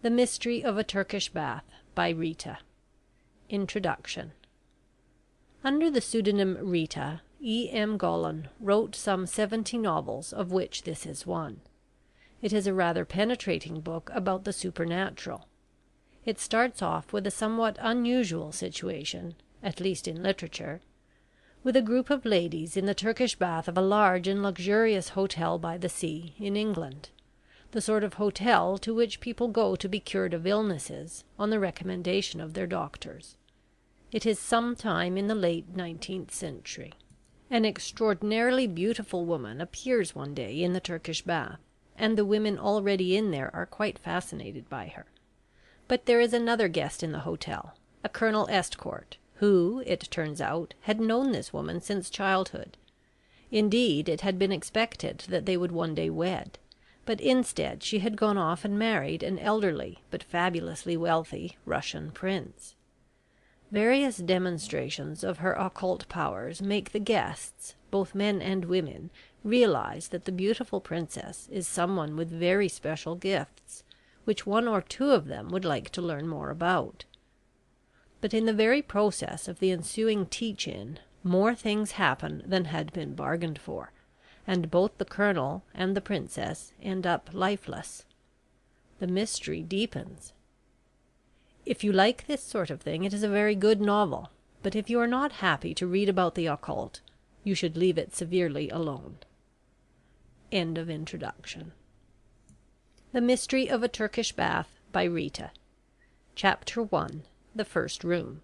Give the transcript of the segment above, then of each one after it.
The Mystery of a Turkish Bath by Rita. Introduction. Under the pseudonym Rita, E. M. Gollin wrote some 70 novels, of which this is one. It is a rather penetrating book about the supernatural. It starts off with a somewhat unusual situation, at least in literature, with a group of ladies in the Turkish bath of a large and luxurious hotel by the sea in England, the sort of hotel to which people go to be cured of illnesses on the recommendation of their doctors. It is some time in the late 19th century. An extraordinarily beautiful woman appears one day in the Turkish bath, and the women already in there are quite fascinated by her. But there is another guest in the hotel, a Colonel Estcourt, who, it turns out, had known this woman since childhood. Indeed, it had been expected that they would one day wed, but instead she had gone off and married an elderly but fabulously wealthy Russian prince. Various demonstrations of her occult powers make the guests, both men and women, realize that the beautiful princess is someone with very special gifts, which one or two of them would like to learn more about. But in the very process of the ensuing teach-in, more things happen than had been bargained for, and both the colonel and the princess end up lifeless. The mystery deepens. If you like this sort of thing, it is a very good novel, but if you are not happy to read about the occult, you should leave it severely alone. End of introduction. The Mystery of a Turkish Bath by Rita. Chapter 1. The First Room.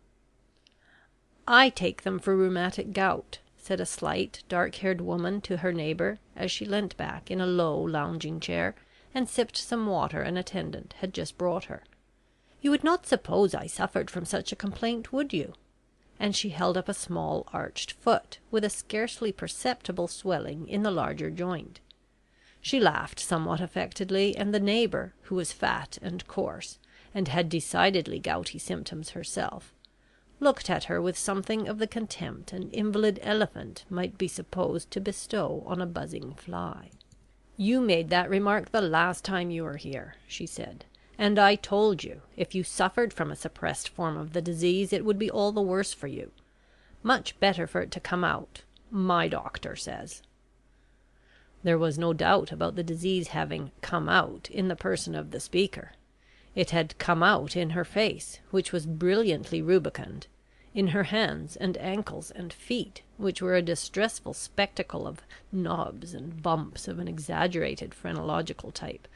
"I take them for rheumatic gout," said a slight, dark-haired woman to her neighbour, as she leant back in a low lounging chair and sipped some water an attendant had just brought her. "You would not suppose I suffered from such a complaint, would you?" And she held up a small arched foot, with a scarcely perceptible swelling in the larger joint. She laughed somewhat affectedly, and the neighbour, who was fat and coarse, and had decidedly gouty symptoms herself, looked at her with something of the contempt an invalid elephant might be supposed to bestow on a buzzing fly. "You made that remark the last time you were here," she said, "and I told you, if you suffered from a suppressed form of the disease, it would be all the worse for you. Much better for it to come out, my doctor says." There was no doubt about the disease having come out in the person of the speaker. It had come out in her face, which was brilliantly rubicund, in her hands and ankles and feet, which were a distressful spectacle of knobs and bumps of an exaggerated phrenological type;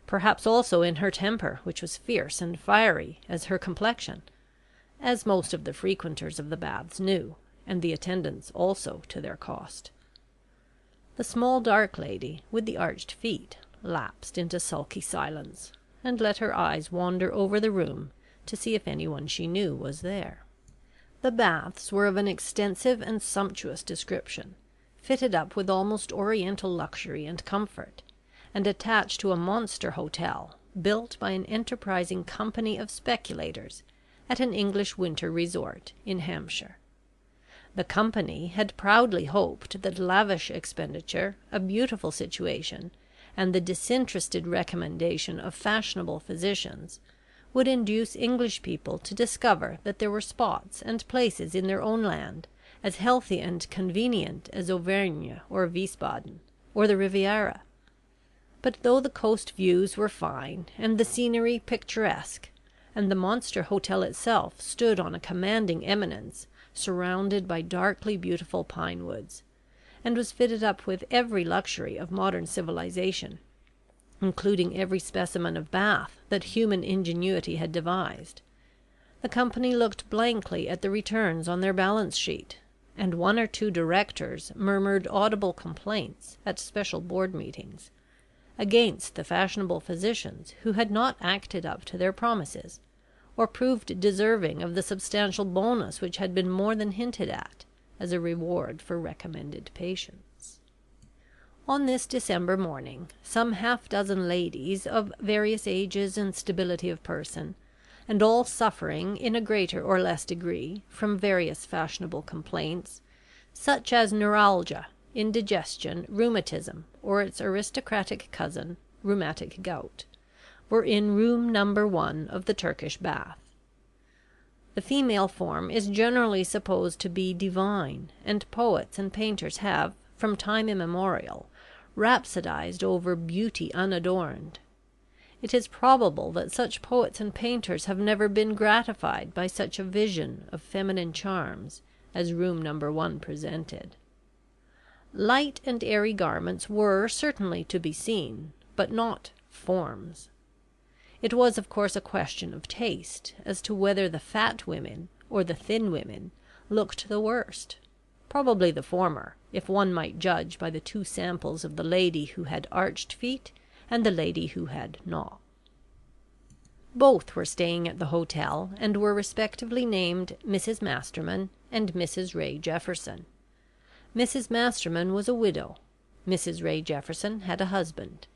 perhaps also in her temper, which was fierce and fiery as her complexion, as most of the frequenters of the baths knew, and the attendants also to their cost. The small dark lady with the arched feet lapsed into sulky silence, and let her eyes wander over the room to see if anyone she knew was there. The baths were of an extensive and sumptuous description, fitted up with almost oriental luxury and comfort, and attached to a monster hotel built by an enterprising company of speculators at an English winter resort in Hampshire. The company had proudly hoped that lavish expenditure, a beautiful situation, and the disinterested recommendation of fashionable physicians would induce English people to discover that there were spots and places in their own land as healthy and convenient as Auvergne or Wiesbaden or the Riviera. But though the coast views were fine and the scenery picturesque, and the monster hotel itself stood on a commanding eminence surrounded by darkly beautiful pine woods, and was fitted up with every luxury of modern civilization, including every specimen of bath that human ingenuity had devised, the company looked blankly at the returns on their balance sheet, and one or two directors murmured audible complaints at special board meetings against the fashionable physicians who had not acted up to their promises, or proved deserving of the substantial bonus which had been more than hinted at as a reward for recommended patients. On this December morning, some half-dozen ladies of various ages and stability of person, and all suffering in a greater or less degree from various fashionable complaints, such as neuralgia, indigestion, rheumatism, or its aristocratic cousin, rheumatic gout, were in room number 1 of the Turkish Bath. The female form is generally supposed to be divine, and poets and painters have, from time immemorial, rhapsodized over beauty unadorned. It is probable that such poets and painters have never been gratified by such a vision of feminine charms as room number 1 presented. Light and airy garments were certainly to be seen, but not forms. It was of course a question of taste as to whether the fat women or the thin women looked the worst. Probably the former, if one might judge by the 2 samples of the lady who had arched feet and the lady who had not. Both were staying at the hotel, and were respectively named Mrs. Masterman and Mrs. Ray Jefferson. Mrs. Masterman was a widow. Mrs. Ray Jefferson had a husband.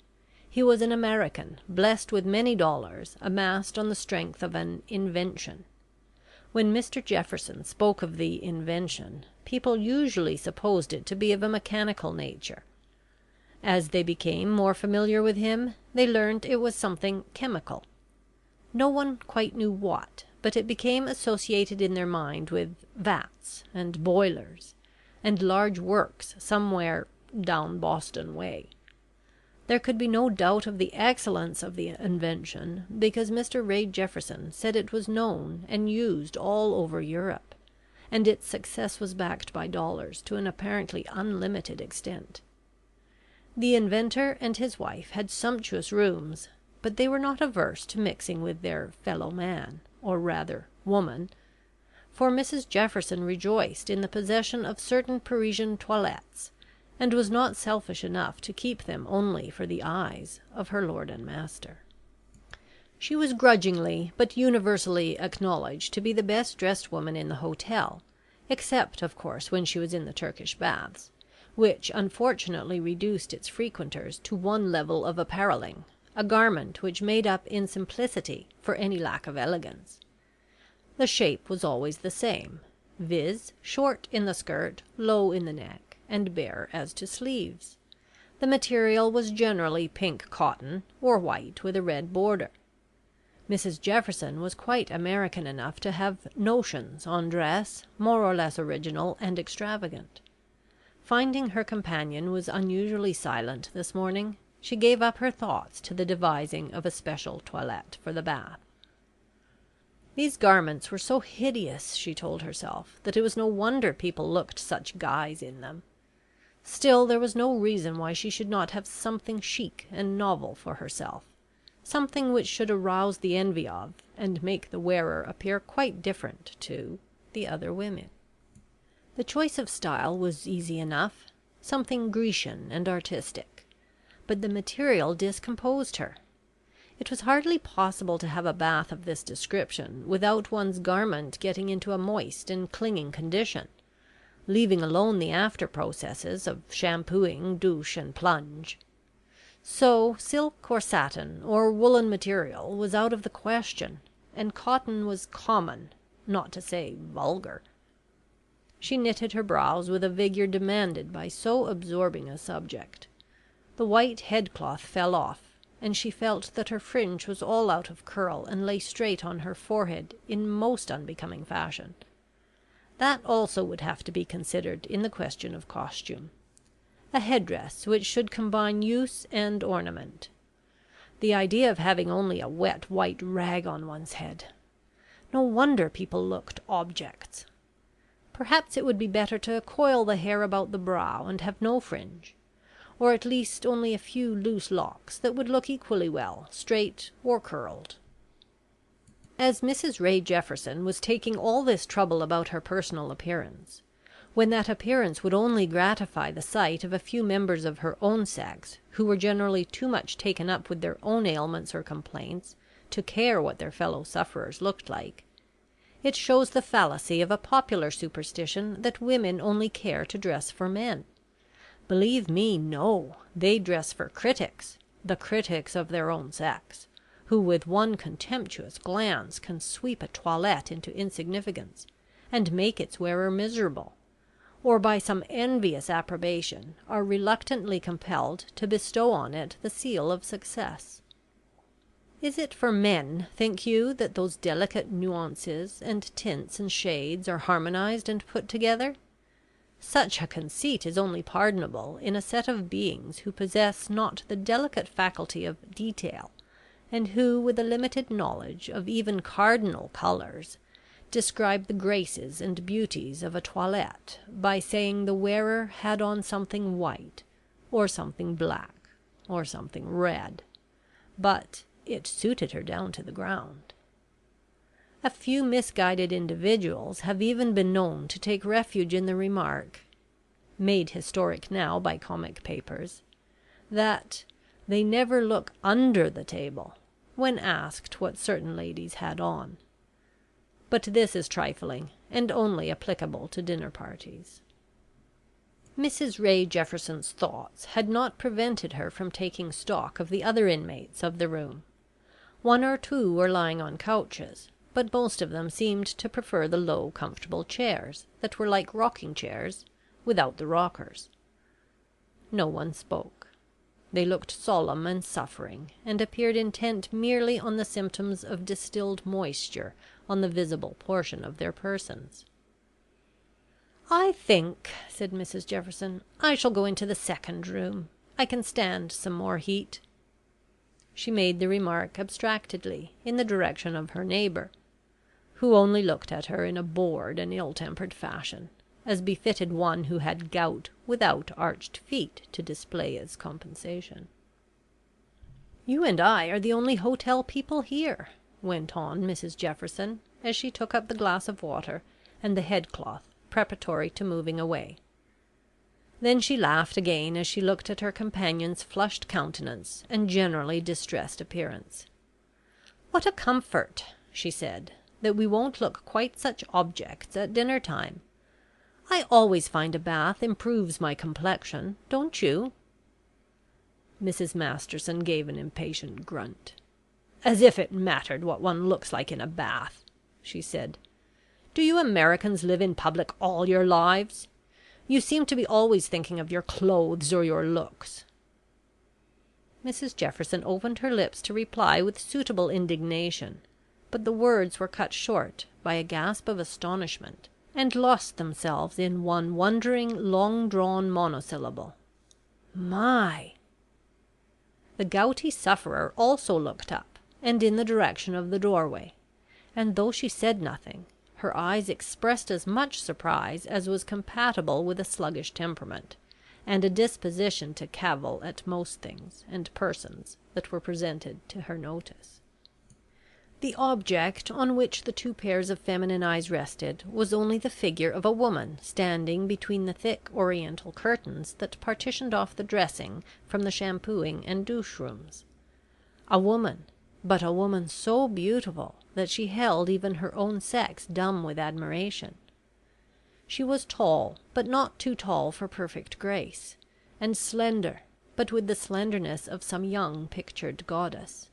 He was an American, blessed with many dollars, amassed on the strength of an invention. When Mr. Jefferson spoke of the invention, people usually supposed it to be of a mechanical nature. As they became more familiar with him, they learnt it was something chemical. No one quite knew what, but it became associated in their mind with vats and boilers, and large works somewhere down Boston way. There could be no doubt of the excellence of the invention, because Mr. Ray Jefferson said it was known and used all over Europe, and its success was backed by dollars to an apparently unlimited extent. The inventor and his wife had sumptuous rooms, but they were not averse to mixing with their fellow man, or rather woman, for Mrs. Jefferson rejoiced in the possession of certain Parisian toilettes, and was not selfish enough to keep them only for the eyes of her lord and master. She was grudgingly but universally acknowledged to be the best dressed woman in the hotel, except of course when she was in the Turkish Baths, which unfortunately reduced its frequenters to one level of apparelling, a garment which made up in simplicity for any lack of elegance. The shape was always the same, viz., short in the skirt, low in the neck, and bare as to sleeves. The material was generally pink cotton, or white with a red border. Mrs. Jefferson was quite American enough to have notions on dress, more or less original and extravagant. Finding her companion was unusually silent this morning, she gave up her thoughts to the devising of a special toilette for the bath. These garments were so hideous, she told herself, that it was no wonder people looked such guys in them. Still, there was no reason why she should not have something chic and novel for herself, something which should arouse the envy of, and make the wearer appear quite different to, the other women. The choice of style was easy enough, something Grecian and artistic, but the material discomposed her. It was hardly possible to have a bath of this description without one's garment getting into a moist and clinging condition, leaving alone the after processes of shampooing, douche, and plunge. So silk or satin or woolen material was out of the question, and cotton was common, not to say vulgar. She knitted her brows with a vigour demanded by so absorbing a subject. The white headcloth fell off, and she felt that her fringe was all out of curl and lay straight on her forehead in most unbecoming fashion. That also would have to be considered in the question of costume. A headdress which should combine use and ornament. The idea of having only a wet white rag on one's head! No wonder people looked objects. Perhaps it would be better to coil the hair about the brow and have no fringe, or at least only a few loose locks that would look equally well, straight or curled. As Mrs. Ray Jefferson was taking all this trouble about her personal appearance, when that appearance would only gratify the sight of a few members of her own sex, who were generally too much taken up with their own ailments or complaints to care what their fellow sufferers looked like, it shows the fallacy of a popular superstition that women only care to dress for men. Believe me, no, they dress for critics, the critics of their own sex, who with one contemptuous glance can sweep a toilette into insignificance, and make its wearer miserable, or by some envious approbation, are reluctantly compelled to bestow on it the seal of success. Is it for men, think you, that those delicate nuances and tints and shades are harmonized and put together? Such a conceit is only pardonable in a set of beings who possess not the delicate faculty of detail, and who, with a limited knowledge of even cardinal colours, describe the graces and beauties of a toilette by saying the wearer had on something white, or something black, or something red, but it suited her down to the ground. A few misguided individuals have even been known to take refuge in the remark, made historic now by comic papers, that they never look under the table when asked what certain ladies had on. But this is trifling, and only applicable to dinner parties. Mrs Ray Jefferson's thoughts had not prevented her from taking stock of the other inmates of the room. One or two were lying on couches, but most of them seemed to prefer the low, comfortable chairs that were like rocking chairs without the rockers. No one spoke. They looked solemn and suffering, and appeared intent merely on the symptoms of distilled moisture on the visible portion of their persons. "I think," said Mrs Jefferson, "I shall go into the second room. I can stand some more heat." She made the remark abstractedly in the direction of her neighbour, who only looked at her in a bored and ill-tempered fashion, as befitted one who had gout without arched feet to display as compensation. "You and I are the only hotel people here," went on Mrs Jefferson, as she took up the glass of water and the headcloth preparatory to moving away. Then she laughed again as she looked at her companion's flushed countenance and generally distressed appearance. "What a comfort," she said, "that we won't look quite such objects at dinner time. I always find a bath improves my complexion, don't you?" Mrs Masterson gave an impatient grunt. "As if it mattered what one looks like in a bath," she said. "Do you Americans live in public all your lives? You seem to be always thinking of your clothes or your looks." Mrs Jefferson opened her lips to reply with suitable indignation, but the words were cut short by a gasp of astonishment, and lost themselves in one wondering, long-drawn monosyllable. "My!" The gouty sufferer also looked up, and in the direction of the doorway, and though she said nothing, her eyes expressed as much surprise as was compatible with a sluggish temperament, and a disposition to cavil at most things and persons that were presented to her notice. The object on which the two pairs of feminine eyes rested was only the figure of a woman standing between the thick oriental curtains that partitioned off the dressing from the shampooing and douche rooms. A woman, but a woman so beautiful that she held even her own sex dumb with admiration. She was tall, but not too tall for perfect grace, and slender, but with the slenderness of some young pictured goddess.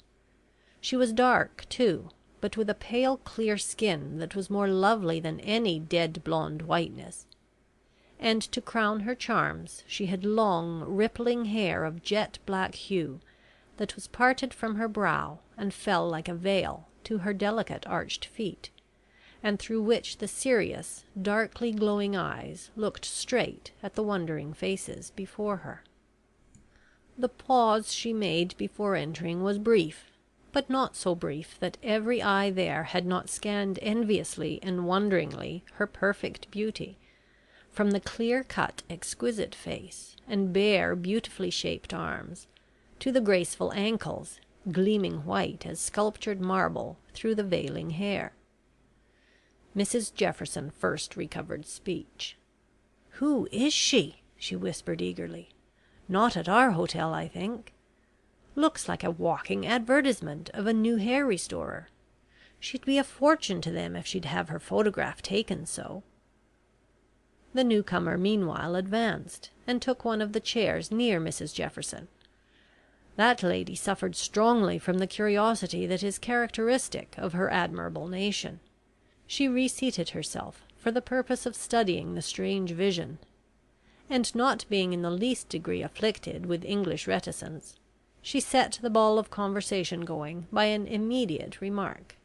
She was dark, too, but with a pale clear skin that was more lovely than any dead blonde whiteness. And to crown her charms she had long rippling hair of jet black hue that was parted from her brow and fell like a veil to her delicate arched feet, and through which the serious, darkly glowing eyes looked straight at the wondering faces before her. The pause she made before entering was brief, but not so brief that every eye there had not scanned enviously and wonderingly her perfect beauty, from the clear-cut, exquisite face and bare, beautifully shaped arms, to the graceful ankles, gleaming white as sculptured marble through the veiling hair. Mrs Jefferson first recovered speech. "Who is she?" she whispered eagerly. "Not at our hotel, I think. Looks like a walking advertisement of a new hair restorer. She'd be a fortune to them if she'd have her photograph taken so." The newcomer meanwhile advanced, and took one of the chairs near Mrs Jefferson. That lady suffered strongly from the curiosity that is characteristic of her admirable nation. She reseated herself, for the purpose of studying the strange vision, and not being in the least degree afflicted with English reticence, she set the ball of conversation going by an immediate remark.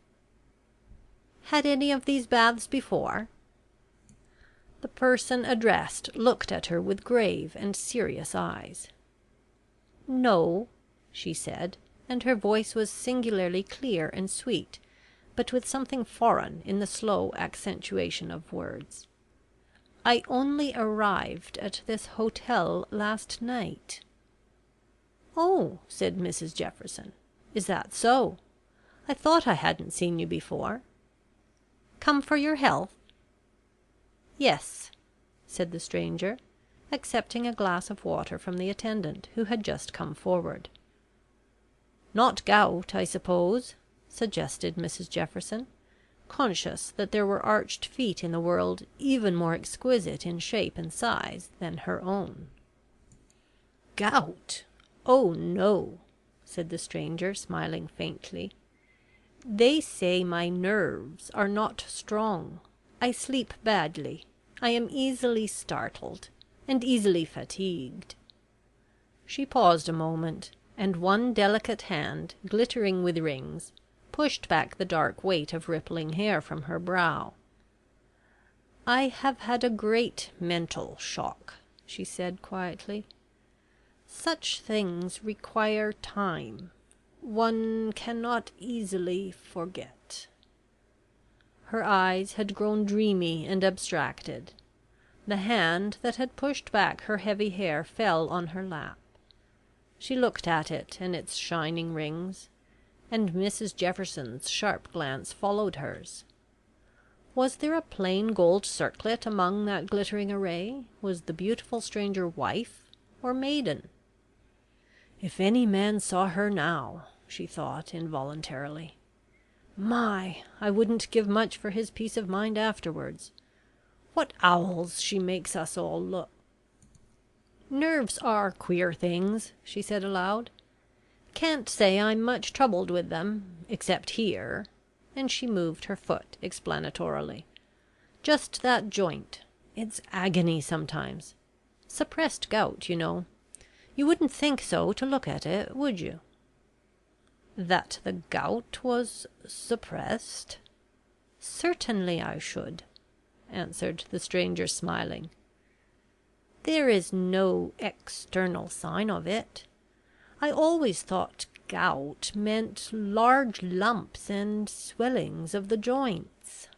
"Had any of these baths before?" The person addressed looked at her with grave and serious eyes. "No," she said, and her voice was singularly clear and sweet, but with something foreign in the slow accentuation of words. "I only arrived at this hotel last night." "Oh," said Mrs Jefferson. "Is that so? I thought I hadn't seen you before. Come for your health?" "Yes," said the stranger, accepting a glass of water from the attendant, who had just come forward. "Not gout, I suppose?" suggested Mrs Jefferson, conscious that there were arched feet in the world even more exquisite in shape and size than her own. "Gout? Oh, no," said the stranger, smiling faintly. "They say my nerves are not strong. I sleep badly. I am easily startled, and easily fatigued." She paused a moment, and one delicate hand, glittering with rings, pushed back the dark weight of rippling hair from her brow. "I have had a great mental shock," she said quietly. "Such things require time. One cannot easily forget." Her eyes had grown dreamy and abstracted. The hand that had pushed back her heavy hair fell on her lap. She looked at it and its shining rings, and Mrs Jefferson's sharp glance followed hers. Was there a plain gold circlet among that glittering array? Was the beautiful stranger wife or maiden? "If any man saw her now," she thought involuntarily, "my, I wouldn't give much for his peace of mind afterwards. What owls she makes us all look!" "Nerves are queer things," she said aloud. "Can't say I'm much troubled with them, except here," and she moved her foot explanatorily. "Just that joint. It's agony sometimes. Suppressed gout, you know. You wouldn't think so to look at it, would you?" "That the gout was suppressed? Certainly I should," answered the stranger, smiling. "There is no external sign of it. I always thought gout meant large lumps and swellings of the joints."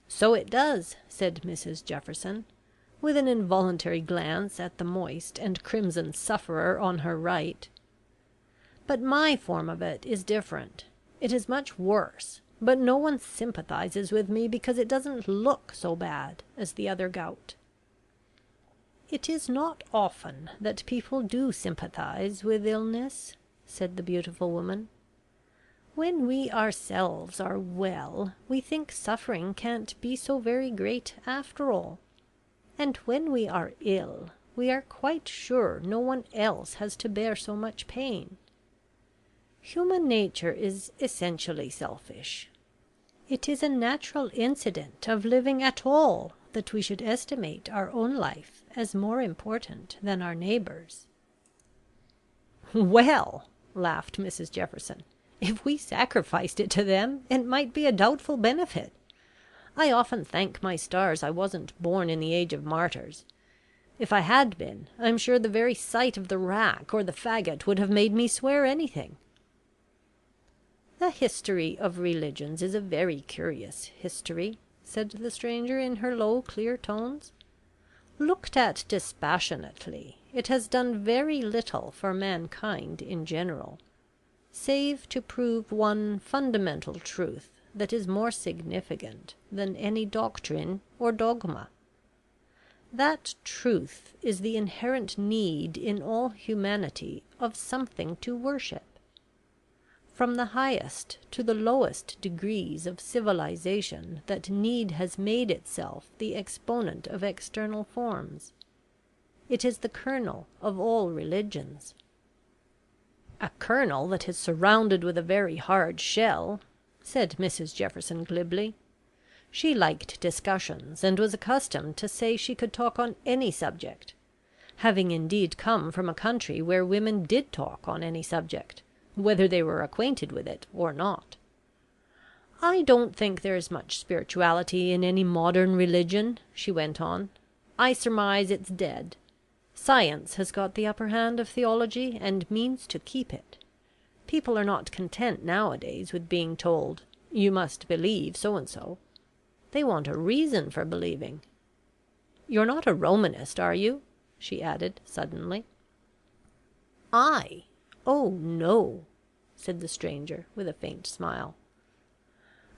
"So it does," said Mrs Jefferson, with an involuntary glance at the moist and crimson sufferer on her right. "But my form of it is different. It is much worse, but no one sympathizes with me because it doesn't look so bad as the other gout." "It is not often that people do sympathize with illness," said the beautiful woman. "When we ourselves are well, we think suffering can't be so very great after all. And when we are ill, we are quite sure no one else has to bear so much pain. Human nature is essentially selfish. It is a natural incident of living at all that we should estimate our own life as more important than our neighbours'." "Well," laughed Mrs Jefferson, "if we sacrificed it to them, it might be a doubtful benefit. I often thank my stars I wasn't born in the age of martyrs. If I had been, I'm sure the very sight of the rack or the faggot would have made me swear anything." "The history of religions is a very curious history," said the stranger in her low clear tones. "Looked at dispassionately, it has done very little for mankind in general, save to prove one fundamental truth that is more significant than any doctrine or dogma. That truth is the inherent need in all humanity of something to worship. From the highest to the lowest degrees of civilization, that need has made itself the exponent of external forms. It is the kernel of all religions." "A kernel that is surrounded with a very hard shell," said Mrs Jefferson glibly. She liked discussions, and was accustomed to say she could talk on any subject, having indeed come from a country where women did talk on any subject, whether they were acquainted with it or not. "I don't think there is much spirituality in any modern religion," she went on. "I surmise it's dead. Science has got the upper hand of theology, and means to keep it. People are not content nowadays with being told, 'You must believe so and so.' They want a reason for believing. You're not a Romanist, are you?" she added suddenly. "I? Oh, no," said the stranger, with a faint smile.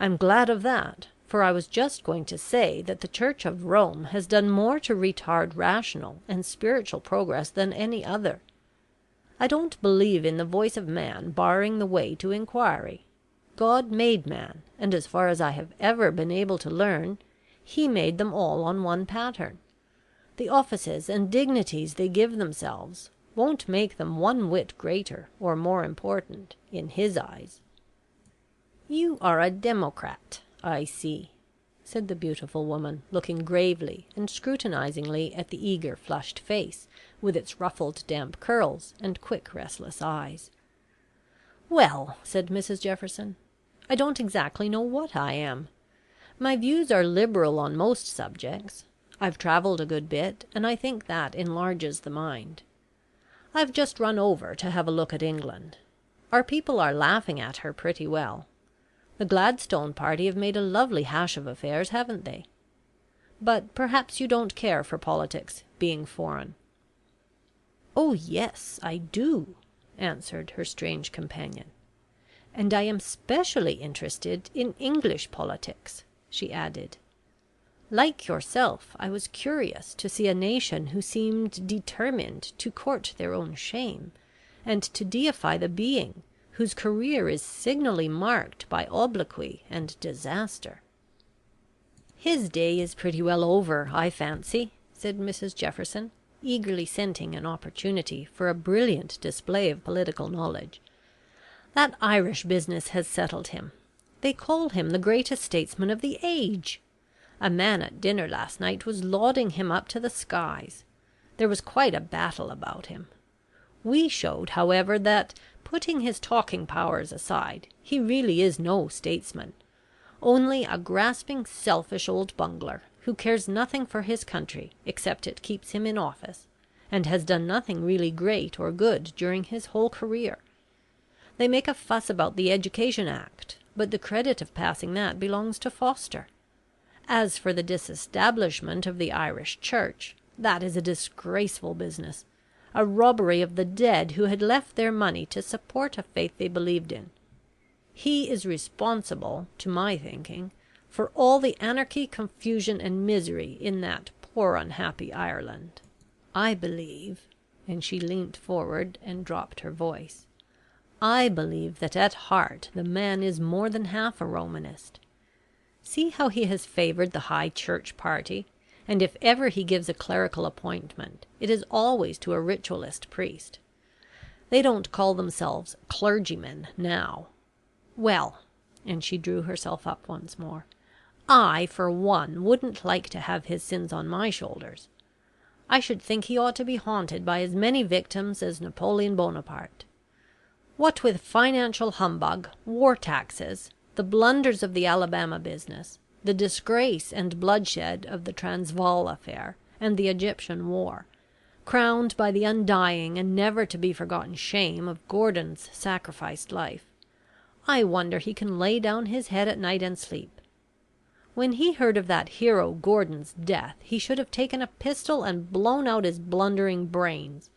"I'm glad of that, for I was just going to say that the Church of Rome has done more to retard rational and spiritual progress than any other. I don't believe in the voice of man barring the way to inquiry. God made man, and as far as I have ever been able to learn, he made them all on one pattern. The offices and dignities they give themselves won't make them one whit greater or more important in his eyes." "You are a democrat, I see," said the beautiful woman, looking gravely and scrutinizingly at the eager flushed face, with its ruffled damp curls and quick restless eyes. "Well," said Mrs Jefferson, "I don't exactly know what I am. My views are liberal on most subjects. I've travelled a good bit, and I think that enlarges the mind. I've just run over to have a look at England. Our people are laughing at her pretty well. The Gladstone party have made a lovely hash of affairs, haven't they? But perhaps you don't care for politics, being foreign." "Oh yes, I do," answered her strange companion. "And I am specially interested in English politics," she added. "Like yourself, I was curious to see a nation who seemed determined to court their own shame, and to deify the being whose career is signally marked by obloquy and disaster." "His day is pretty well over, I fancy," said Mrs Jefferson, eagerly scenting an opportunity for a brilliant display of political knowledge. "That Irish business has settled him. They call him the greatest statesman of the age. A man at dinner last night was lauding him up to the skies. There was quite a battle about him. We showed, however, that, putting his talking powers aside, he really is no statesman, only a grasping selfish old bungler, who cares nothing for his country except it keeps him in office, and has done nothing really great or good during his whole career. They make a fuss about the Education Act, but the credit of passing that belongs to Foster. As for the disestablishment of the Irish Church, that is a disgraceful business, a robbery of the dead who had left their money to support a faith they believed in. He is responsible, to my thinking, for all the anarchy, confusion, and misery in that poor unhappy Ireland. I believe," and she leant forward and dropped her voice, "I believe that at heart the man is more than half a Romanist. See how he has favoured the High Church party, and if ever he gives a clerical appointment, it is always to a ritualist priest. They don't call themselves clergymen now. Well," and she drew herself up once more, "I, for one, wouldn't like to have his sins on my shoulders. I should think he ought to be haunted by as many victims as Napoleon Bonaparte. What with financial humbug, war taxes, the blunders of the Alabama business, the disgrace and bloodshed of the Transvaal affair and the Egyptian war, crowned by the undying and never to be forgotten shame of Gordon's sacrificed life, I wonder he can lay down his head at night and sleep. When he heard of that hero Gordon's death, he should have taken a pistol and blown out his blundering brains.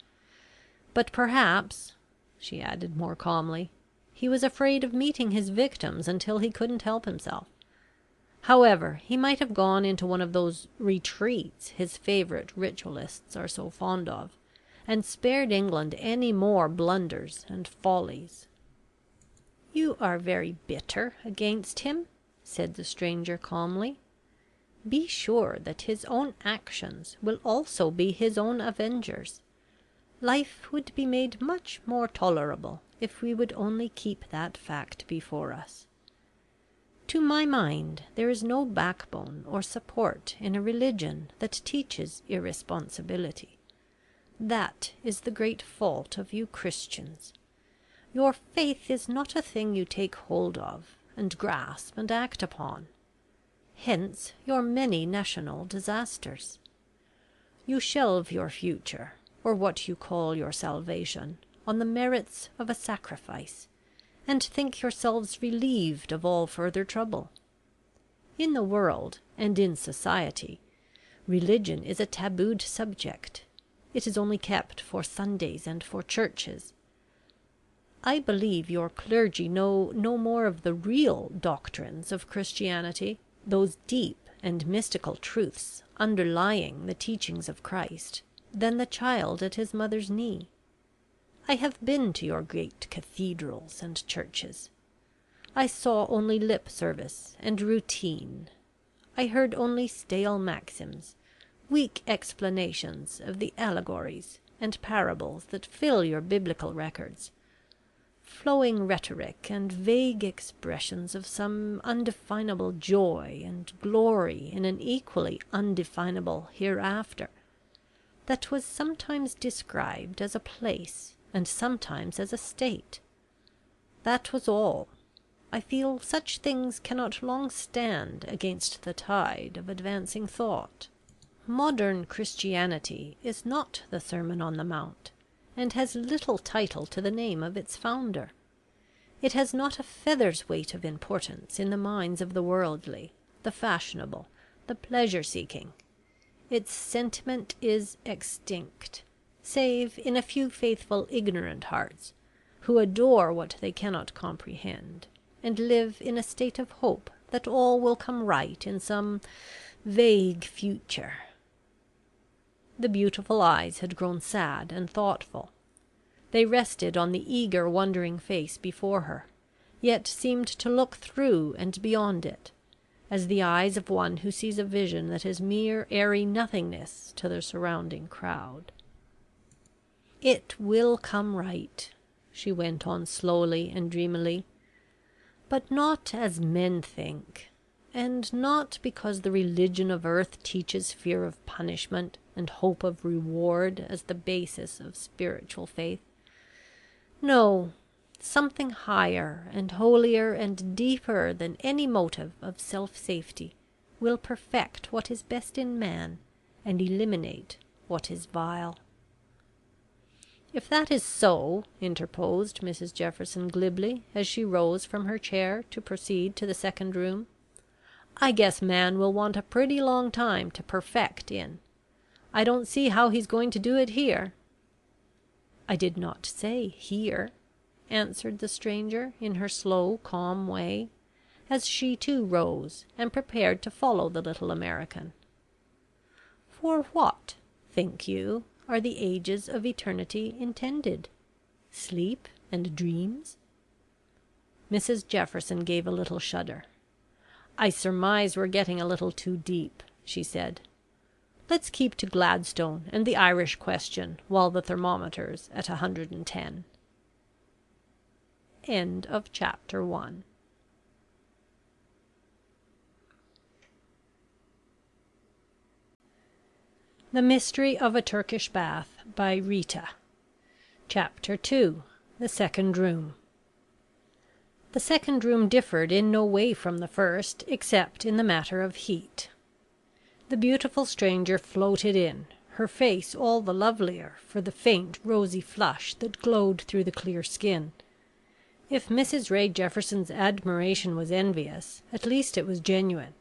But perhaps," she added more calmly, "he was afraid of meeting his victims until he couldn't help himself. However, he might have gone into one of those retreats his favourite ritualists are so fond of, and spared England any more blunders and follies." "You are very bitter against him," said the stranger calmly. "Be sure that his own actions will also be his own avengers. Life would be made much more tolerable if we would only keep that fact before us." To my mind, there is no backbone or support in a religion that teaches irresponsibility. That is the great fault of you Christians. Your faith is not a thing you take hold of, and grasp and act upon. Hence your many national disasters. You shelve your future, or what you call your salvation, on the merits of a sacrifice, and think yourselves relieved of all further trouble. In the world, and in society, religion is a tabooed subject. It is only kept for Sundays and for churches. I believe your clergy know no more of the real doctrines of Christianity, those deep and mystical truths underlying the teachings of Christ, than the child at his mother's knee. I have been to your great cathedrals and churches. I saw only lip service and routine. I heard only stale maxims, weak explanations of the allegories and parables that fill your biblical records, flowing rhetoric and vague expressions of some undefinable joy and glory in an equally undefinable hereafter, that was sometimes described as a place and sometimes as a state. That was all. I feel such things cannot long stand against the tide of advancing thought. Modern Christianity is not the Sermon on the Mount, and has little title to the name of its founder. It has not a feather's weight of importance in the minds of the worldly, the fashionable, the pleasure-seeking. Its sentiment is extinct, save in a few faithful ignorant hearts, who adore what they cannot comprehend, and live in a state of hope that all will come right in some vague future. The beautiful eyes had grown sad and thoughtful. They rested on the eager wondering face before her, yet seemed to look through and beyond it, as the eyes of one who sees a vision that is mere airy nothingness to the surrounding crowd. "It will come right," she went on slowly and dreamily, "but not as men think, and not because the religion of earth teaches fear of punishment and hope of reward as the basis of spiritual faith. No, something higher and holier and deeper than any motive of self-safety will perfect what is best in man and eliminate what is vile." "If that is so," interposed Mrs Jefferson glibly, as she rose from her chair to proceed to the second room, "I guess man will want a pretty long time to perfect in. I don't see how he's going to do it here." "I did not say here," answered the stranger in her slow calm way, as she too rose and prepared to follow the little American. "For what, think you, are the ages of eternity intended? Sleep and dreams?" Mrs Jefferson gave a little shudder. "I surmise we're getting a little too deep," she said. "Let's keep to Gladstone and the Irish question while the thermometer's at 110. End of chapter 1. The Mystery of a Turkish Bath by Rita. Chapter 2. The Second Room. The second room differed in no way from the first, except in the matter of heat. The beautiful stranger floated in, her face all the lovelier for the faint rosy flush that glowed through the clear skin. If Mrs Ray Jefferson's admiration was envious, at least it was genuine.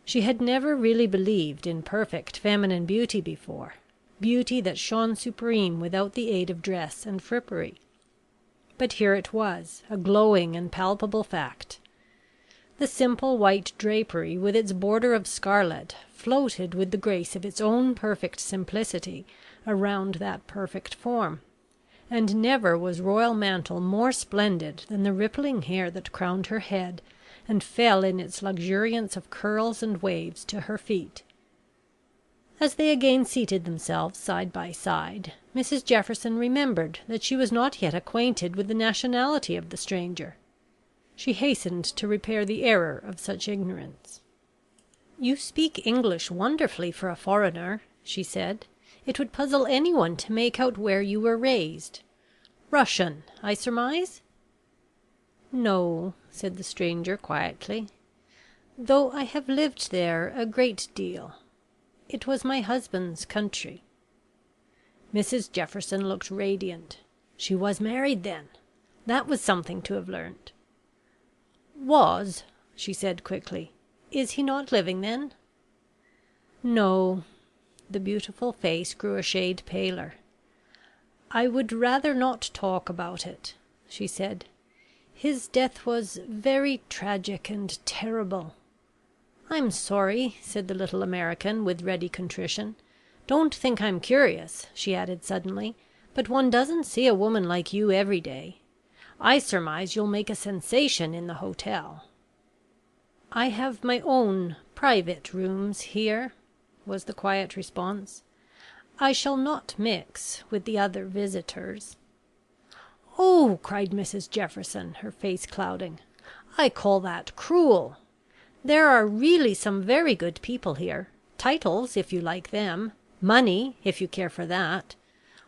She had never really believed in perfect feminine beauty before, beauty that shone supreme without the aid of dress and frippery. But here it was, a glowing and palpable fact. The simple white drapery, with its border of scarlet, floated with the grace of its own perfect simplicity around that perfect form, and never was royal mantle more splendid than the rippling hair that crowned her head and fell in its luxuriance of curls and waves to her feet. As they again seated themselves side by side, Mrs Jefferson remembered that she was not yet acquainted with the nationality of the stranger. She hastened to repair the error of such ignorance. "You speak English wonderfully for a foreigner," she said. "It would puzzle anyone to make out where you were raised. Russian, I surmise?" "No," said the stranger quietly, "though I have lived there a great deal. It was my husband's country." Mrs Jefferson looked radiant. She was married, then? That was something to have learnt. "Was," she said quickly. "Is he not living, then?" "No." The beautiful face grew a shade paler. "I would rather not talk about it," she said. "His death was very tragic and terrible." "I'm sorry," said the little American, with ready contrition. "Don't think I'm curious," she added suddenly, "but one doesn't see a woman like you every day. I surmise you'll make a sensation in the hotel." "I have my own private rooms here," was the quiet response. "I shall not mix with the other visitors." "Oh!" cried Mrs Jefferson, her face clouding. "I call that cruel. There are really some very good people here. Titles, if you like them. Money, if you care for that.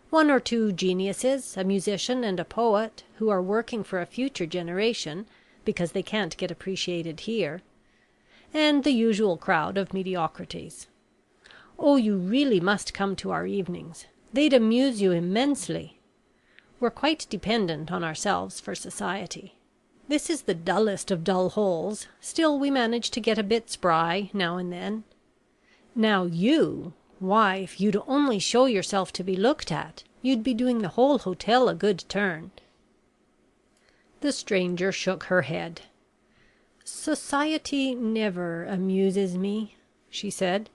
One or two geniuses, a musician and a poet, who are working for a future generation, because they can't get appreciated here. And the usual crowd of mediocrities. Oh, you really must come to our evenings. They'd amuse you immensely. We're quite dependent on ourselves for society. This is the dullest of dull holes, still we manage to get a bit spry now and then. Now you... why, if you'd only show yourself to be looked at, you'd be doing the whole hotel a good turn." The stranger shook her head. "Society never amuses me," she said.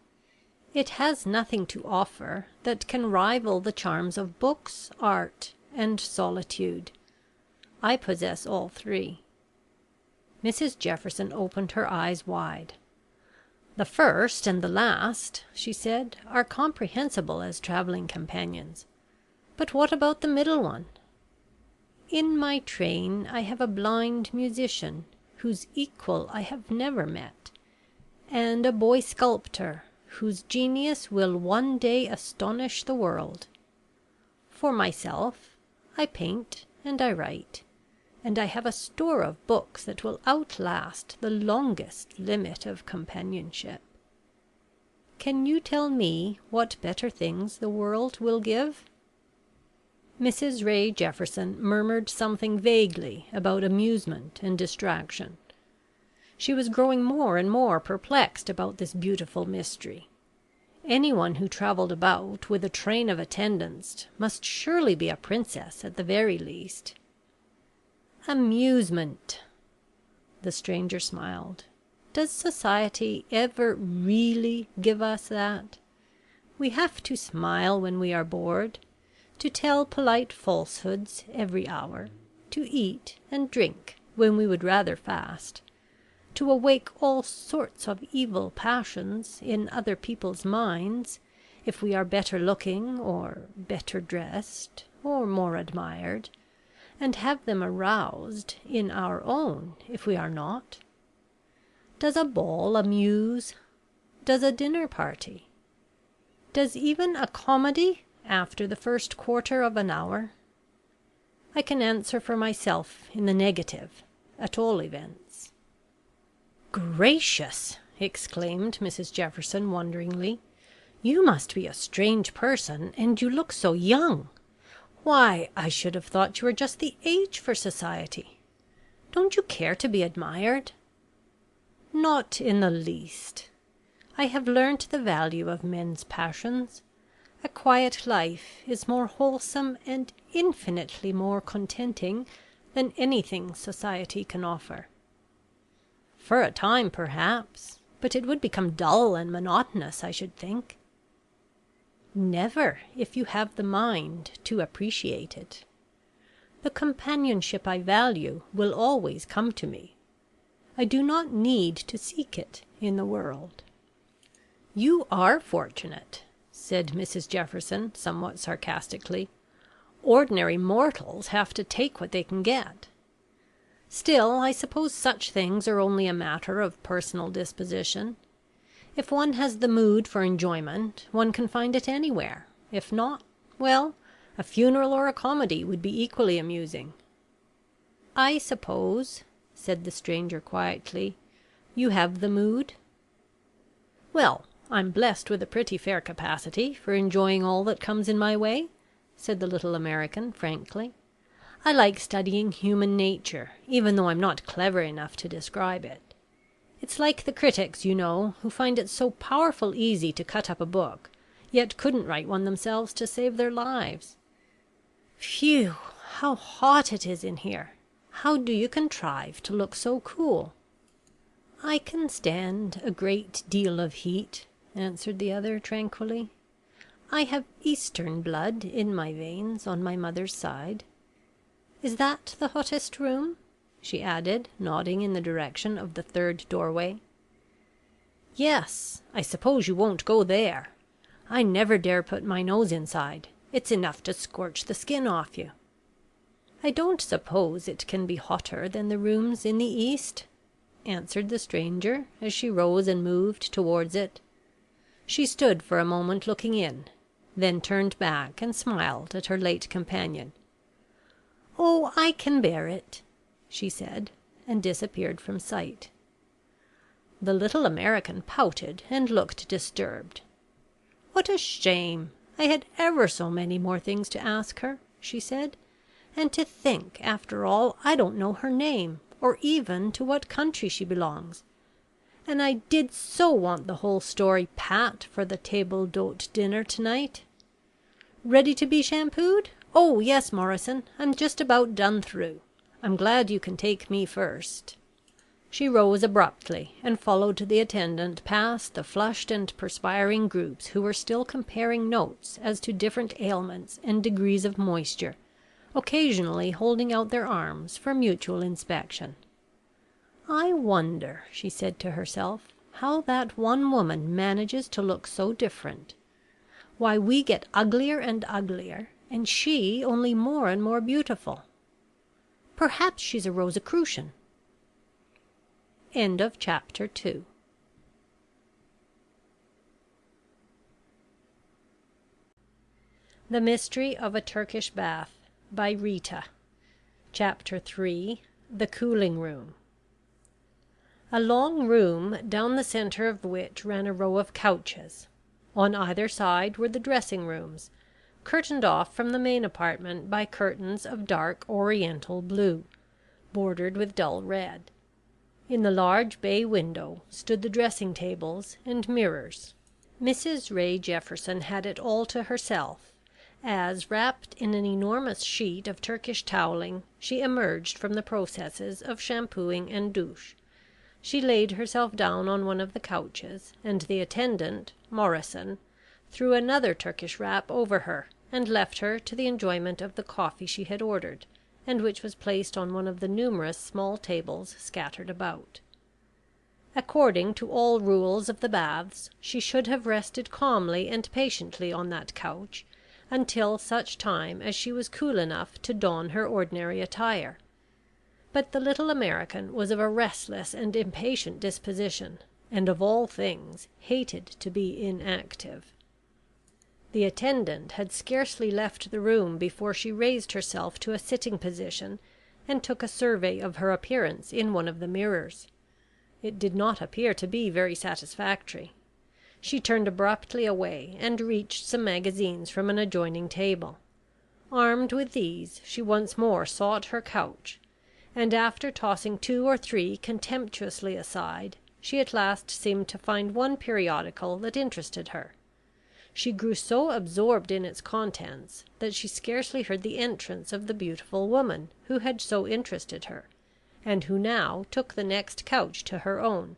"It has nothing to offer that can rival the charms of books, art, and solitude. I possess all three." Mrs Jefferson opened her eyes wide. "The first and the last," she said, "are comprehensible as travelling companions. But what about the middle one?" "In my train I have a blind musician, whose equal I have never met, and a boy sculptor, whose genius will one day astonish the world. For myself, I paint and I write, and I have a store of books that will outlast the longest limit of companionship. Can you tell me what better things the world will give?" Mrs Ray Jefferson murmured something vaguely about amusement and distraction. She was growing more and more perplexed about this beautiful mystery. Anyone who travelled about with a train of attendants must surely be a princess at the very least. "Amusement!" The stranger smiled. "Does society ever really give us that? We have to smile when we are bored, to tell polite falsehoods every hour, to eat and drink when we would rather fast, to awake all sorts of evil passions in other people's minds, if we are better looking, or better dressed, or more admired, and have them aroused in our own if we are not. Does a ball amuse? Does a dinner party? Does even a comedy after the first quarter of an hour? I can answer for myself in the negative, at all events." "Gracious!" exclaimed Mrs Jefferson wonderingly. "You must be a strange person, and you look so young. Why, I should have thought you were just the age for society. Don't you care to be admired?" "Not in the least. I have learnt the value of men's passions. A quiet life is more wholesome and infinitely more contenting than anything society can offer." "For a time, perhaps, but it would become dull and monotonous, I should think." "Never, if you have the mind to appreciate it. The companionship I value will always come to me. I do not need to seek it in the world." "You are fortunate," said Mrs Jefferson, somewhat sarcastically. "Ordinary mortals have to take what they can get. Still, I suppose such things are only a matter of personal disposition. If one has the mood for enjoyment, one can find it anywhere. If not, well, a funeral or a comedy would be equally amusing." "I suppose," said the stranger quietly, "you have the mood?" "Well, I'm blessed with a pretty fair capacity for enjoying all that comes in my way," said the little American frankly. "I like studying human nature, even though I'm not clever enough to describe it. It's like the critics, you know, who find it so powerful easy to cut up a book, yet couldn't write one themselves to save their lives. Phew! How hot it is in here! How do you contrive to look so cool?" "I can stand a great deal of heat," answered the other tranquilly. "I have Eastern blood in my veins on my mother's side. Is that the hottest room?" she added, nodding in the direction of the third doorway. "Yes. I suppose you won't go there. I never dare put my nose inside. It's enough to scorch the skin off you." "I don't suppose it can be hotter than the rooms in the East," answered the stranger, as she rose and moved towards it. She stood for a moment looking in, then turned back and smiled at her late companion. "Oh, I can bear it," she said, and disappeared from sight. The little American pouted and looked disturbed. "What a shame! I had ever so many more things to ask her," she said. "And to think, after all, I don't know her name, or even to what country she belongs. And I did so want the whole story pat for the table d'hote dinner to night. Ready to be shampooed? Oh, yes, Morrison, I'm just about done through. I'm glad you can take me first." She rose abruptly and followed the attendant past the flushed and perspiring groups who were still comparing notes as to different ailments and degrees of moisture, occasionally holding out their arms for mutual inspection. "I wonder," she said to herself, "how that one woman manages to look so different. Why, we get uglier and uglier, and she only more and more beautiful. Perhaps she's a Rosicrucian." End of chapter 2. The Mystery of a Turkish Bath by Rita. Chapter 3. The Cooling Room. A long room, down the center of which ran a row of couches. On either side were the dressing rooms, curtained off from the main apartment by curtains of dark oriental blue, bordered with dull red. In the large bay window stood the dressing tables and mirrors. Mrs Ray Jefferson had it all to herself, as, wrapped in an enormous sheet of Turkish toweling, she emerged from the processes of shampooing and douche. She laid herself down on one of the couches, and the attendant, Morrison, threw another Turkish wrap over her, and left her to the enjoyment of the coffee she had ordered, and which was placed on one of the numerous small tables scattered about. According to all rules of the baths, she should have rested calmly and patiently on that couch until such time as she was cool enough to don her ordinary attire. But the little American was of a restless and impatient disposition, and of all things hated to be inactive. The attendant had scarcely left the room before she raised herself to a sitting position and took a survey of her appearance in one of the mirrors. It did not appear to be very satisfactory. She turned abruptly away and reached some magazines from an adjoining table. Armed with these, she once more sought her couch, and after tossing 2 or 3 contemptuously aside, she at last seemed to find one periodical that interested her. She grew so absorbed in its contents that she scarcely heard the entrance of the beautiful woman who had so interested her, and who now took the next couch to her own,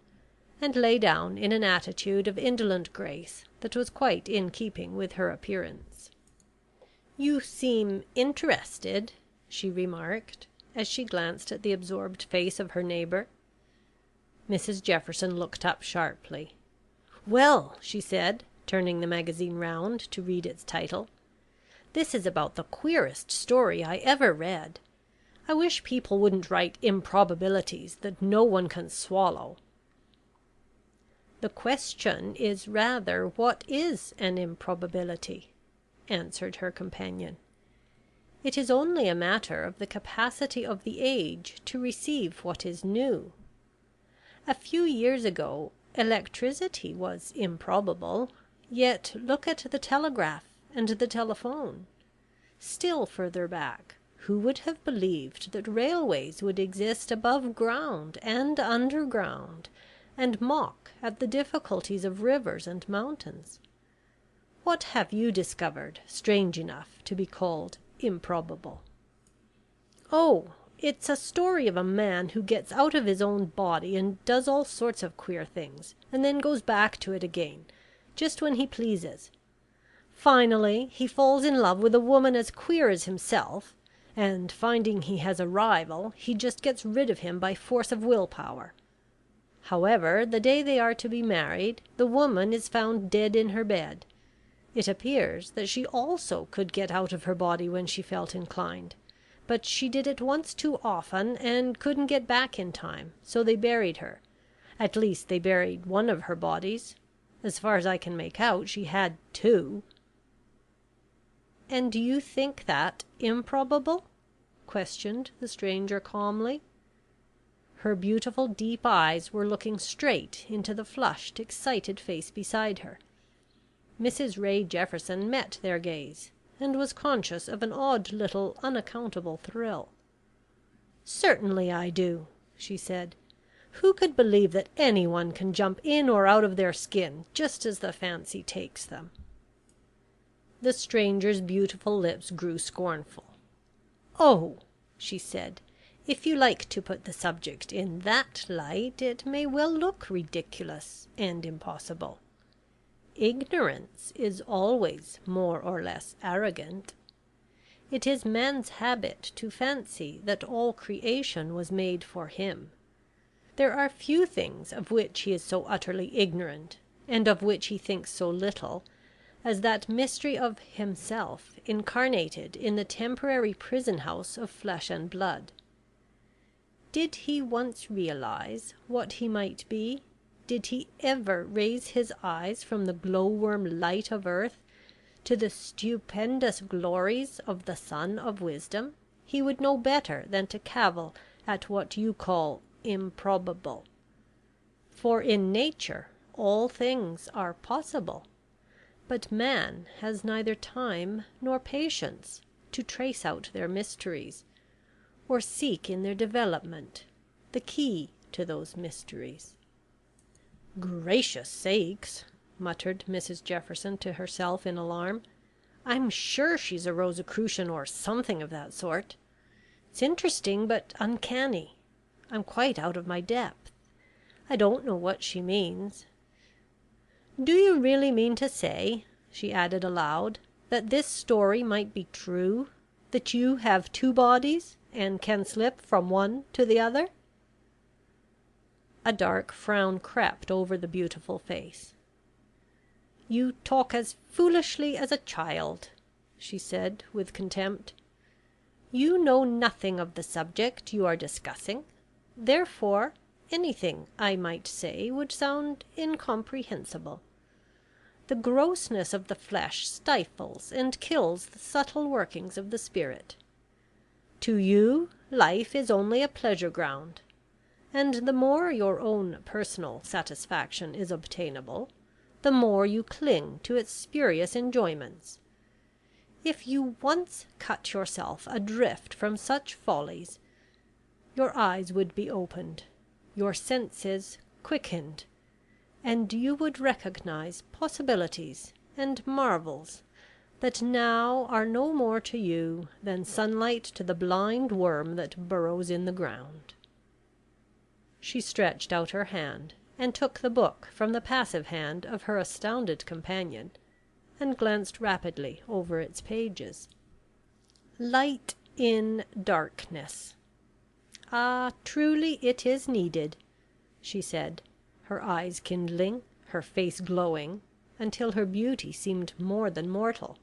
and lay down in an attitude of indolent grace that was quite in keeping with her appearance. "You seem interested," she remarked, as she glanced at the absorbed face of her neighbour. Mrs Jefferson looked up sharply. "Well," she said, turning the magazine round to read its title, "this is about the queerest story I ever read. I wish people wouldn't write improbabilities that no one can swallow." "The question is rather what is an improbability," answered her companion. "It is only a matter of the capacity of the age to receive what is new. A few years ago electricity was improbable, yet look at the telegraph and the telephone. Still further back, who would have believed that railways would exist above ground and underground, and mock at the difficulties of rivers and mountains? What have you discovered strange enough to be called improbable?" "Oh, it's a story of a man who gets out of his own body and does all sorts of queer things, and then goes back to it again, just when he pleases. Finally, he falls in love with a woman as queer as himself, and finding he has a rival, he just gets rid of him by force of will power. However, the day they are to be married, the woman is found dead in her bed. It appears that she also could get out of her body when she felt inclined, but she did it once too often and couldn't get back in time, so they buried her. At least they buried one of her bodies. As far as I can make out, she had two." "And do you think that improbable?" questioned the stranger calmly. Her beautiful deep eyes were looking straight into the flushed excited face beside her. Mrs Ray Jefferson met their gaze, and was conscious of an odd little unaccountable thrill. "Certainly I do," she said. "Who could believe that anyone can jump in or out of their skin just as the fancy takes them?" The stranger's beautiful lips grew scornful. "Oh," she said, "if you like to put the subject in that light, it may well look ridiculous and impossible. Ignorance is always more or less arrogant. It is man's habit to fancy that all creation was made for him. There are few things of which he is so utterly ignorant, and of which he thinks so little, as that mystery of himself incarnated in the temporary prison house of flesh and blood. Did he once realize what he might be? Did he ever raise his eyes from the glowworm light of earth to the stupendous glories of the sun of wisdom, he would know better than to cavil at what you call improbable. For in nature all things are possible, but man has neither time nor patience to trace out their mysteries, or seek in their development the key to those mysteries." "Gracious sakes!" muttered Mrs Jefferson to herself in alarm. "I'm sure she's a Rosicrucian or something of that sort. It's interesting but uncanny. I'm quite out of my depth. I don't know what she means. Do you really mean to say," she added aloud, "that this story might be true, that you have two bodies and can slip from one to the other?" A dark frown crept over the beautiful face. "You talk as foolishly as a child," she said with contempt. "You know nothing of the subject you are discussing, therefore anything I might say would sound incomprehensible. The grossness of the flesh stifles and kills the subtle workings of the spirit. To you life is only a pleasure ground, and the more your own personal satisfaction is obtainable, the more you cling to its spurious enjoyments. If you once cut yourself adrift from such follies, your eyes would be opened, your senses quickened, and you would recognize possibilities and marvels that now are no more to you than sunlight to the blind worm that burrows in the ground." She stretched out her hand, and took the book from the passive hand of her astounded companion, and glanced rapidly over its pages. "Light in darkness. Ah, truly it is needed," she said, her eyes kindling, her face glowing, until her beauty seemed more than mortal.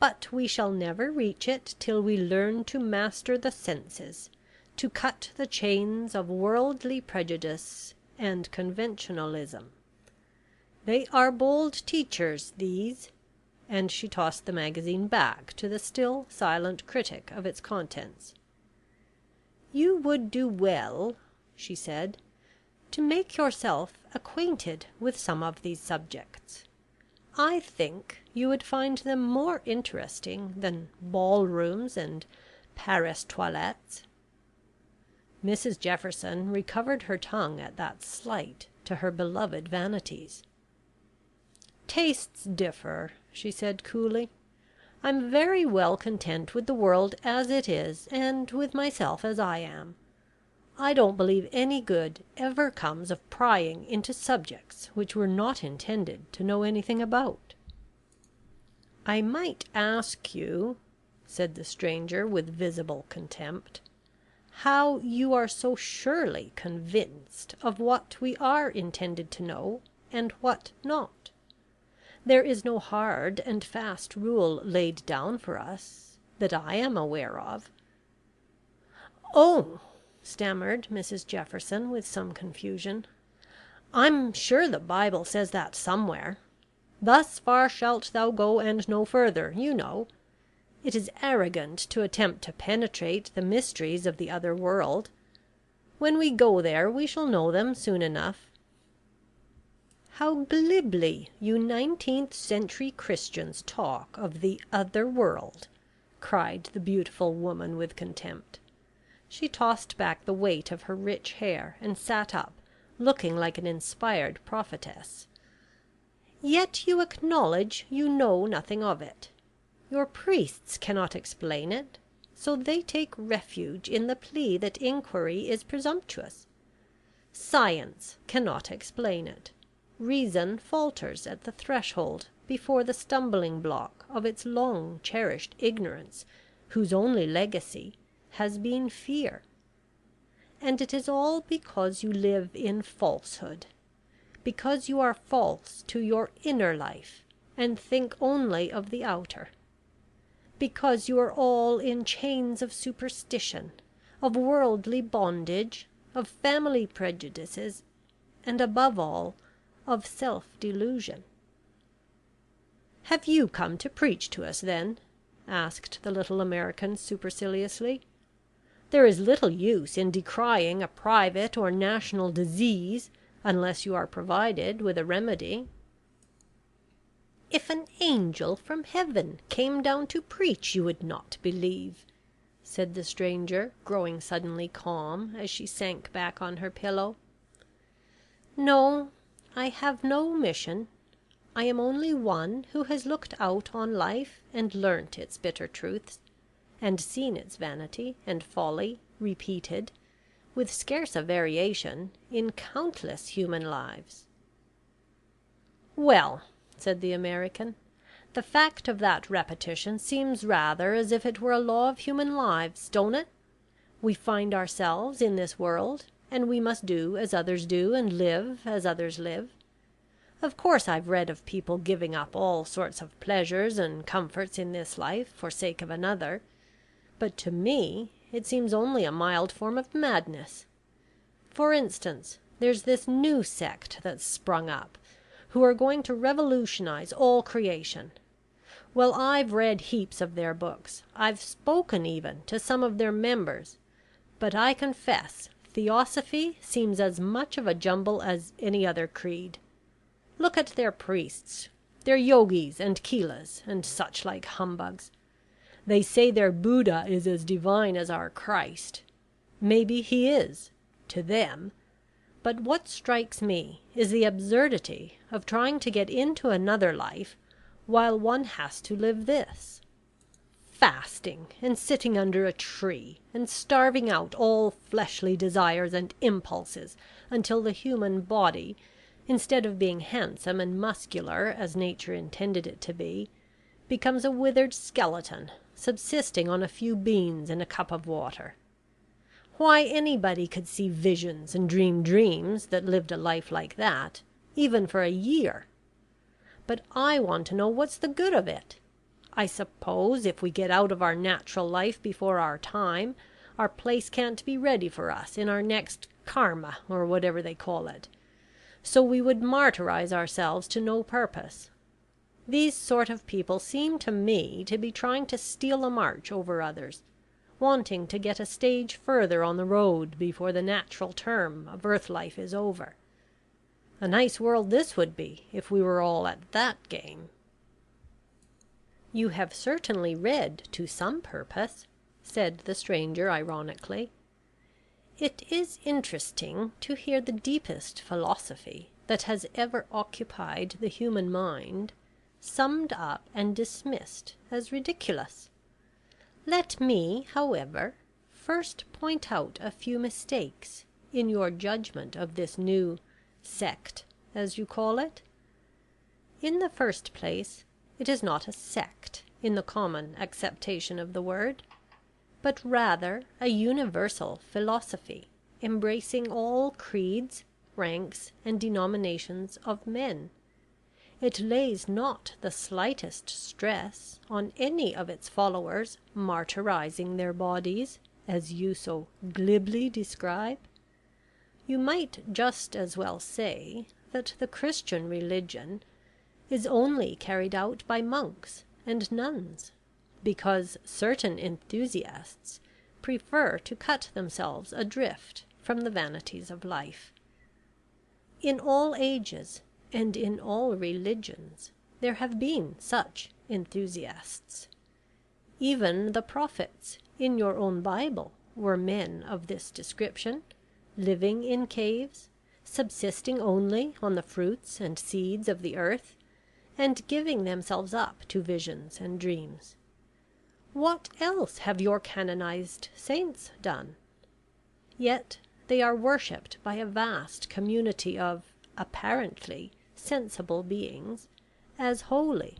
But we shall never reach it till we learn to master the senses, to cut the chains of worldly prejudice and conventionalism. They are bold teachers, these," and she tossed the magazine back to the still silent critic of its contents. "You would do well," she said, "to make yourself acquainted with some of these subjects. I think you would find them more interesting than ballrooms and Paris toilettes." Mrs Jefferson recovered her tongue at that slight to her beloved vanities. "Tastes differ," she said coolly. "I'm very well content with the world as it is, and with myself as I am. I don't believe any good ever comes of prying into subjects which we're not intended to know anything about." "I might ask you," said the stranger with visible contempt, "how you are so surely convinced of what we are intended to know, and what not? There is no hard and fast rule laid down for us, that I am aware of." "Oh," stammered Mrs Jefferson with some confusion, "I'm sure the Bible says that somewhere. `Thus far shalt thou go and no further,' you know. It is arrogant to attempt to penetrate the mysteries of the other world. When we go there we shall know them soon enough." "How glibly you 19th century Christians talk of the other world!" cried the beautiful woman with contempt. She tossed back the weight of her rich hair, and sat up, looking like an inspired prophetess. "Yet you acknowledge you know nothing of it. Your priests cannot explain it, so they take refuge in the plea that inquiry is presumptuous. Science cannot explain it. Reason falters at the threshold before the stumbling block of its long cherished ignorance, whose only legacy has been fear. And it is all because you live in falsehood, because you are false to your inner life and think only of the outer, because you are all in chains of superstition, of worldly bondage, of family prejudices, and above all, of self-delusion." "Have you come to preach to us, then?" asked the little American superciliously. "There is little use in decrying a private or national disease, unless you are provided with a remedy." "If an angel from heaven came down to preach, you would not believe," said the stranger, growing suddenly calm as she sank back on her pillow. "No, I have no mission. I am only one who has looked out on life and learnt its bitter truths, and seen its vanity and folly repeated, with scarce a variation, in countless human lives." "Well," said the American, "the fact of that repetition seems rather as if it were a law of human lives, don't it? We find ourselves in this world, and we must do as others do and live as others live. Of course I've read of people giving up all sorts of pleasures and comforts in this life for sake of another, but to me it seems only a mild form of madness. For instance, there's this new sect that's sprung up, who are going to revolutionize all creation. Well, I've read heaps of their books. I've spoken even to some of their members, but I confess Theosophy seems as much of a jumble as any other creed. Look at their priests, their yogis and chelas, and such like humbugs. They say their Buddha is as divine as our Christ. Maybe he is to them. But what strikes me is the absurdity of trying to get into another life while one has to live this. Fasting, and sitting under a tree, and starving out all fleshly desires and impulses until the human body, instead of being handsome and muscular as nature intended it to be, becomes a withered skeleton, subsisting on a few beans and a cup of water. Why, anybody could see visions and dream dreams that lived a life like that, even for a year. But I want to know what's the good of it. I suppose if we get out of our natural life before our time, our place can't be ready for us in our next karma, or whatever they call it. So we would martyrize ourselves to no purpose. These sort of people seem to me to be trying to steal a march over others, wanting to get a stage further on the road before the natural term of earth life is over. A nice world this would be, if we were all at that game." "You have certainly read to some purpose," said the stranger ironically. "It is interesting to hear the deepest philosophy that has ever occupied the human mind summed up and dismissed as ridiculous. Let me, however, first point out a few mistakes in your judgment of this new sect, as you call it. In the first place, it is not a sect in the common acceptation of the word, but rather a universal philosophy, embracing all creeds, ranks, and denominations of men. It lays not the slightest stress on any of its followers martyrizing their bodies, as you so glibly describe. You might just as well say that the Christian religion is only carried out by monks and nuns, because certain enthusiasts prefer to cut themselves adrift from the vanities of life. In all ages and in all religions there have been such enthusiasts. Even the prophets in your own Bible were men of this description, living in caves, subsisting only on the fruits and seeds of the earth, and giving themselves up to visions and dreams. What else have your canonized saints done? Yet they are worshipped by a vast community of apparently sensible beings as holy.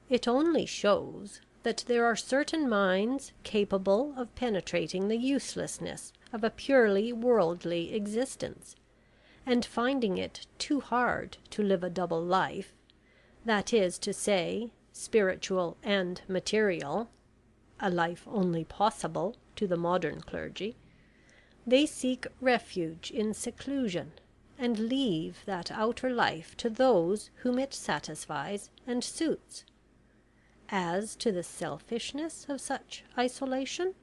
It only shows that there are certain minds capable of penetrating the uselessness of a purely worldly existence, and finding it too hard to live a double life, that is to say, spiritual and material, a life only possible to the modern clergy. They seek refuge in seclusion, and leave that outer life to those whom it satisfies and suits. As to the selfishness of such isolation,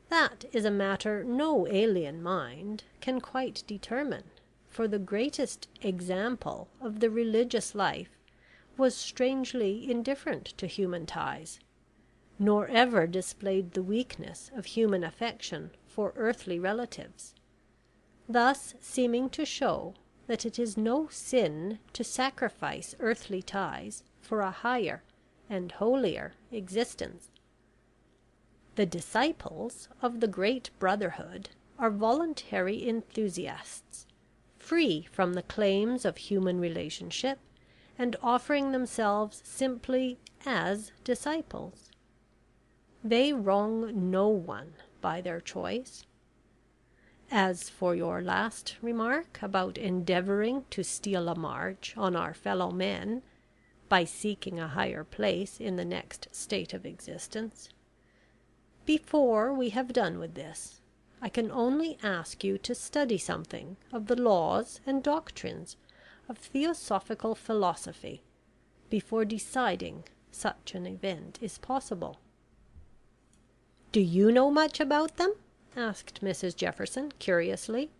that is a matter no alien mind can quite determine, for the greatest example of the religious life was strangely indifferent to human ties, nor ever displayed the weakness of human affection for earthly relatives, thus seeming to show that it is no sin to sacrifice earthly ties for a higher and holier existence. The disciples of the Great Brotherhood are voluntary enthusiasts, free from the claims of human relationship, and offering themselves simply as disciples. They wrong no one by their choice. As for your last remark about endeavouring to steal a march on our fellow men by seeking a higher place in the next state of existence, before we have done with this, I can only ask you to study something of the laws and doctrines of theosophical philosophy before deciding such an event is possible." "Do you know much about them?" asked Mrs Jefferson curiously.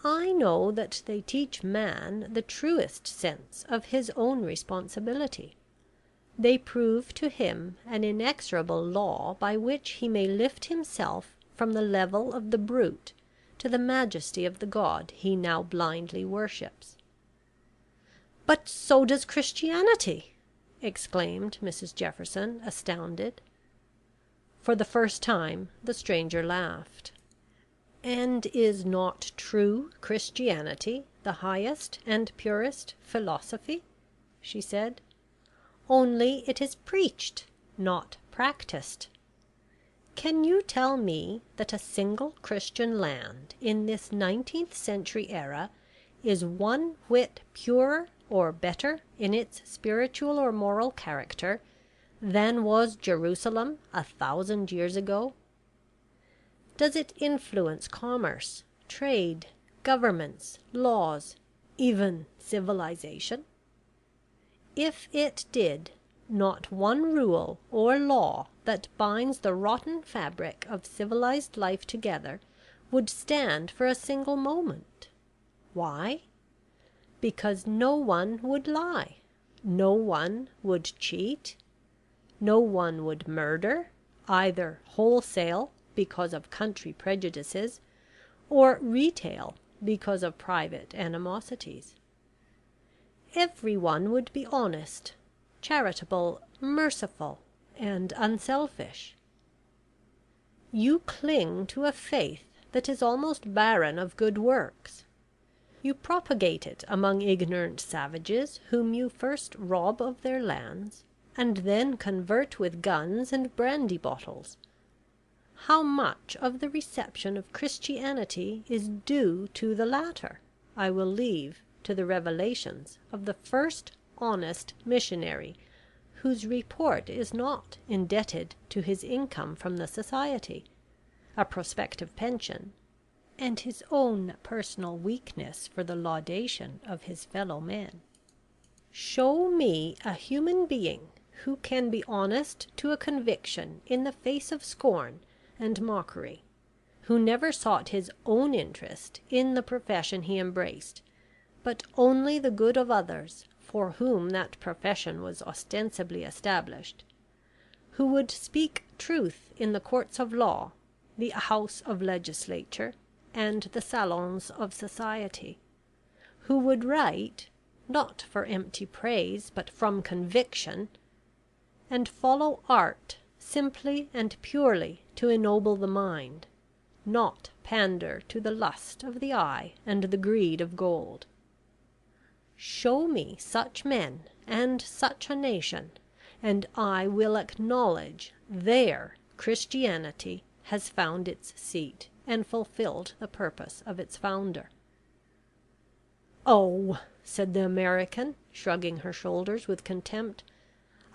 "I know that they teach man the truest sense of his own responsibility. They prove to him an inexorable law by which he may lift himself from the level of the brute to the majesty of the God he now blindly worships." "But so does Christianity!" exclaimed Mrs Jefferson, astounded. For the first time the stranger laughed. "And is not true Christianity the highest and purest philosophy?" she said. "Only it is preached, not practiced. Can you tell me that a single Christian land in this 19th century era is one whit purer or better in its spiritual or moral character than was Jerusalem 1,000 years ago? Does it influence commerce, trade, governments, laws, even civilization? If it did, not one rule or law that binds the rotten fabric of civilized life together would stand for a single moment. Why? Because no one would lie, no one would cheat, no one would murder, either wholesale because of country prejudices, or retail because of private animosities. Every one would be honest, charitable, merciful, and unselfish. You cling to a faith that is almost barren of good works. You propagate it among ignorant savages whom you first rob of their lands, and then convert with guns and brandy bottles. How much of the reception of Christianity is due to the latter, I will leave to the revelations of the first honest missionary, whose report is not indebted to his income from the Society, a prospective pension, and his own personal weakness for the laudation of his fellow men. Show me a human being who can be honest to a conviction in the face of scorn and mockery, who never sought his own interest in the profession he embraced, but only the good of others for whom that profession was ostensibly established, who would speak truth in the courts of law, the house of legislature, and the salons of society, who would write, not for empty praise, but from conviction, and follow art simply and purely to ennoble the mind, not pander to the lust of the eye and the greed of gold. Show me such men and such a nation, and I will acknowledge there Christianity has found its seat and fulfilled the purpose of its founder." "Oh," said the American, shrugging her shoulders with contempt,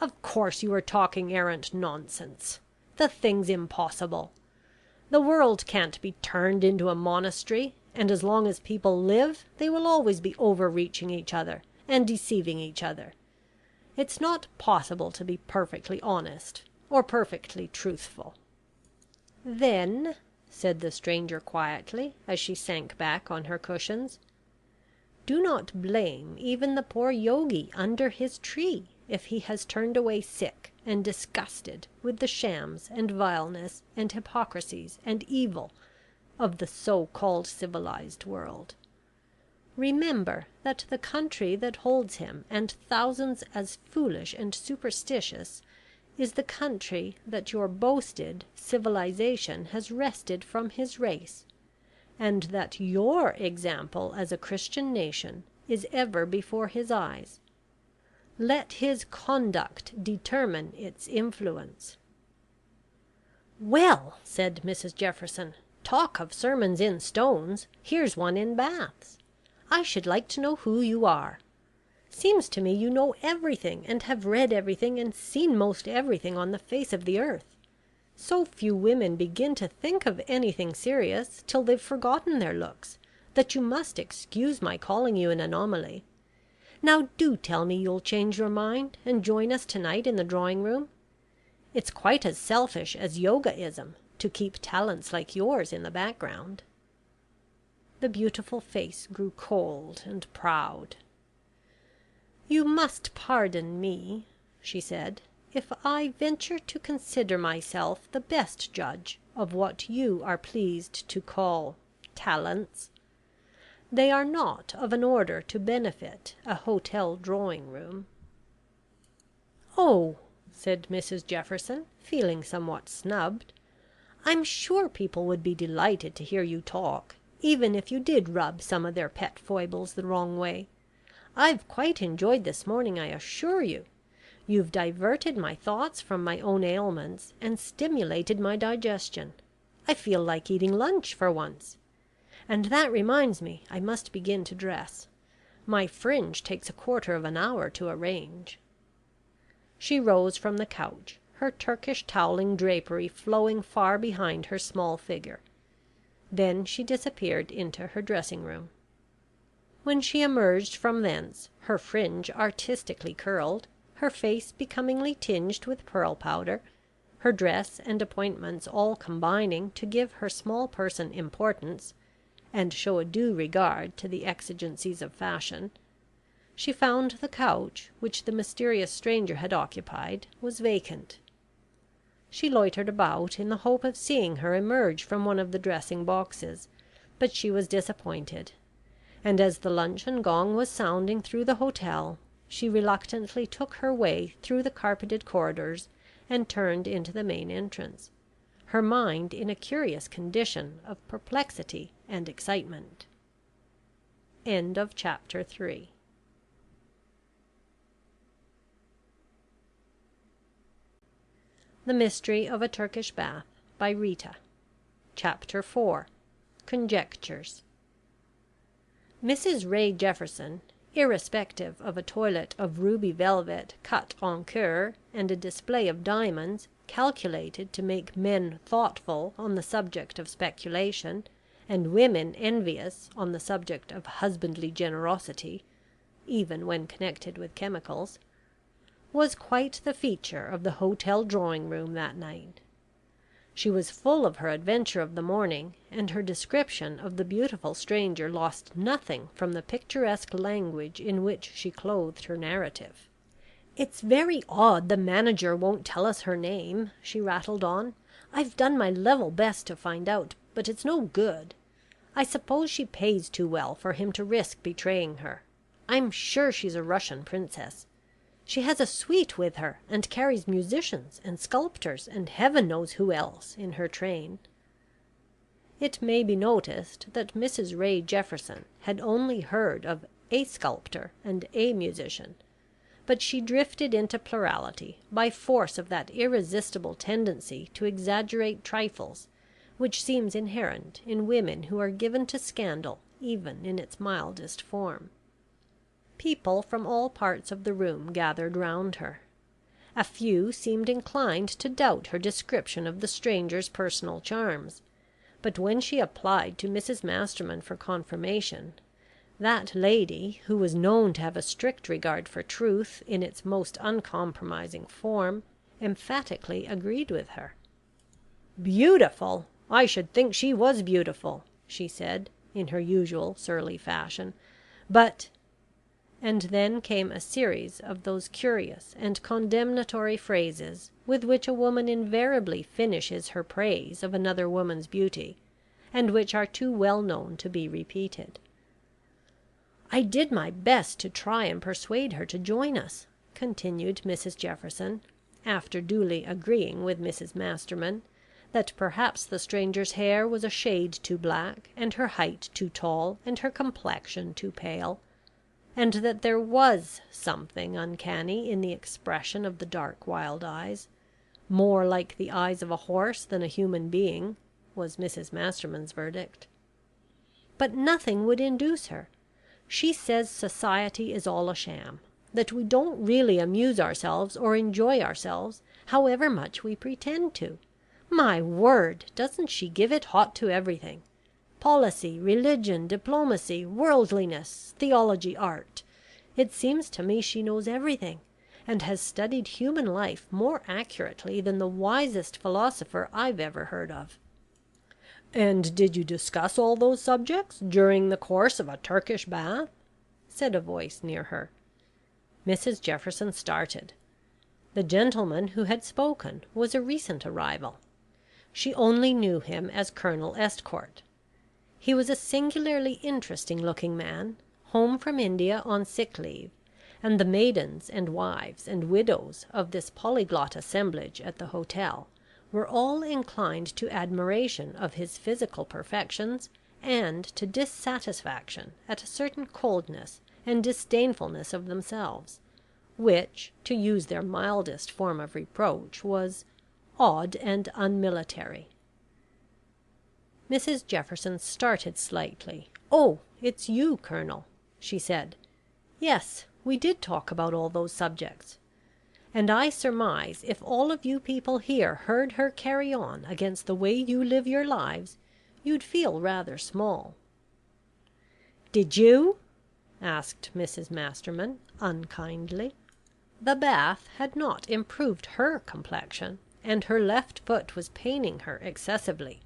"of course you are talking arrant nonsense. The thing's impossible. The world can't be turned into a monastery, and as long as people live they will always be overreaching each other and deceiving each other. It's not possible to be perfectly honest or perfectly truthful." "Then," said the stranger quietly, as she sank back on her cushions, "do not blame even the poor Yogi under his tree if he has turned away sick and disgusted with the shams and vileness and hypocrisies and evil of the so-called civilized world. Remember that the country that holds him and thousands as foolish and superstitious is the country that your boasted civilization has wrested from his race, and that your example as a Christian nation is ever before his eyes. Let his conduct determine its influence." "Well," said Mrs Jefferson, "talk of sermons in stones, here's one in Baths. I should like to know who you are. Seems to me you know everything, and have read everything, and seen most everything on the face of the earth. So few women begin to think of anything serious till they've forgotten their looks, that you must excuse my calling you an anomaly. Now do tell me you'll change your mind, and join us to-night in the drawing-room. It's quite as selfish as Yogaism to keep talents like yours in the background." The beautiful face grew cold and proud. "You must pardon me," she said, "if I venture to consider myself the best judge of what you are pleased to call talents. They are not of an order to benefit a hotel drawing-room." "Oh," said Mrs Jefferson, feeling somewhat snubbed, "I'm sure people would be delighted to hear you talk, even if you did rub some of their pet foibles the wrong way. I've quite enjoyed this morning, I assure you. You've diverted my thoughts from my own ailments, and stimulated my digestion. I feel like eating lunch for once. And that reminds me, I must begin to dress. My fringe takes a quarter of an hour to arrange." She rose from the couch, her Turkish toweling drapery flowing far behind her small figure. Then she disappeared into her dressing room. When she emerged from thence, her fringe artistically curled, her face becomingly tinged with pearl powder, her dress and appointments all combining to give her small person importance, and show a due regard to the exigencies of fashion, she found the couch, which the mysterious stranger had occupied, was vacant. She loitered about in the hope of seeing her emerge from one of the dressing boxes, but she was disappointed, and as the luncheon gong was sounding through the hotel, she reluctantly took her way through the carpeted corridors and turned into the main entrance, her mind in a curious condition of perplexity and excitement. Chapter 4. The Mystery of a Turkish Bath by Rita. Chapter 4. Conjectures. Mrs Ray Jefferson, irrespective of a toilet of ruby velvet cut en coeur and a display of diamonds calculated to make men thoughtful on the subject of speculation, and women envious on the subject of husbandly generosity, even when connected with chemicals, was quite the feature of the hotel drawing room that night. She was full of her adventure of the morning, and her description of the beautiful stranger lost nothing from the picturesque language in which she clothed her narrative. "It's very odd the manager won't tell us her name," she rattled on. "I've done my level best to find out, but it's no good. I suppose she pays too well for him to risk betraying her. I'm sure she's a Russian princess. She has a suite with her, and carries musicians and sculptors and heaven knows who else in her train." It may be noticed that Mrs Ray Jefferson had only heard of a sculptor and a musician, but she drifted into plurality by force of that irresistible tendency to exaggerate trifles which seems inherent in women who are given to scandal even in its mildest form. People from all parts of the room gathered round her. A few seemed inclined to doubt her description of the stranger's personal charms, but when she applied to Mrs Masterman for confirmation, that lady, who was known to have a strict regard for truth in its most uncompromising form, emphatically agreed with her. "Beautiful! I should think she was beautiful," she said, in her usual surly fashion, "but..." And then came a series of those curious and condemnatory phrases with which a woman invariably finishes her praise of another woman's beauty, and which are too well known to be repeated. "I did my best to try and persuade her to join us," continued Mrs Jefferson, after duly agreeing with Mrs Masterman that perhaps the stranger's hair was a shade too black, and her height too tall, and her complexion too pale, and that there was something uncanny in the expression of the dark wild eyes, more like the eyes of a horse than a human being, was Mrs Masterman's verdict. "But nothing would induce her. She says society is all a sham, that we don't really amuse ourselves or enjoy ourselves, however much we pretend to. My word, doesn't she give it hot to everything! Policy, religion, diplomacy, worldliness, theology, art. It seems to me she knows everything, and has studied human life more accurately than the wisest philosopher I've ever heard of." "And did you discuss all those subjects during the course of a Turkish bath?" said a voice near her. Mrs Jefferson started. The gentleman who had spoken was a recent arrival. She only knew him as Colonel Estcourt. He was a singularly interesting looking man, home from India on sick leave, and the maidens and wives and widows of this polyglot assemblage at the hotel were all inclined to admiration of his physical perfections, and to dissatisfaction at a certain coldness and disdainfulness of themselves, which, to use their mildest form of reproach, was odd and unmilitary. Mrs Jefferson started slightly. "Oh, it's you, Colonel," she said. Yes, we did talk about all those subjects. And I surmise if all of you people here heard her carry on against the way you live your lives, you'd feel rather small." "Did you?" asked Mrs Masterman unkindly. The bath had not improved her complexion, and her left foot was paining her excessively.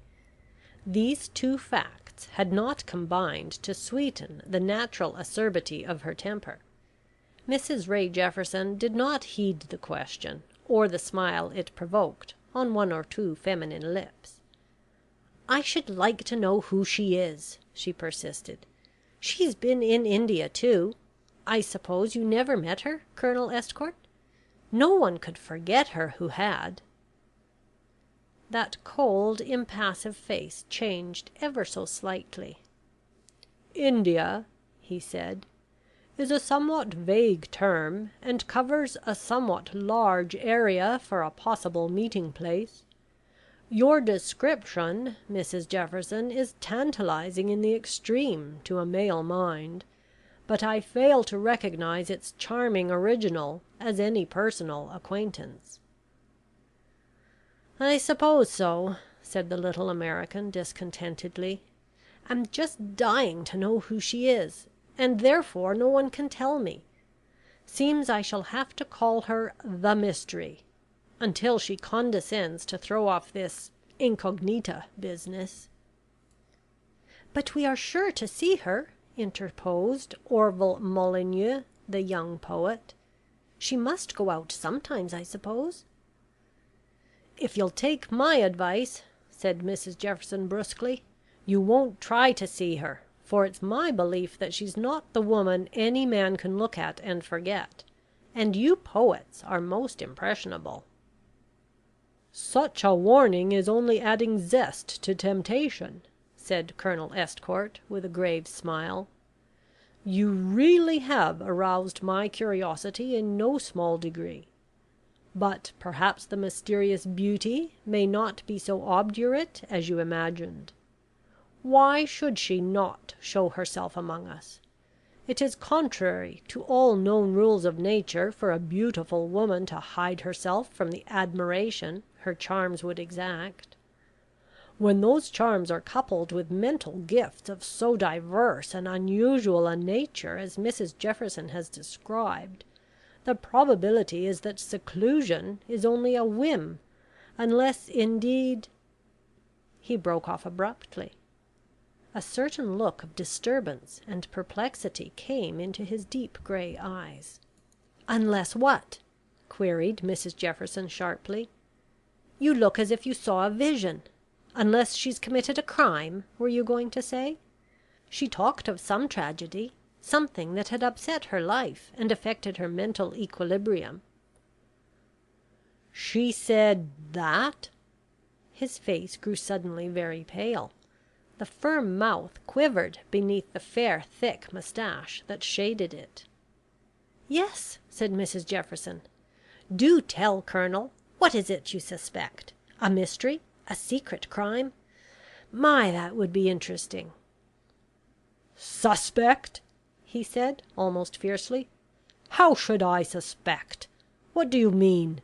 These two facts had not combined to sweeten the natural acerbity of her temper. Mrs Ray Jefferson did not heed the question, or the smile it provoked on one or two feminine lips. "I should like to know who she is," she persisted. "She's been in India too. I suppose you never met her, Colonel Estcourt? No one could forget her who had." That cold, impassive face changed ever so slightly. "India," he said, "is a somewhat vague term, and covers a somewhat large area for a possible meeting place. Your description, Mrs Jefferson, is tantalizing in the extreme to a male mind, but I fail to recognize its charming original as any personal acquaintance." "I suppose so," said the little American discontentedly. "I'm just dying to know who she is, and therefore no one can tell me. Seems I shall have to call her the Mystery, until she condescends to throw off this incognita business." "But we are sure to see her," interposed Orval Molyneux, the young poet. "She must go out sometimes, I suppose?" "If you'll take my advice," said Mrs Jefferson brusquely, "you won't try to see her, for it's my belief that she's not the woman any man can look at and forget, and you poets are most impressionable." "Such a warning is only adding zest to temptation," said Colonel Estcourt, with a grave smile. "You really have aroused my curiosity in no small degree. But perhaps the mysterious beauty may not be so obdurate as you imagined. Why should she not show herself among us? It is contrary to all known rules of nature for a beautiful woman to hide herself from the admiration her charms would exact. When those charms are coupled with mental gifts of so diverse and unusual a nature as Mrs Jefferson has described, the probability is that seclusion is only a whim, unless indeed..." He broke off abruptly. A certain look of disturbance and perplexity came into his deep grey eyes. "Unless what?" queried Mrs Jefferson sharply. "You look as if you saw a vision. Unless she's committed a crime, were you going to say? She talked of some tragedy, something that had upset her life and affected her mental equilibrium." "She said that?" His face grew suddenly very pale. The firm mouth quivered beneath the fair thick moustache that shaded it. "Yes," said Mrs Jefferson. "Do tell, Colonel. What is it you suspect? A mystery? A secret crime? My, that would be interesting." "Suspect?" he said, almost fiercely. "How should I suspect? What do you mean?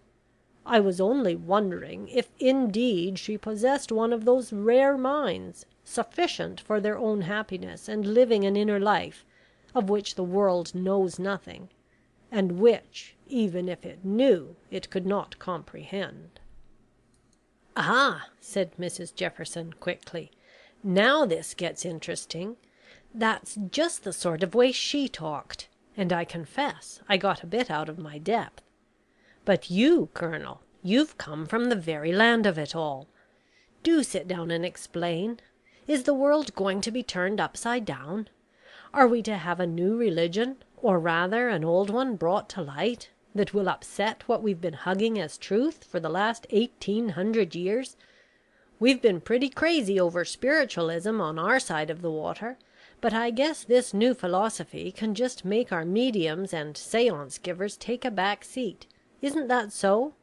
I was only wondering if indeed she possessed one of those rare minds, sufficient for their own happiness, and living an inner life of which the world knows nothing, and which, even if it knew, it could not comprehend." "Ah!" said Mrs Jefferson quickly. "Now this gets interesting. That's just the sort of way she talked, and I confess I got a bit out of my depth. But you, Colonel, you've come from the very land of it all. Do sit down and explain. Is the world going to be turned upside down? Are we to have a new religion, or rather an old one brought to light, that will upset what we've been hugging as truth for the last 1800 years? We've been pretty crazy over spiritualism on our side of the water, but I guess this new philosophy can just make our mediums and seance givers take a back seat. Isn't that so?"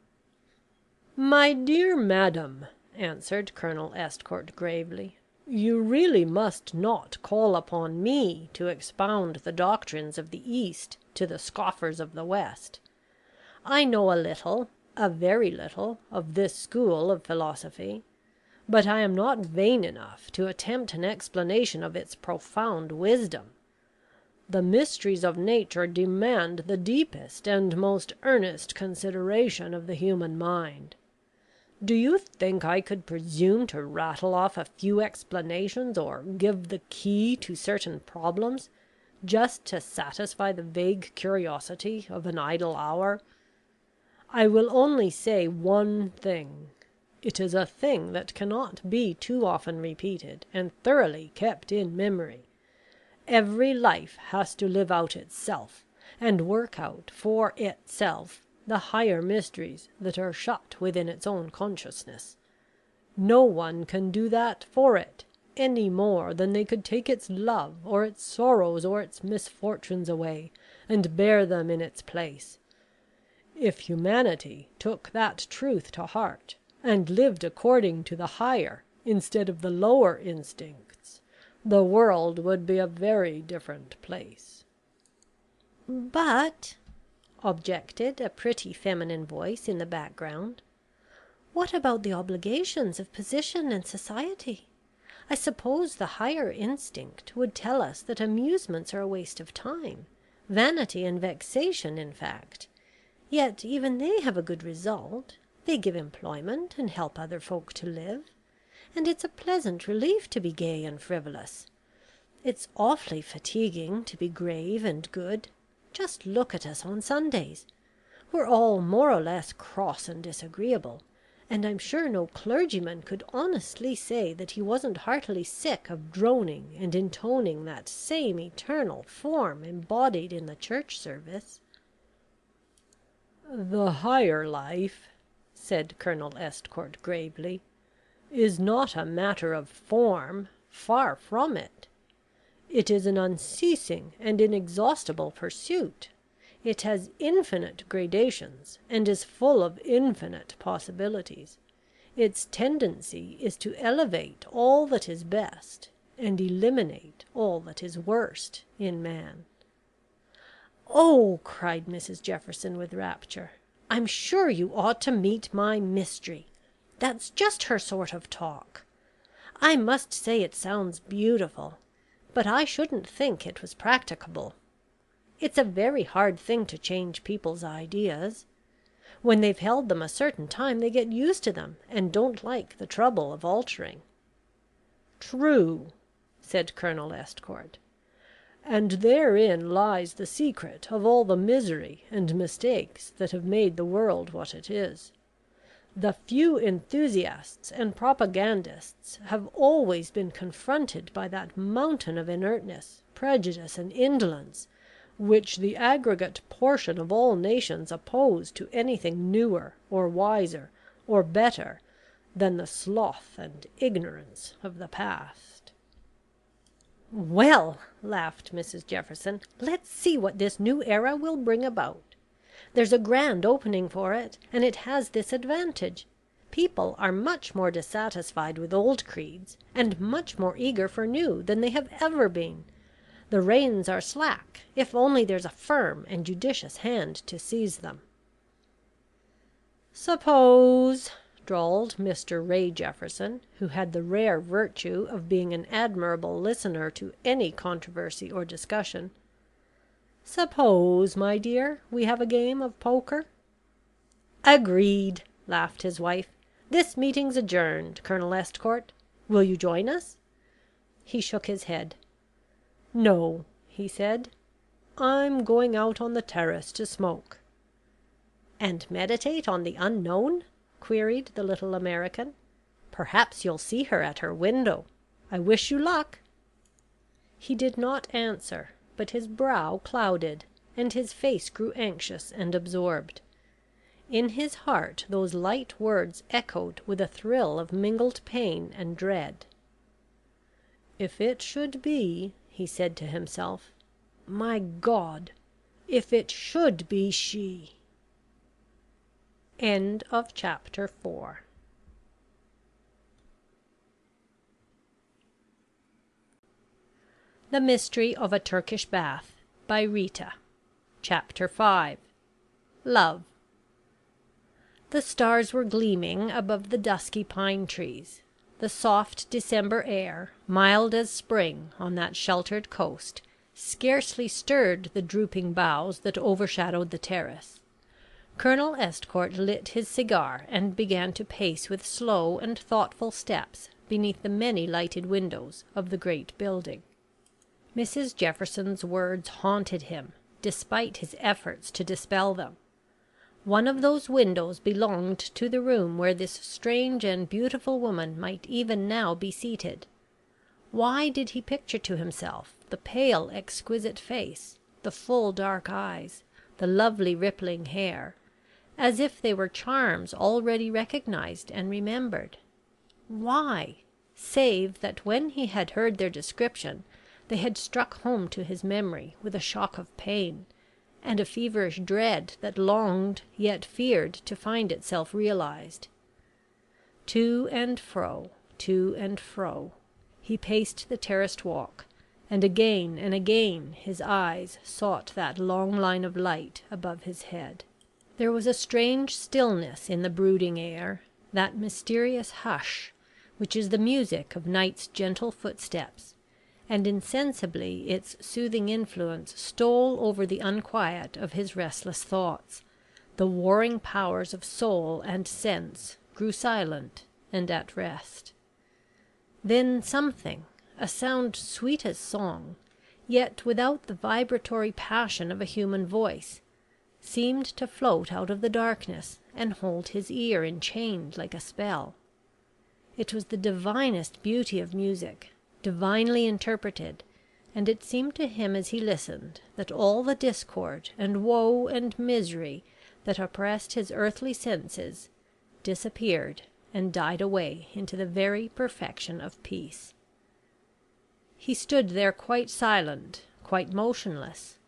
"My dear madam," answered Colonel Estcourt gravely, You really must not call upon me to expound the doctrines of the East to the scoffers of the West. I know a little, a very little, of this school of philosophy, but I am not vain enough to attempt an explanation of its profound wisdom. The mysteries of nature demand the deepest and most earnest consideration of the human mind. Do you think I could presume to rattle off a few explanations, or give the key to certain problems, just to satisfy the vague curiosity of an idle hour? I will only say one thing. It is a thing that cannot be too often repeated and thoroughly kept in memory. Every life has to live out itself, and work out for itself the higher mysteries that are shut within its own consciousness. No one can do that for it, any more than they could take its love, or its sorrows, or its misfortunes away, and bear them in its place. If humanity took that truth to heart, and lived according to the higher instead of the lower instincts, the world would be a very different place." "But," objected a pretty feminine voice in the background, "what about the obligations of position and society? I suppose the higher instinct would tell us that amusements are a waste of time, vanity and vexation, in fact. Yet even they have a good result. They give employment and help other folk to live. And it's a pleasant relief to be gay and frivolous. It's awfully fatiguing to be grave and good. Just look at us on Sundays. We're all more or less cross and disagreeable, and I'm sure no clergyman could honestly say that he wasn't heartily sick of droning and intoning that same eternal form embodied in the church service." "The higher life," said Colonel Estcourt gravely, "is not a matter of form, far from it. It is an unceasing and inexhaustible pursuit. It has infinite gradations, and is full of infinite possibilities. Its tendency is to elevate all that is best, and eliminate all that is worst in man." "Oh," cried Mrs Jefferson with rapture, "I'm sure you ought to meet my Mystery. That's just her sort of talk. I must say it sounds beautiful, but I shouldn't think it was practicable. It's a very hard thing to change people's ideas. When they've held them a certain time they get used to them, and don't like the trouble of altering." "True," said Colonel Estcourt, "and therein lies the secret of all the misery and mistakes that have made the world what it is. The few enthusiasts and propagandists have always been confronted by that mountain of inertness, prejudice, and indolence, which the aggregate portion of all nations oppose to anything newer, or wiser, or better than the sloth and ignorance of the past." "Well," laughed Mrs Jefferson, "let's see what this new era will bring about. There's a grand opening for it, and it has this advantage: people are much more dissatisfied with old creeds, and much more eager for new, than they have ever been. The reins are slack, if only there's a firm and judicious hand to seize them." "Suppose," drawled Mr Ray Jefferson, who had the rare virtue of being an admirable listener to any controversy or discussion, "suppose, my dear, we have a game of poker?" "Agreed," laughed his wife. "This meeting's adjourned, Colonel Estcourt. Will you join us?" He shook his head. "No," he said. "I'm going out on the terrace to smoke." "And meditate on the unknown?" queried the little American. "Perhaps you'll see her at her window. I wish you luck." He did not answer, but his brow clouded, and his face grew anxious and absorbed. In his heart those light words echoed with a thrill of mingled pain and dread. "If it should be," he said to himself, "my God, if it should be she!" Chapter 5. The Mystery of a Turkish Bath by Rita. Chapter 5. Love. The stars were gleaming above the dusky pine trees. The soft December air, mild as spring on that sheltered coast, scarcely stirred the drooping boughs that overshadowed the terrace. Colonel Estcourt lit his cigar and began to pace with slow and thoughtful steps beneath the many lighted windows of the great building. Mrs. Jefferson's words haunted him, despite his efforts to dispel them. One of those windows belonged to the room where this strange and beautiful woman might even now be seated. Why did he picture to himself the pale, exquisite face, the full dark eyes, the lovely rippling hair, as if they were charms already recognized and remembered? Why, save that when he had heard their description, they had struck home to his memory with a shock of pain, and a feverish dread that longed yet feared to find itself realized. To and fro, he paced the terraced walk, and again his eyes sought that long line of light above his head. There was a strange stillness in the brooding air, that mysterious hush which is the music of night's gentle footsteps, and insensibly its soothing influence stole over the unquiet of his restless thoughts. The warring powers of soul and sense grew silent and at rest. Then something, a sound sweet as song, yet without the vibratory passion of a human voice, seemed to float out of the darkness and hold his ear enchained like a spell. It was the divinest beauty of music, divinely interpreted, and it seemed to him as he listened that all the discord and woe and misery that oppressed his earthly senses disappeared and died away into the very perfection of peace. He stood there quite silent, quite motionless,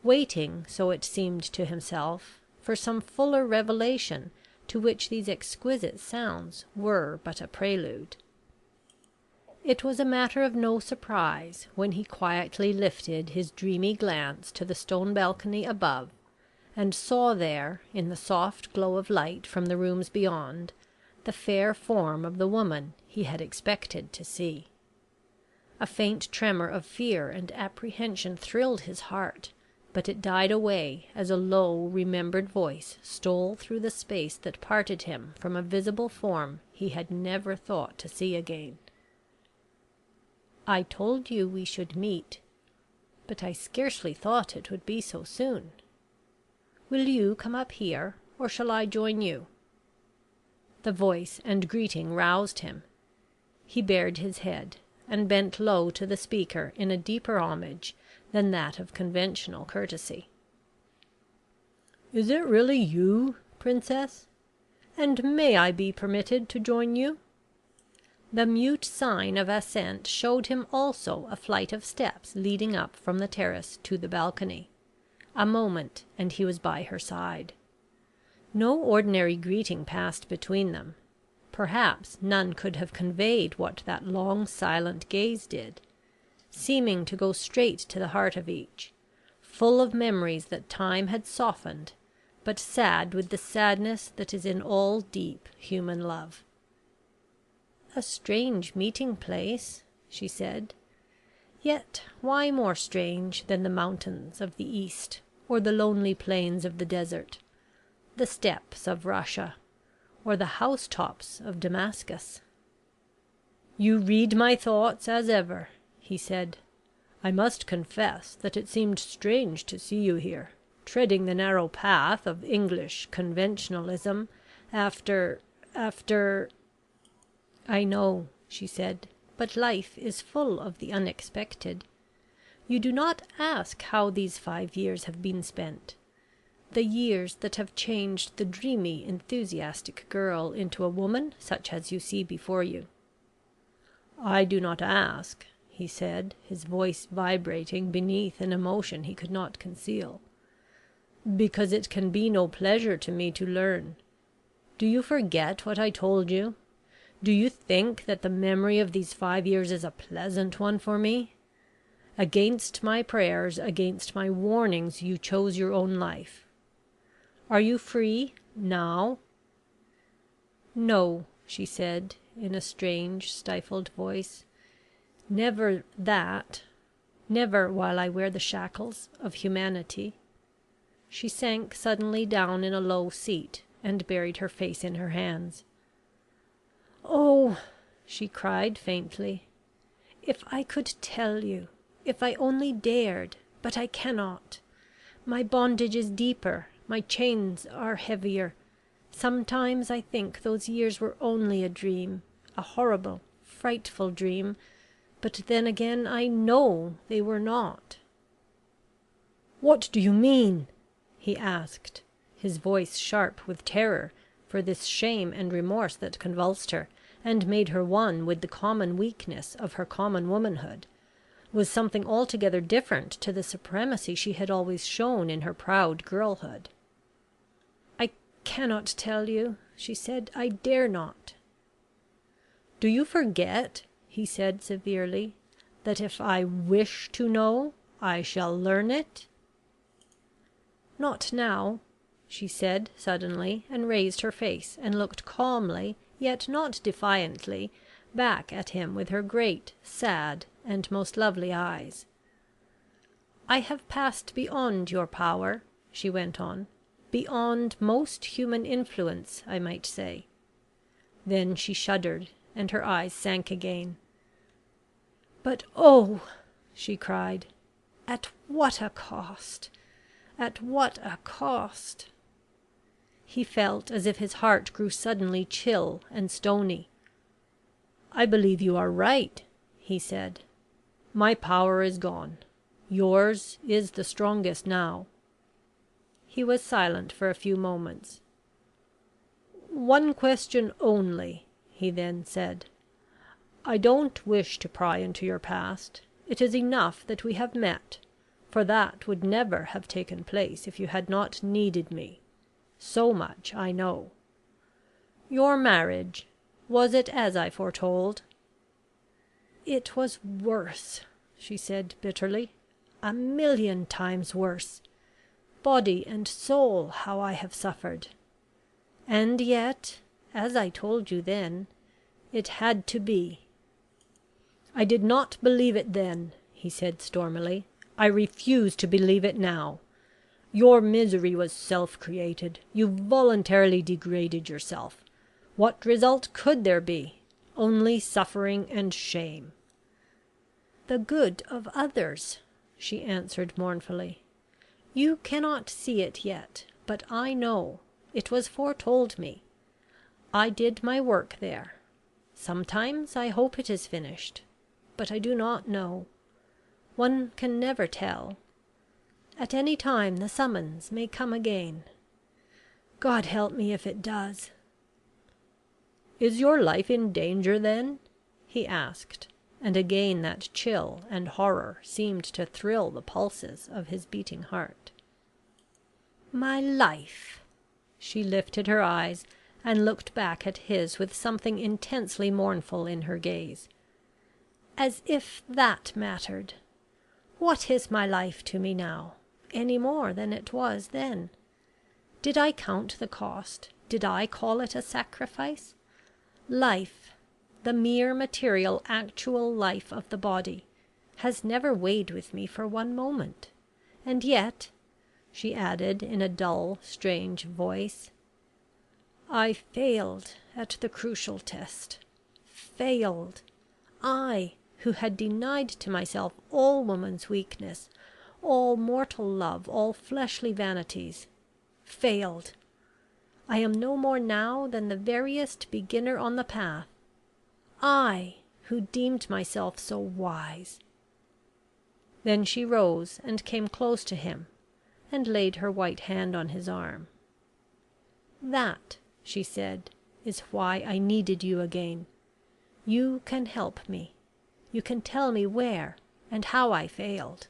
waiting, so it seemed to himself, for some fuller revelation to which these exquisite sounds were but a prelude. It was a matter of no surprise when he quietly lifted his dreamy glance to the stone balcony above, and saw there, in the soft glow of light from the rooms beyond, the fair form of the woman he had expected to see. A faint tremor of fear and apprehension thrilled his heart, but it died away as a low remembered voice stole through the space that parted him from a visible form he had never thought to see again. "I told you we should meet, but I scarcely thought it would be so soon. Will you come up here, or shall I join you?" The voice and greeting roused him. He bared his head, and bent low to the speaker in a deeper homage than that of conventional courtesy. "Is it really you, Princess? And may I be permitted to join you?" The mute sign of assent showed him also a flight of steps leading up from the terrace to the balcony. A moment, and he was by her side. No ordinary greeting passed between them. Perhaps none could have conveyed what that long silent gaze did, seeming to go straight to the heart of each, full of memories that time had softened, but sad with the sadness that is in all deep human love. "A strange meeting place," she said. "Yet why more strange than the mountains of the East, or the lonely plains of the desert, the steppes of Russia, or the housetops of Damascus?" "You read my thoughts as ever," he said. "I must confess that it seemed strange to see you here, treading the narrow path of English conventionalism after... "I know," she said, "but life is full of the unexpected. You do not ask how these 5 years have been spent, the years that have changed the dreamy, enthusiastic girl into a woman such as you see before you." "I do not ask," he said, his voice vibrating beneath an emotion he could not conceal, "because it can be no pleasure to me to learn. Do you forget what I told you? Do you think that the memory of these 5 years is a pleasant one for me? Against my prayers, against my warnings, you chose your own life. Are you free now?" "No," she said, in a strange, stifled voice. "Never that. Never while I wear the shackles of humanity." She sank suddenly down in a low seat, and buried her face in her hands. "Oh," she cried faintly, "if I could tell you, if I only dared, but I cannot. My bondage is deeper, my chains are heavier. Sometimes I think those years were only a dream, a horrible, frightful dream, but then again I know they were not." "What do you mean?" he asked, his voice sharp with terror for this shame and remorse that convulsed her, and made her one with the common weakness of her common womanhood, was something altogether different to the supremacy she had always shown in her proud girlhood. "I cannot tell you," she said. "I dare not." "Do you forget," he said severely, "that if I wish to know, I shall learn it?" "Not now," she said suddenly, and raised her face, and looked calmly, yet not defiantly, back at him with her great, sad, and most lovely eyes. "I have passed beyond your power," she went on, "beyond most human influence, I might say." Then she shuddered, and her eyes sank again. "But oh," she cried, "at what a cost! At what a cost!" He felt as if his heart grew suddenly chill and stony. "I believe you are right," he said. "My power is gone. Yours is the strongest now." He was silent for a few moments. "One question only," he then said. "I don't wish to pry into your past. It is enough that we have met, for that would never have taken place if you had not needed me. So much I know. Your marriage, was it as I foretold?" "It was worse," she said bitterly. "A million times worse. Body and soul, how I have suffered. And yet, as I told you then, it had to be." "I did not believe it then," he said stormily. "I refuse to believe it now. Your misery was self-created. You voluntarily degraded yourself. What result could there be? Only suffering and shame." "The good of others," she answered mournfully. "You cannot see it yet, but I know. It was foretold me. I did my work there. Sometimes I hope it is finished, but I do not know. One can never tell. At any time the summons may come again. God help me if it does." "Is your life in danger then?" he asked, and again that chill and horror seemed to thrill the pulses of his beating heart. "My life!" She lifted her eyes and looked back at his with something intensely mournful in her gaze. "As if that mattered! What is my life to me now, any more than it was then? Did I count the cost? Did I call it a sacrifice? Life, the mere material actual life of the body, has never weighed with me for one moment. And yet," she added in a dull, strange voice, "I failed at the crucial test. Failed! I, who had denied to myself all woman's weakness, all mortal love, all fleshly vanities. Failed! I am no more now than the veriest beginner on the path. I, who deemed myself so wise." Then she rose and came close to him, and laid her white hand on his arm. "That," she said, "is why I needed you again. You can help me. You can tell me where and how I failed."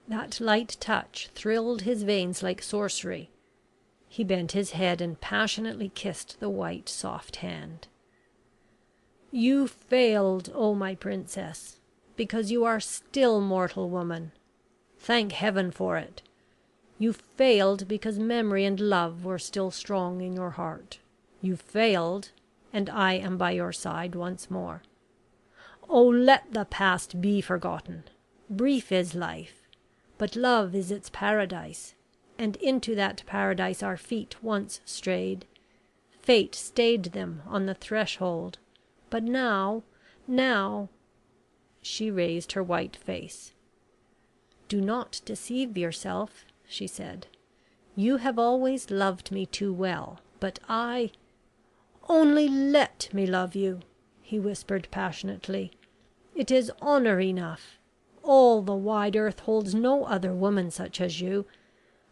That light touch thrilled his veins like sorcery. He bent his head and passionately kissed the white soft hand. "You failed, oh my princess! because you are still mortal, woman. Thank heaven for it. You failed because memory and love were still strong in your heart. You failed, and I am by your side once more. Oh, let the past be forgotten. Brief is life, but love is its paradise, and into that paradise our feet once strayed. Fate stayed them on the threshold, but now... She raised her white face. "Do not deceive yourself," she said. "You have always loved me too well, but I..." "Only let me love you," he whispered passionately. "It is honour enough. All the wide earth holds no other woman such as you.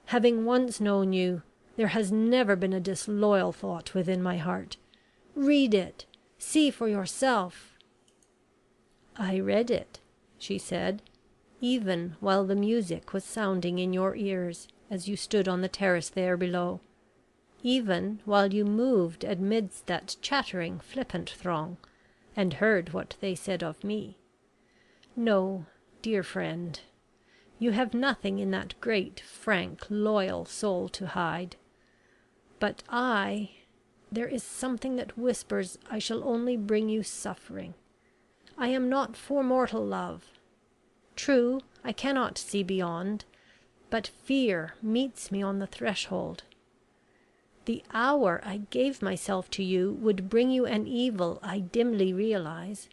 Having once known you, there has never been a disloyal thought within my heart. Read it. See for yourself." "I read it," she said, "even while the music was sounding in your ears as you stood on the terrace there below, even while you moved amidst that chattering, flippant throng, and heard what they said of me. No, dear friend, you have nothing in that great, frank, loyal soul to hide. But there is something that whispers I shall only bring you suffering. I am not for mortal love. True, I cannot see beyond, but fear meets me on the threshold. The hour I gave myself to you would bring you an evil I dimly realize.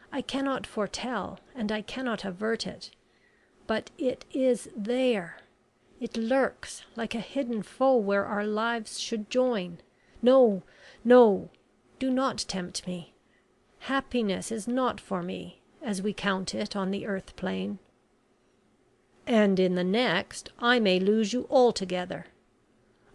I cannot foretell, and I cannot avert it, but it is there. It lurks like a hidden foe where our lives should join. No, no, do not tempt me. Happiness is not for me, as we count it on the earth plane. And in the next I may lose you altogether.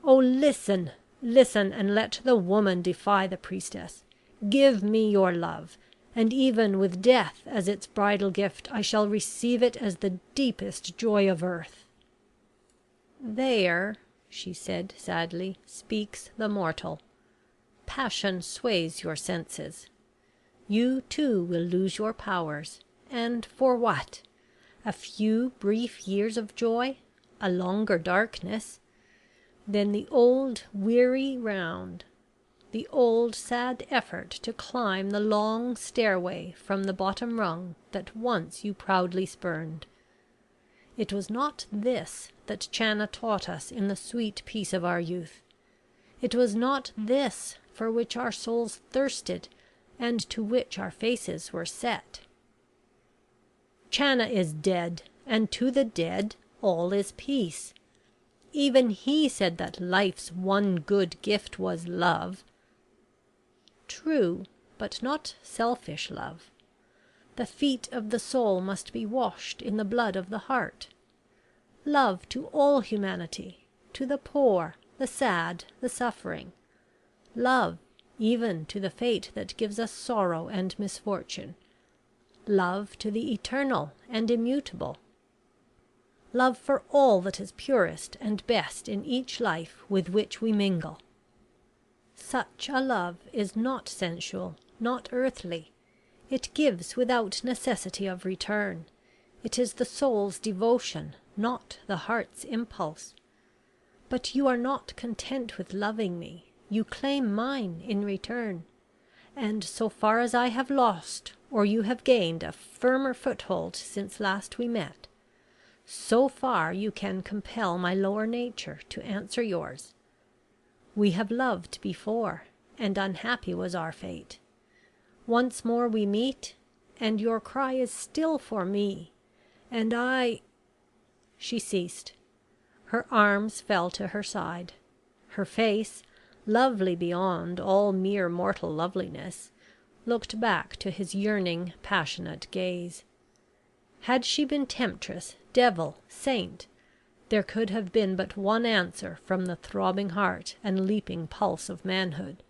Oh, listen, listen, and let the woman defy the priestess. Give me your love, and even with death as its bridal gift, I shall receive it as the deepest joy of earth." "There," she said sadly, "speaks the mortal. Passion sways your senses. You too will lose your powers, and for what? A few brief years of joy, a longer darkness. Then the old weary round, the old sad effort to climb the long stairway from the bottom rung that once you proudly spurned. It was not this that Channa taught us in the sweet peace of our youth. It was not this for which our souls thirsted, and to which our faces were set. Channa is dead, and to the dead all is peace. Even he said that life's one good gift was love. True, but not selfish love. The feet of the soul must be washed in the blood of the heart. Love to all humanity, to the poor, the sad, the suffering. Love even to the fate that gives us sorrow and misfortune. Love to the eternal and immutable. Love for all that is purest and best in each life with which we mingle. Such a love is not sensual, not earthly. It gives without necessity of return. It is the soul's devotion, not the heart's impulse. But you are not content with loving me. You claim mine in return, and so far as I have lost, or you have gained a firmer foothold since last we met, so far you can compel my lower nature to answer yours. We have loved before, and unhappy was our fate. Once more we meet, and your cry is still for me, and I..." She ceased. Her arms fell to her side. Her face, lovely beyond all mere mortal loveliness, looked back to his yearning, passionate gaze. Had she been temptress, devil, saint, there could have been but one answer from the throbbing heart and leaping pulse of manhood.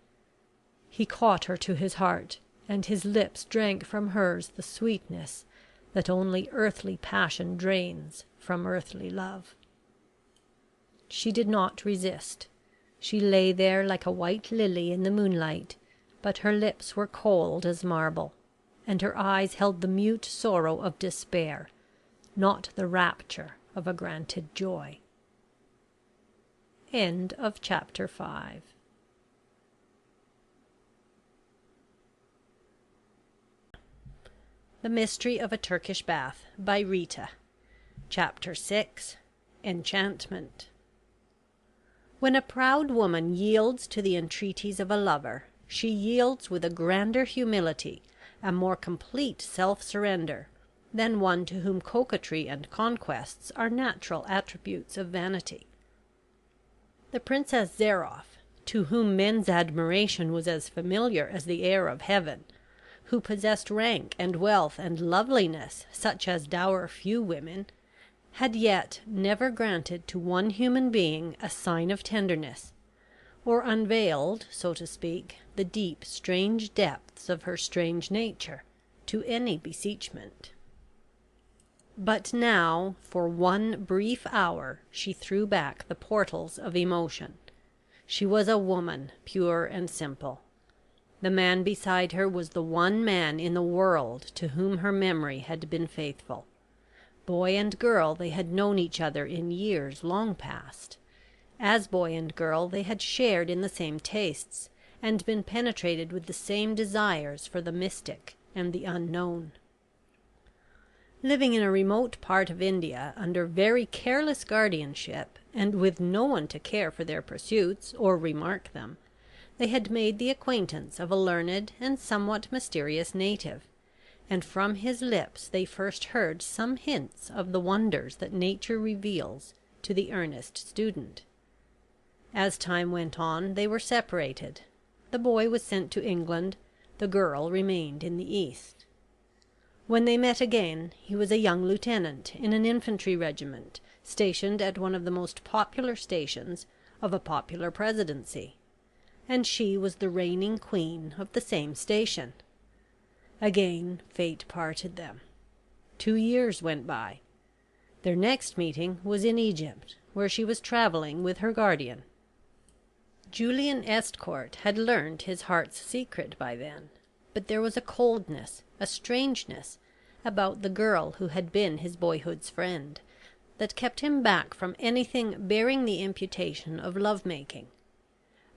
He caught her to his heart, and his lips drank from hers the sweetness that only earthly passion drains from earthly love. She did not resist. She lay there like a white lily in the moonlight, but her lips were cold as marble. and her eyes held the mute sorrow of despair, not the rapture of a granted joy. End of chapter 5. The Mystery of a Turkish Bath by Rita. Chapter 6. Enchantment. When a proud woman yields to the entreaties of a lover, she yields with a grander humility, a more complete self-surrender, than one to whom coquetry and conquests are natural attributes of vanity. The Princess Zairoff, to whom men's admiration was as familiar as the air of heaven, who possessed rank and wealth and loveliness such as dower few women, had yet never granted to one human being a sign of tenderness, or unveiled, so to speak, the deep strange depths of her strange nature to any beseechment. But now, for one brief hour, she threw back the portals of emotion. She was a woman, pure and simple. The man beside her was the one man in the world to whom her memory had been faithful. Boy and girl, they had known each other in years long past. As boy and girl, they had shared in the same tastes, and been penetrated with the same desires for the mystic and the unknown. Living in a remote part of India, under very careless guardianship, and with no one to care for their pursuits or remark them, they had made the acquaintance of a learned and somewhat mysterious native, and from his lips they first heard some hints of the wonders that nature reveals to the earnest student. As time went on, they were separated. The boy was sent to England, the girl remained in the East. When they met again, he was a young lieutenant in an infantry regiment, stationed at one of the most popular stations of a popular presidency, and she was the reigning queen of the same station. Again fate parted them. 2 years went by. Their next meeting was in Egypt, where she was travelling with her guardian. Julian Estcourt had learned his heart's secret by then, but there was a coldness, a strangeness, about the girl who had been his boyhood's friend, that kept him back from anything bearing the imputation of love-making.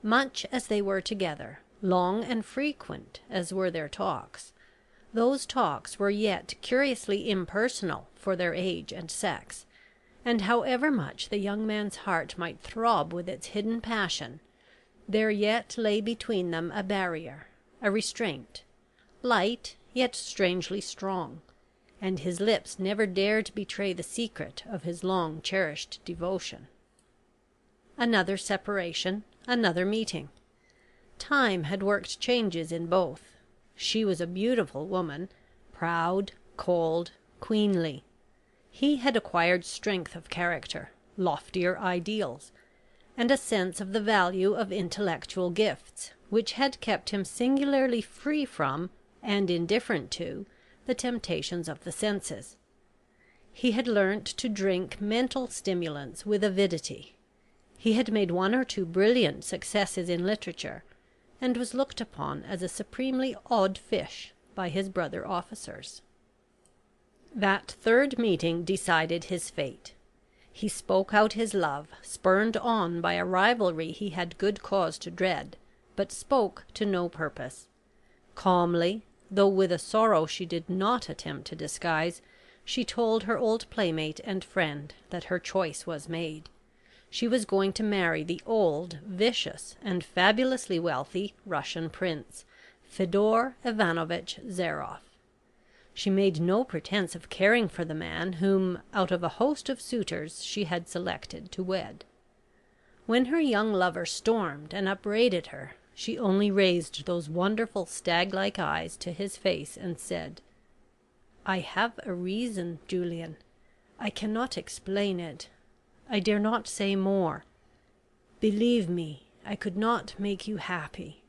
Much as they were together, long and frequent as were their talks, those talks were yet curiously impersonal for their age and sex, and however much the young man's heart might throb with its hidden passion, there yet lay between them a barrier, a restraint, light yet strangely strong, and his lips never dared betray the secret of his long cherished devotion. Another separation, another meeting. Time had worked changes in both. She was a beautiful woman, proud, cold, queenly. He had acquired strength of character, loftier ideals, and a sense of the value of intellectual gifts, which had kept him singularly free from, and indifferent to, the temptations of the senses. He had learnt to drink mental stimulants with avidity. He had made 1 or 2 brilliant successes in literature, and was looked upon as a supremely odd fish by his brother officers. That third meeting decided his fate. He spoke out his love, spurred on by a rivalry he had good cause to dread, but spoke to no purpose. Calmly, though with a sorrow she did not attempt to disguise, she told her old playmate and friend that her choice was made. She was going to marry the old, vicious, and fabulously wealthy Russian prince, Fedor Ivanovich Zairoff. She made no pretence of caring for the man whom, out of a host of suitors, she had selected to wed. When her young lover stormed and upbraided her, she only raised those wonderful stag-like eyes to his face and said, "I have a reason, Julian. I cannot explain it. I dare not say more. Believe me, I could not make you happy.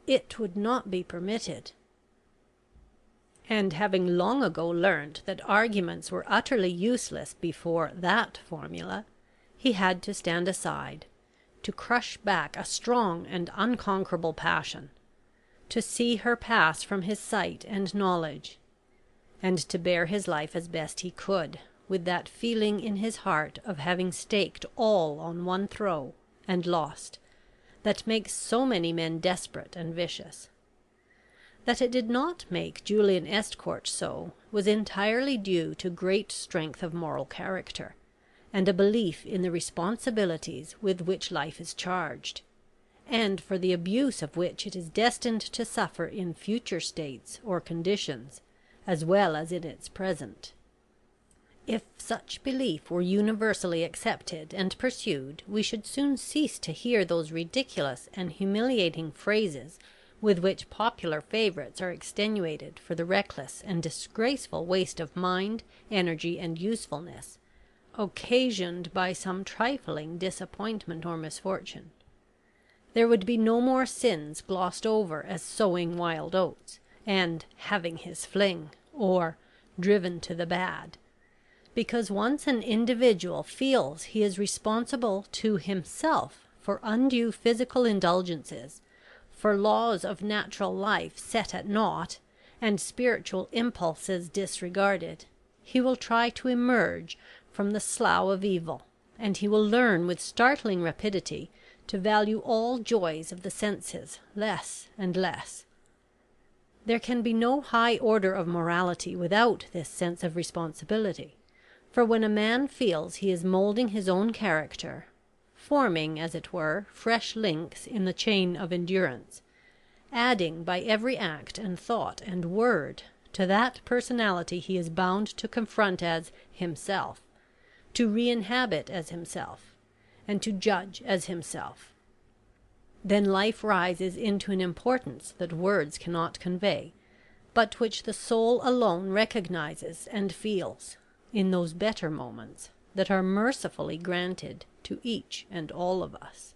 It would not be permitted." And having long ago learnt that arguments were utterly useless before that formula, he had to stand aside, to crush back a strong and unconquerable passion, to see her pass from his sight and knowledge, and to bear his life as best he could, with that feeling in his heart of having staked all on one throw and lost, that makes so many men desperate and vicious. That it did not make Julian Estcourt so was entirely due to great strength of moral character, and a belief in the responsibilities with which life is charged, and for the abuse of which it is destined to suffer in future states or conditions, as well as in its present. If such belief were universally accepted and pursued, we should soon cease to hear those ridiculous and humiliating phrases with which popular favourites are extenuated for the reckless and disgraceful waste of mind, energy, and usefulness, occasioned by some trifling disappointment or misfortune. There would be no more sins glossed over as sowing wild oats, and having his fling, or driven to the bad, because once an individual feels he is responsible to himself for undue physical indulgences, for laws of natural life set at naught, and spiritual impulses disregarded, he will try to emerge from the slough of evil, and he will learn with startling rapidity to value all joys of the senses less and less. There can be no high order of morality without this sense of responsibility, for when a man feels he is moulding his own character, forming, as it were, fresh links in the chain of endurance, adding by every act and thought and word to that personality he is bound to confront as himself, to re-inhabit as himself, and to judge as himself, then life rises into an importance that words cannot convey, but which the soul alone recognizes and feels, in those better moments that are mercifully granted to each and all of us.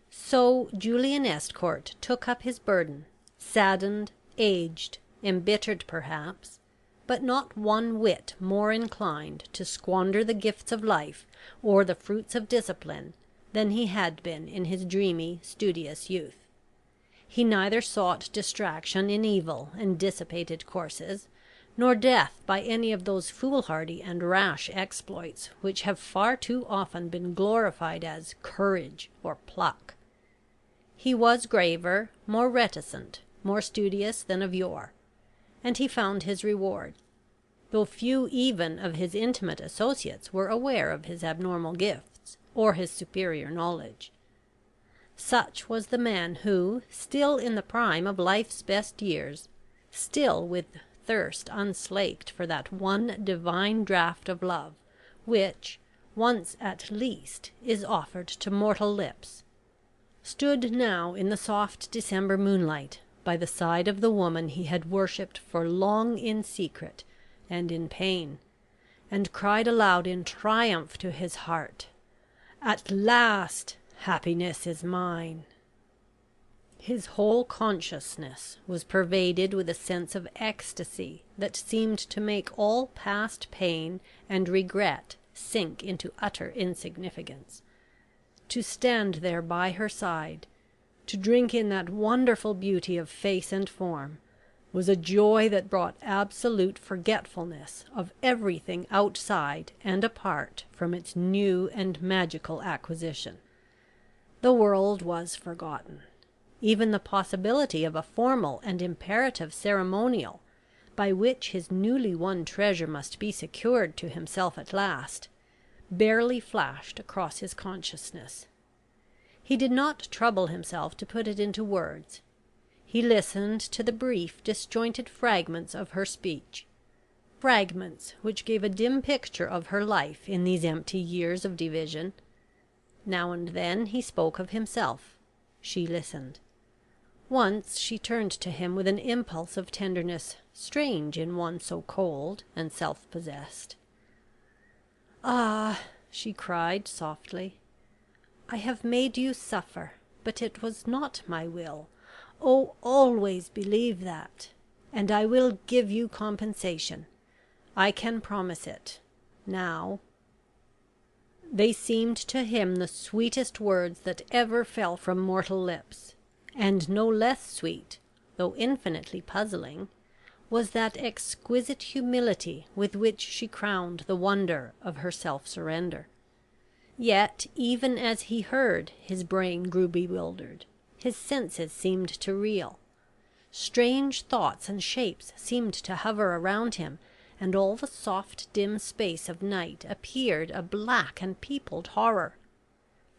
So Julian Estcourt took up his burden, saddened, aged, embittered perhaps, but not one whit more inclined to squander the gifts of life or the fruits of discipline than he had been in his dreamy, studious youth. He neither sought distraction in evil and dissipated courses, nor death by any of those foolhardy and rash exploits which have far too often been glorified as courage or pluck. He was graver, more reticent, more studious than of yore, and he found his reward, though few even of his intimate associates were aware of his abnormal gifts or his superior knowledge. Such was the man who, still in the prime of life's best years, still with thirst unslaked for that one divine draught of love, which, once at least, is offered to mortal lips, stood now in the soft December moonlight by the side of the woman he had worshipped for long in secret and in pain, and cried aloud in triumph to his heart, "At last happiness is mine." His whole consciousness was pervaded with a sense of ecstasy that seemed to make all past pain and regret sink into utter insignificance. To stand there by her side, to drink in that wonderful beauty of face and form, was a joy that brought absolute forgetfulness of everything outside and apart from its new and magical acquisition. The world was forgotten. Even the possibility of a formal and imperative ceremonial, by which his newly won treasure must be secured to himself at last, barely flashed across his consciousness. He did not trouble himself to put it into words. He listened to the brief, disjointed fragments of her speech, fragments which gave a dim picture of her life in these empty years of division. Now and then he spoke of himself. She listened. Once she turned to him with an impulse of tenderness strange in one so cold and self-possessed. "Ah," she cried softly, "I have made you suffer, but it was not my will. Oh, always believe that. And I will give you compensation. I can promise it now." They seemed to him the sweetest words that ever fell from mortal lips, and no less sweet, though infinitely puzzling, was that exquisite humility with which she crowned the wonder of her self-surrender. Yet, even as he heard, his brain grew bewildered, his senses seemed to reel. Strange thoughts and shapes seemed to hover around him, and all the soft dim space of night appeared a black and peopled horror.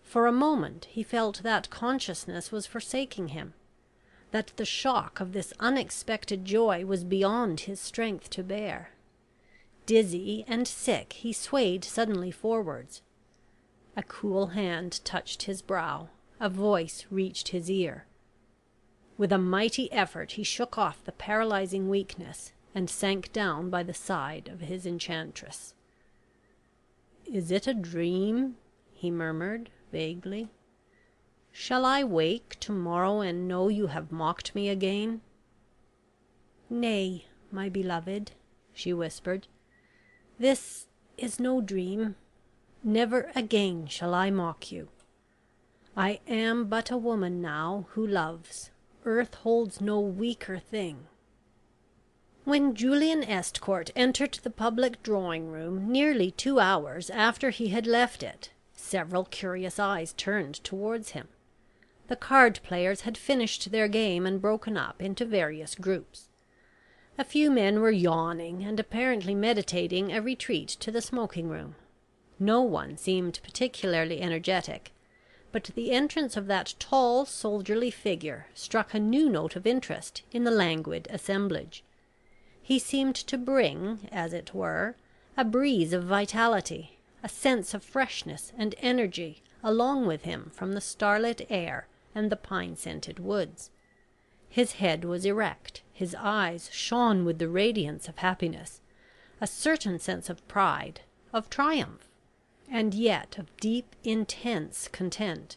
For a moment he felt that consciousness was forsaking him, that the shock of this unexpected joy was beyond his strength to bear. Dizzy and sick, he swayed suddenly forwards. A cool hand touched his brow, a voice reached his ear. With a mighty effort he shook off the paralyzing weakness, and sank down by the side of his enchantress. "Is it a dream?" he murmured, vaguely. "Shall I wake to-morrow and know you have mocked me again?" "Nay, my beloved," she whispered. "This is no dream. Never again shall I mock you. I am but a woman now who loves. Earth holds no weaker thing." When Julian Estcourt entered the public drawing room nearly 2 hours after he had left it, several curious eyes turned towards him. The card players had finished their game and broken up into various groups. A few men were yawning and apparently meditating a retreat to the smoking room. No one seemed particularly energetic, but the entrance of that tall soldierly figure struck a new note of interest in the languid assemblage. He seemed to bring, as it were, a breeze of vitality, a sense of freshness and energy along with him from the starlit air and the pine-scented woods. His head was erect, his eyes shone with the radiance of happiness. A certain sense of pride, of triumph, and yet of deep, intense content,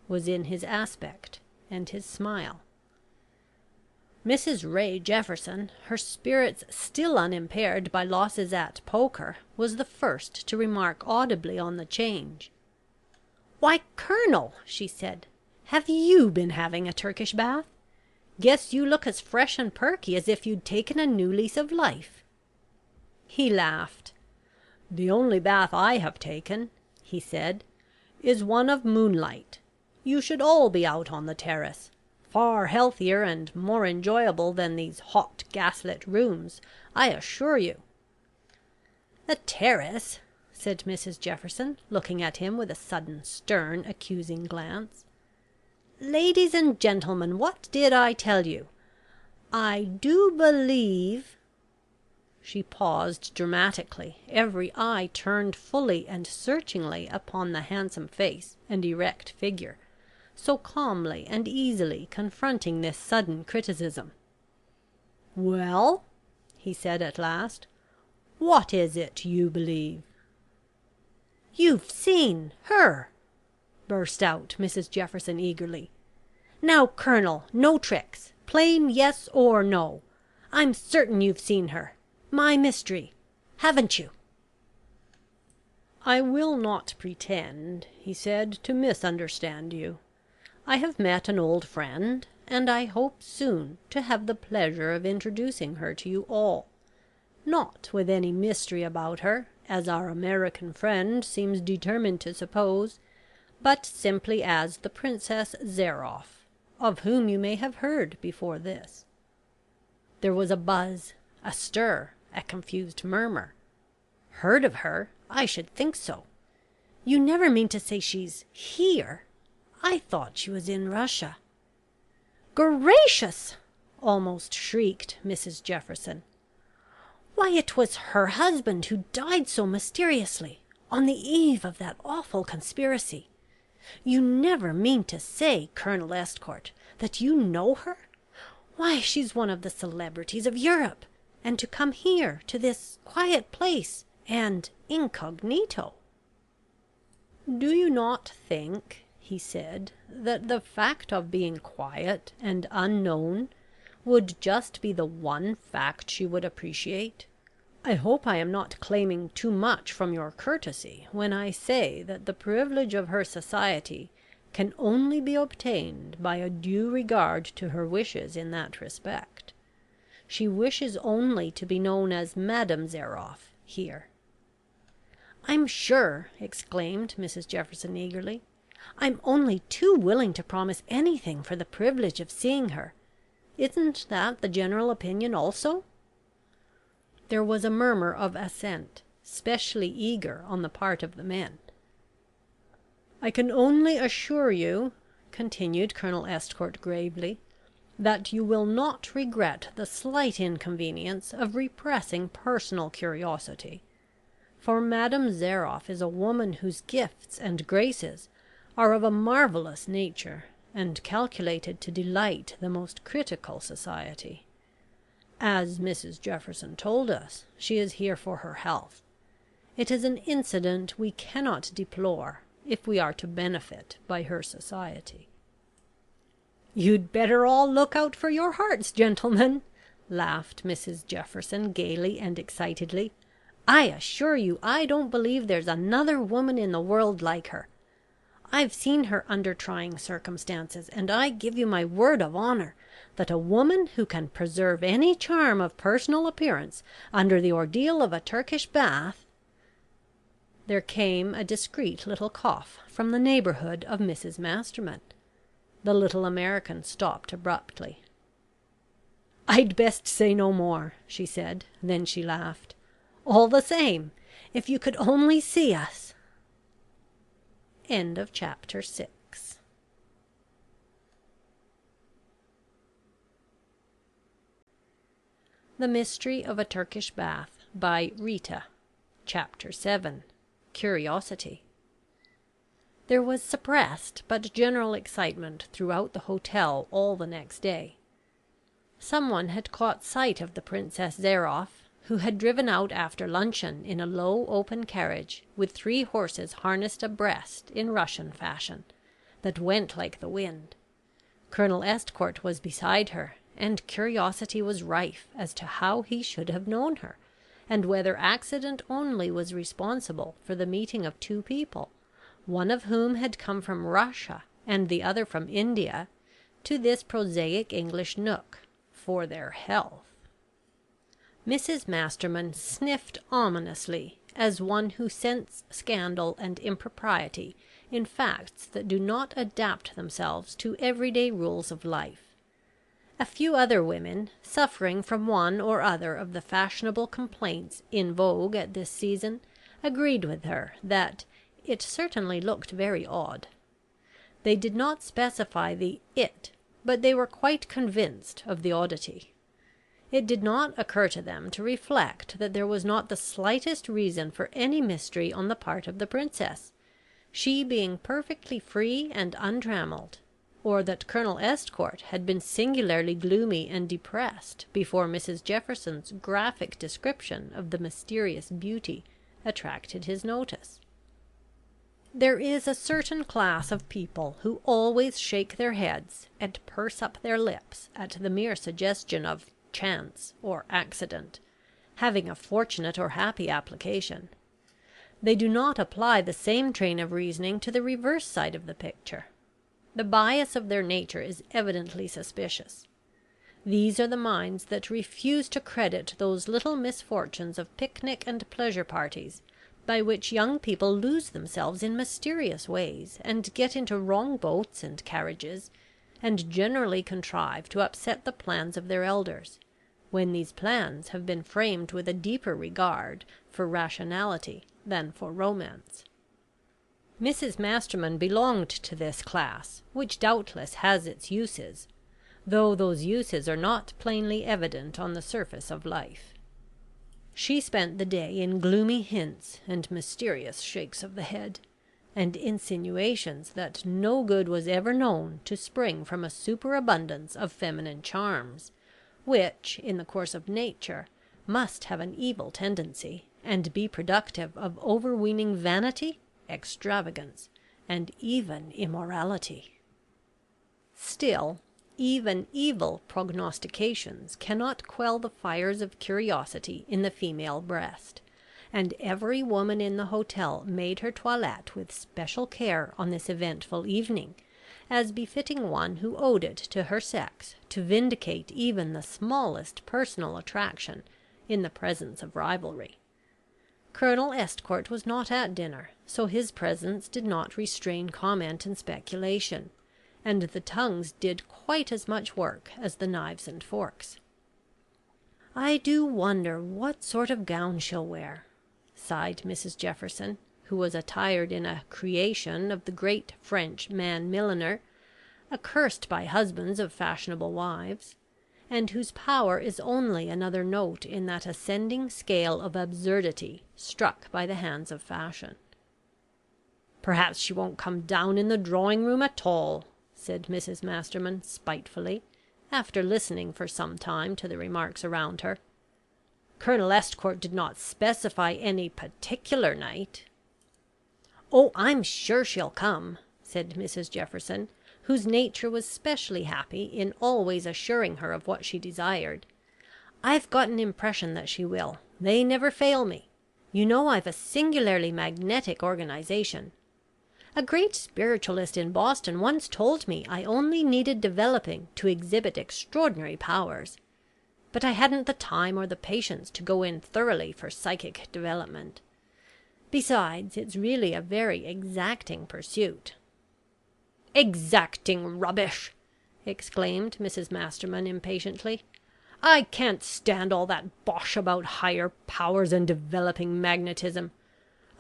was in his aspect and his smile. Mrs Ray Jefferson, her spirits still unimpaired by losses at poker, was the first to remark audibly on the change. "Why, Colonel," she said, "have you been having a Turkish bath? Guess you look as fresh and perky as if you'd taken a new lease of life." He laughed. "The only bath I have taken," he said, "is one of moonlight. You should all be out on the terrace. Far healthier and more enjoyable than these hot gaslit rooms, I assure you." "The terrace!" said Mrs Jefferson, looking at him with a sudden stern accusing glance. "Ladies and gentlemen, what did I tell you? I do believe..." She paused dramatically, every eye turned fully and searchingly upon the handsome face and erect figure, so calmly and easily confronting this sudden criticism. "Well," he said at last, "what is it you believe?" "You've seen her!" burst out Mrs Jefferson eagerly. "Now, Colonel, no tricks. Plain yes or no. I'm certain you've seen her. My mystery. Haven't you?" "I will not pretend," he said, "to misunderstand you. I have met an old friend, and I hope soon to have the pleasure of introducing her to you all. Not with any mystery about her, as our American friend seems determined to suppose, but simply as the Princess Zairoff, of whom you may have heard before this." There was a buzz, a stir, a confused murmur. "Heard of her? I should think so. You never mean to say she's here? I thought she was in Russia." "Gracious!" almost shrieked Mrs Jefferson. "Why, it was her husband who died so mysteriously, on the eve of that awful conspiracy. You never mean to say, Colonel Estcourt, that you know her? Why, she's one of the celebrities of Europe, and to come here, to this quiet place, and incognito." "Do you not think," he said, "that the fact of being quiet and unknown would just be the one fact she would appreciate? I hope I am not claiming too much from your courtesy when I say that the privilege of her society can only be obtained by a due regard to her wishes in that respect. She wishes only to be known as Madame Zairoff here." "I'm sure," exclaimed Mrs Jefferson eagerly, "I'm only too willing to promise anything for the privilege of seeing her. Isn't that the general opinion also?" There was a murmur of assent, specially eager on the part of the men. "I can only assure you," continued Colonel Estcourt gravely, "that you will not regret the slight inconvenience of repressing personal curiosity; for Madame Zairoff is a woman whose gifts and graces are of a marvellous nature, and calculated to delight the most critical society. As Mrs Jefferson told us, she is here for her health. It is an incident we cannot deplore, if we are to benefit by her society." "You'd better all look out for your hearts, gentlemen," laughed Mrs Jefferson gaily and excitedly. "I assure you I don't believe there's another woman in the world like her. I've seen her under trying circumstances, and I give you my word of honour that a woman who can preserve any charm of personal appearance under the ordeal of a Turkish bath—" There came a discreet little cough from the neighbourhood of Mrs Masterman. The little American stopped abruptly. "I'd best say no more," she said. Then she laughed. "All the same, if you could only see us." Chapter 6. The Mystery of a Turkish Bath, by Rita. Chapter 7. Curiosity. There was suppressed but general excitement throughout the hotel all the next day. Someone had caught sight of the Princess Zairoff, who had driven out after luncheon in a low open carriage with 3 horses harnessed abreast in Russian fashion, that went like the wind. Colonel Estcourt was beside her, and curiosity was rife as to how he should have known her, and whether accident only was responsible for the meeting of 2 people, one of whom had come from Russia and the other from India, to this prosaic English nook, for their health. Mrs Masterman sniffed ominously, as one who scents scandal and impropriety in facts that do not adapt themselves to everyday rules of life. A few other women, suffering from one or other of the fashionable complaints in vogue at this season, agreed with her that "it certainly looked very odd." They did not specify the "it," but they were quite convinced of the oddity. It did not occur to them to reflect that there was not the slightest reason for any mystery on the part of the Princess, she being perfectly free and untrammelled, or that Colonel Estcourt had been singularly gloomy and depressed before Mrs Jefferson's graphic description of the mysterious beauty attracted his notice. There is a certain class of people who always shake their heads and purse up their lips at the mere suggestion of chance or accident having a fortunate or happy application. They do not apply the same train of reasoning to the reverse side of the picture. The bias of their nature is evidently suspicious. These are the minds that refuse to credit those little misfortunes of picnic and pleasure parties, by which young people lose themselves in mysterious ways, and get into wrong boats and carriages, and generally contrive to upset the plans of their elders, when these plans have been framed with a deeper regard for rationality than for romance. Mrs Masterman belonged to this class, which doubtless has its uses, though those uses are not plainly evident on the surface of life. She spent the day in gloomy hints and mysterious shakes of the head, and insinuations that no good was ever known to spring from a superabundance of feminine charms, which, in the course of nature, must have an evil tendency, and be productive of overweening vanity, extravagance, and even immorality. Still, even evil prognostications cannot quell the fires of curiosity in the female breast, and every woman in the hotel made her toilette with special care on this eventful evening, as befitting one who owed it to her sex to vindicate even the smallest personal attraction in the presence of rivalry. Colonel Estcourt was not at dinner, so his presence did not restrain comment and speculation, and the tongues did quite as much work as the knives and forks. "I do wonder what sort of gown she'll wear," sighed Mrs Jefferson, who was attired in a creation of the great French man milliner, accursed by husbands of fashionable wives, and whose power is only another note in that ascending scale of absurdity struck by the hands of fashion. "Perhaps she won't come down in the drawing room at all," said Mrs Masterman spitefully, after listening for some time to the remarks around her. "Colonel Estcourt did not specify any particular night." "Oh, I'm sure she'll come," said Mrs Jefferson, whose nature was specially happy in always assuring her of what she desired. "I've got an impression that she will. They never fail me. You know I've a singularly magnetic organization. A great spiritualist in Boston once told me I only needed developing to exhibit extraordinary powers. But I hadn't the time or the patience to go in thoroughly for psychic development. Besides, it's really a very exacting pursuit." "Exacting rubbish!" exclaimed Mrs Masterman impatiently. "I can't stand all that bosh about higher powers and developing magnetism.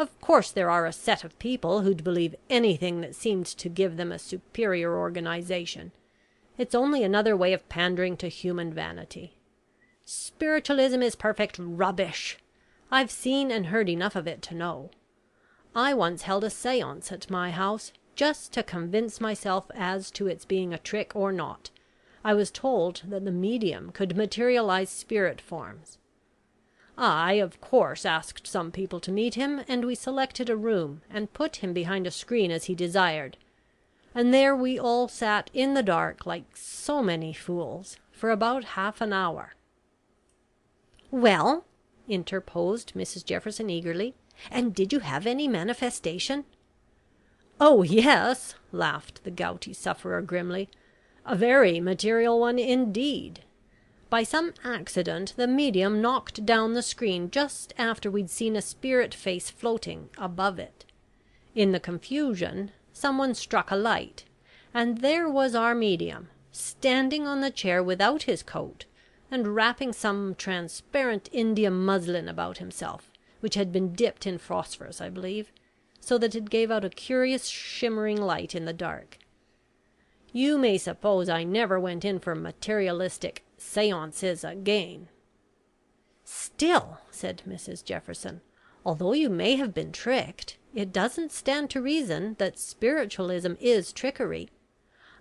Of course there are a set of people who'd believe anything that seemed to give them a superior organization. It's only another way of pandering to human vanity. Spiritualism is perfect rubbish. I've seen and heard enough of it to know. I once held a seance at my house, just to convince myself as to its being a trick or not. I was told that the medium could materialize spirit forms. I, of course, asked some people to meet him, and we selected a room and put him behind a screen as he desired. And there we all sat in the dark like so many fools for about half an hour." "Well," interposed Mrs Jefferson eagerly, "and did you have any manifestation?" "Oh, yes," laughed the gouty sufferer grimly. "A very material one indeed. By some accident the medium knocked down the screen just after we'd seen a spirit face floating above it. In the confusion someone struck a light, and there was our medium, standing on the chair without his coat, and wrapping some transparent India muslin about himself, which had been dipped in phosphorus, I believe, so that it gave out a curious shimmering light in the dark. You may suppose I never went in for materialistic seances again." "Still," said Mrs Jefferson, "although you may have been tricked, it doesn't stand to reason that spiritualism is trickery.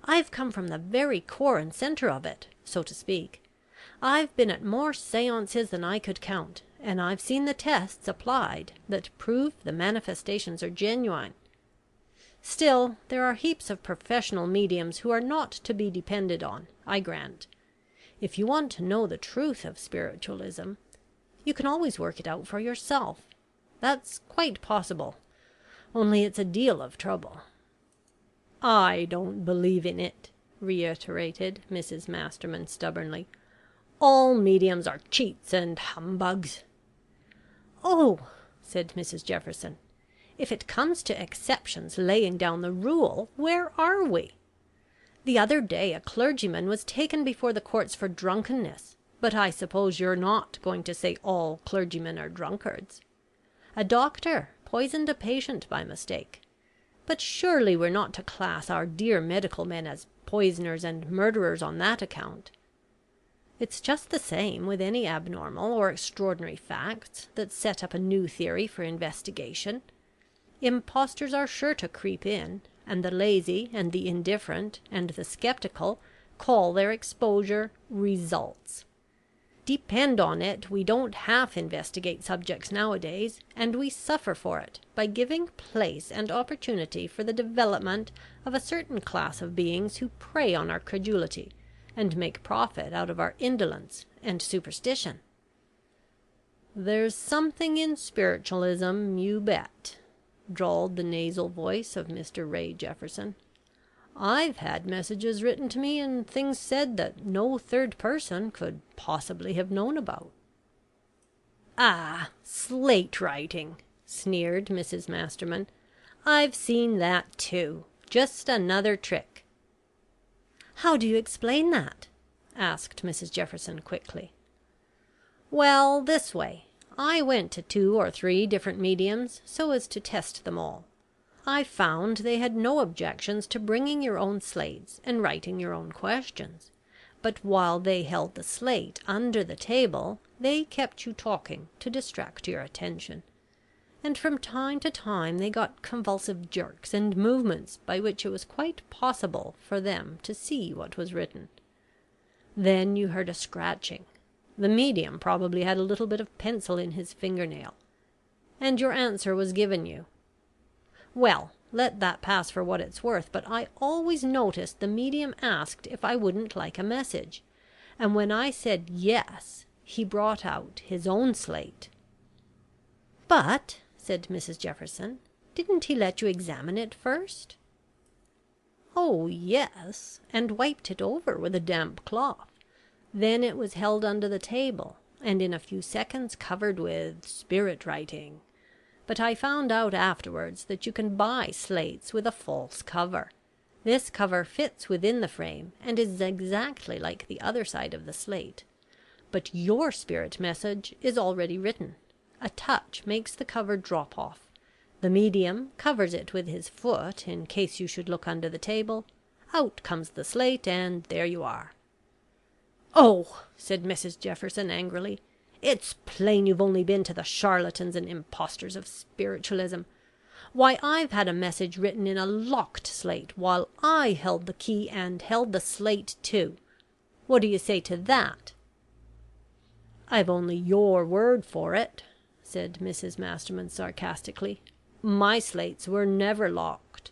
I've come from the very core and centre of it, so to speak. I've been at more seances than I could count, and I've seen the tests applied that prove the manifestations are genuine. Still, there are heaps of professional mediums who are not to be depended on, I grant. If you want to know the truth of spiritualism, you can always work it out for yourself. That's quite possible, only it's a deal of trouble." "I don't believe in it," reiterated Mrs Masterman stubbornly. "All mediums are cheats and humbugs." "Oh," said Mrs Jefferson, "if it comes to exceptions laying down the rule, where are we? The other day a clergyman was taken before the courts for drunkenness, but I suppose you're not going to say all clergymen are drunkards. A doctor poisoned a patient by mistake, but surely we're not to class our dear medical men as poisoners and murderers on that account. It's just the same with any abnormal or extraordinary facts that set up a new theory for investigation. Impostors are sure to creep in, and the lazy and the indifferent and the skeptical call their exposure results. Depend on it, we don't half investigate subjects nowadays, and we suffer for it by giving place and opportunity for the development of a certain class of beings who prey on our credulity and make profit out of our indolence and superstition." "There's something in spiritualism, you bet," drawled the nasal voice of Mr Ray Jefferson. "I've had messages written to me and things said that no third person could possibly have known about." "Ah, slate writing," sneered Mrs Masterman. "I've seen that too. Just another trick." "How do you explain that?" asked Mrs Jefferson quickly. "Well, this way. I went to 2 or 3 different mediums, so as to test them all. I found they had no objections to bringing your own slates and writing your own questions, but while they held the slate under the table they kept you talking to distract your attention, and from time to time they got convulsive jerks and movements by which it was quite possible for them to see what was written. Then you heard a scratching. The medium probably had a little bit of pencil in his fingernail, and your answer was given you. Well, let that pass for what it's worth, but I always noticed the medium asked if I wouldn't like a message, and when I said yes, he brought out his own slate." "But," said Mrs Jefferson, "didn't he let you examine it first?" "Oh, yes, and wiped it over with a damp cloth. Then it was held under the table, and in a few seconds covered with spirit writing. But I found out afterwards that you can buy slates with a false cover. This cover fits within the frame, and is exactly like the other side of the slate. But your spirit message is already written. A touch makes the cover drop off. The medium covers it with his foot in case you should look under the table. Out comes the slate, and there you are." "Oh," said Mrs Jefferson angrily, "it's plain you've only been to the charlatans and impostors of spiritualism. Why, I've had a message written in a locked slate while I held the key and held the slate too. What do you say to that?" "I've only your word for it," said Mrs Masterman sarcastically. "My slates were never locked."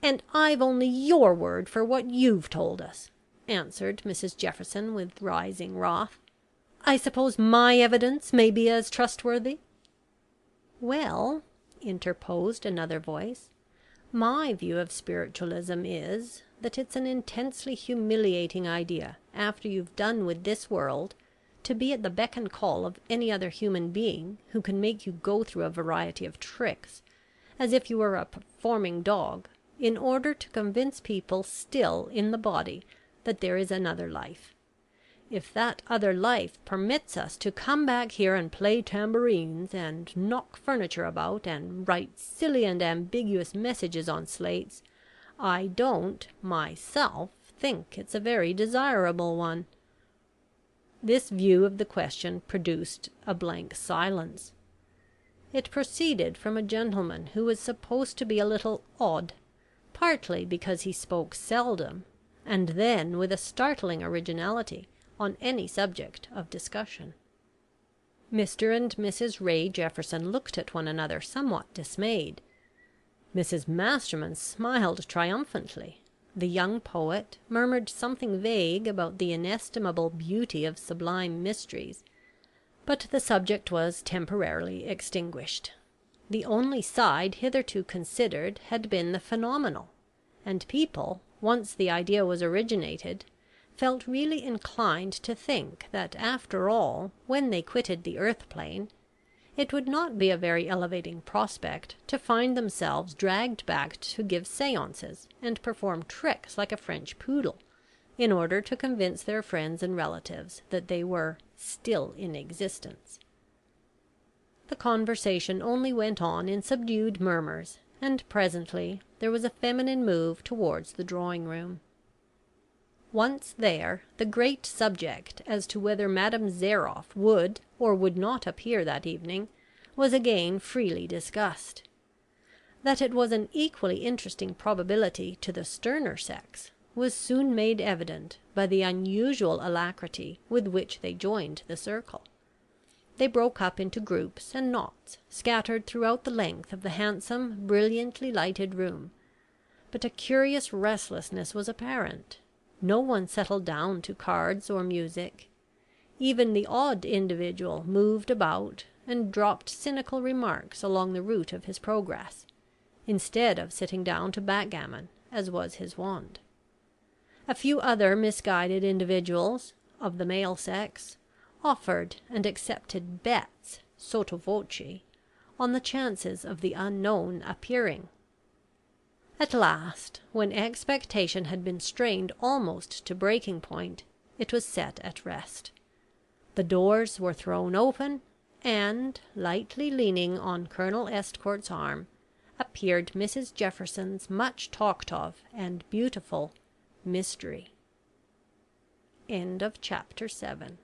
"And I've only your word for what you've told us," answered Mrs Jefferson with rising wrath. "I suppose my evidence may be as trustworthy?" "Well," interposed another voice, "my view of spiritualism is, that it's an intensely humiliating idea, after you've done with this world, to be at the beck and call of any other human being who can make you go through a variety of tricks, as if you were a performing dog, in order to convince people still in the body that there is another life. If that other life permits us to come back here and play tambourines, and knock furniture about, and write silly and ambiguous messages on slates, I don't, myself, think it's a very desirable one." This view of the question produced a blank silence. It proceeded from a gentleman who was supposed to be a little odd, partly because he spoke seldom, and then with a startling originality, on any subject of discussion. Mr and Mrs Ray Jefferson looked at one another somewhat dismayed. Mrs Masterman smiled triumphantly. The young poet murmured something vague about the inestimable beauty of sublime mysteries, but the subject was temporarily extinguished. The only side hitherto considered had been the phenomenal, and people, once the idea was originated, felt really inclined to think that, after all, when they quitted the earth plane, it would not be a very elevating prospect to find themselves dragged back to give seances and perform tricks like a French poodle, in order to convince their friends and relatives that they were still in existence. The conversation only went on in subdued murmurs, and presently there was a feminine move towards the drawing-room. Once there, the great subject as to whether Madame Zairoff would or would not appear that evening was again freely discussed. That it was an equally interesting probability to the sterner sex was soon made evident by the unusual alacrity with which they joined the circle. They broke up into groups and knots scattered throughout the length of the handsome, brilliantly lighted room, but a curious restlessness was apparent. No one settled down to cards or music. Even the odd individual moved about and dropped cynical remarks along the route of his progress, instead of sitting down to backgammon, as was his wont. A few other misguided individuals, of the male sex, offered and accepted bets sotto voce on the chances of the unknown appearing. At last, when expectation had been strained almost to breaking point, it was set at rest. The doors were thrown open, and, lightly leaning on Colonel Estcourt's arm, appeared Mrs Jefferson's much talked of and beautiful mystery. End of chapter 7.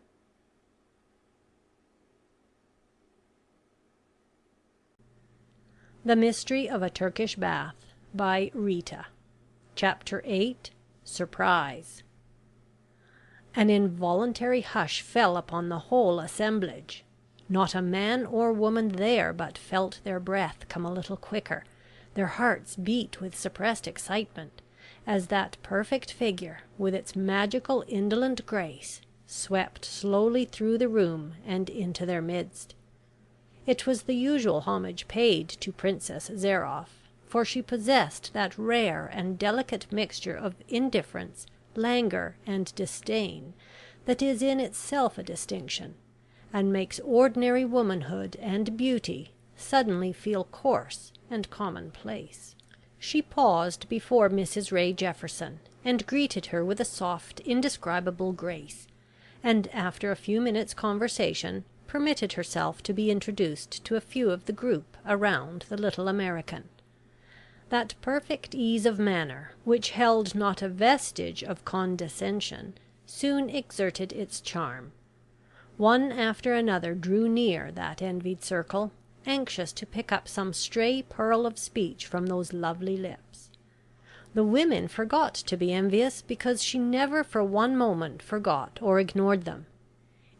The Mystery of a Turkish Bath by Rita. Chapter 8. Surprise. An involuntary hush fell upon the whole assemblage. Not a man or woman there but felt their breath come a little quicker, their hearts beat with suppressed excitement, as that perfect figure, with its magical indolent grace, swept slowly through the room and into their midst. It was the usual homage paid to Princess Zairoff, for she possessed that rare and delicate mixture of indifference, languor, and disdain that is in itself a distinction, and makes ordinary womanhood and beauty suddenly feel coarse and commonplace. She paused before Mrs Ray Jefferson, and greeted her with a soft, indescribable grace, and, after a few minutes' conversation, permitted herself to be introduced to a few of the group around the little American. That perfect ease of manner, which held not a vestige of condescension, soon exerted its charm. One after another drew near that envied circle, anxious to pick up some stray pearl of speech from those lovely lips. The women forgot to be envious, because she never for one moment forgot or ignored them.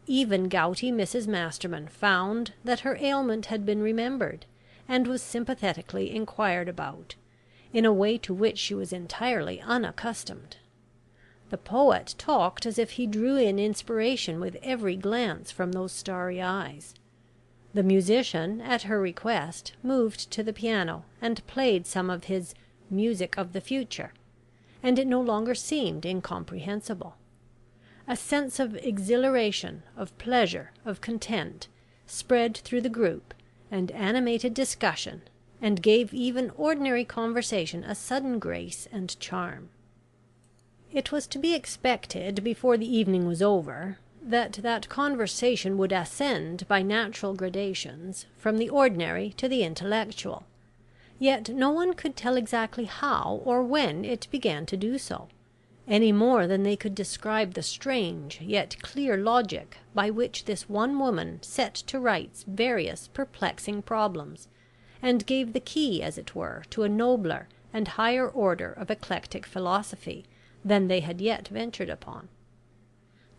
Even gouty Mrs Masterman found that her ailment had been remembered, and was sympathetically inquired about, in a way to which she was entirely unaccustomed. The poet talked as if he drew in inspiration with every glance from those starry eyes. The musician, at her request, moved to the piano and played some of his music of the future, and it no longer seemed incomprehensible. A sense of exhilaration, of pleasure, of content, spread through the group, and animated discussion, and gave even ordinary conversation a sudden grace and charm. It was to be expected, before the evening was over, that conversation would ascend by natural gradations from the ordinary to the intellectual, yet no one could tell exactly how or when it began to do so, any more than they could describe the strange yet clear logic by which this one woman set to rights various perplexing problems, and gave the key, as it were, to a nobler and higher order of eclectic philosophy than they had yet ventured upon.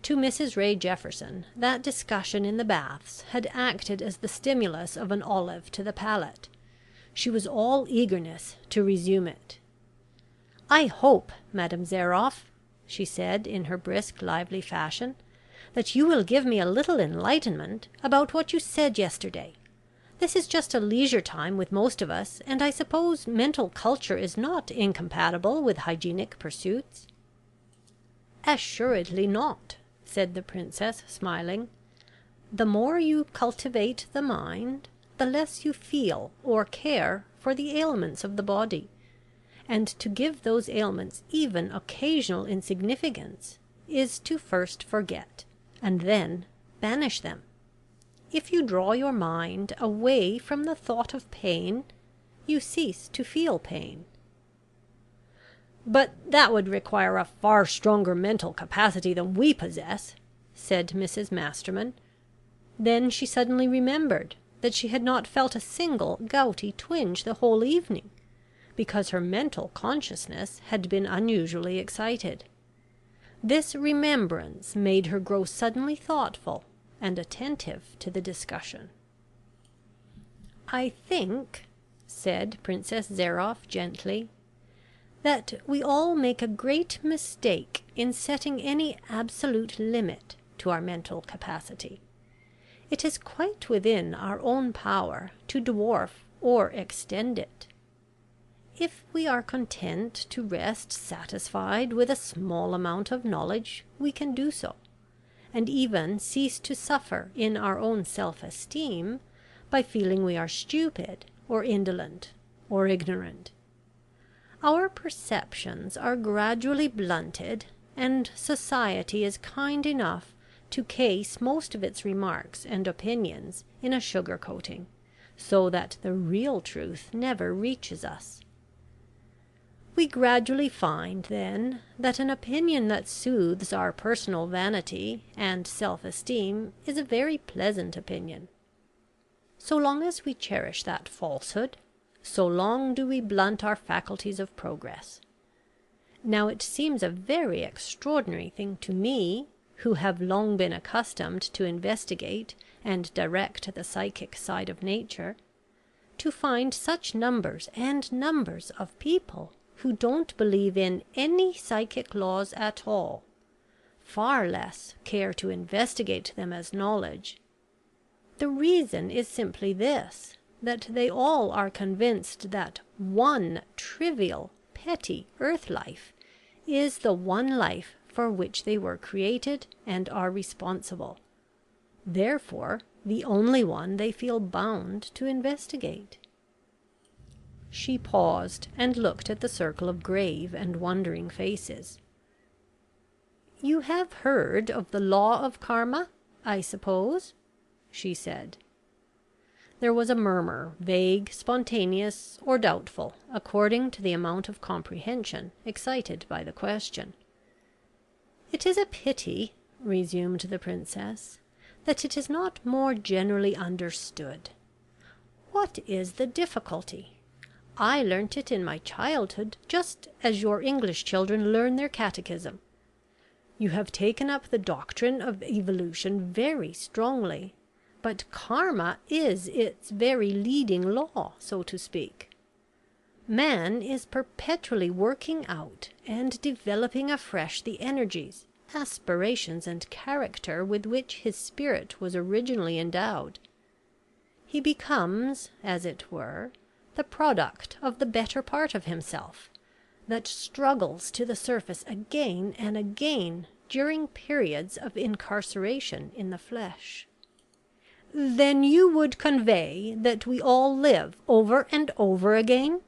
To Mrs Ray Jefferson that discussion in the baths had acted as the stimulus of an olive to the palate. She was all eagerness to resume it. "I hope, Madame Zairoff," she said, in her brisk, lively fashion, "that you will give me a little enlightenment about what you said yesterday. This is just a leisure time with most of us, and I suppose mental culture is not incompatible with hygienic pursuits." "Assuredly not," said the Princess, smiling. "The more you cultivate the mind, the less you feel or care for the ailments of the body, and to give those ailments even occasional insignificance is to first forget, and then banish them. If you draw your mind away from the thought of pain, you cease to feel pain." "But that would require a far stronger mental capacity than we possess," said Mrs Masterman. Then she suddenly remembered that she had not felt a single gouty twinge the whole evening, because her mental consciousness had been unusually excited. This remembrance made her grow suddenly thoughtful and attentive to the discussion. "I think," said Princess Zairoff gently, "that we all make a great mistake in setting any absolute limit to our mental capacity. It is quite within our own power to dwarf or extend it. If we are content to rest satisfied with a small amount of knowledge, we can do so, and even cease to suffer in our own self-esteem by feeling we are stupid or indolent or ignorant. Our perceptions are gradually blunted, and society is kind enough to case most of its remarks and opinions in a sugar coating, so that the real truth never reaches us. We gradually find, then, that an opinion that soothes our personal vanity and self-esteem is a very pleasant opinion. So long as we cherish that falsehood, so long do we blunt our faculties of progress. Now it seems a very extraordinary thing to me, who have long been accustomed to investigate and direct the psychic side of nature, to find such numbers and numbers of people who don't believe in any psychic laws at all, far less care to investigate them as knowledge. The reason is simply this, that they all are convinced that one trivial, petty earth life is the one life for which they were created and are responsible, therefore the only one they feel bound to investigate. She paused and looked at the circle of grave and wondering faces. "You have heard of the law of karma, I suppose?" she said. There was a murmur, vague, spontaneous, or doubtful, according to the amount of comprehension excited by the question. "It is a pity," resumed the Princess, "that it is not more generally understood. What is the difficulty? I learnt it in my childhood, just as your English children learn their catechism. You have taken up the doctrine of evolution very strongly, but karma is its very leading law, so to speak. Man is perpetually working out and developing afresh the energies, aspirations, and character with which his spirit was originally endowed. He becomes, as it were, the product of the better part of himself, that struggles to the surface again and again during periods of incarceration in the flesh." "Then you would convey that we all live over and over again?"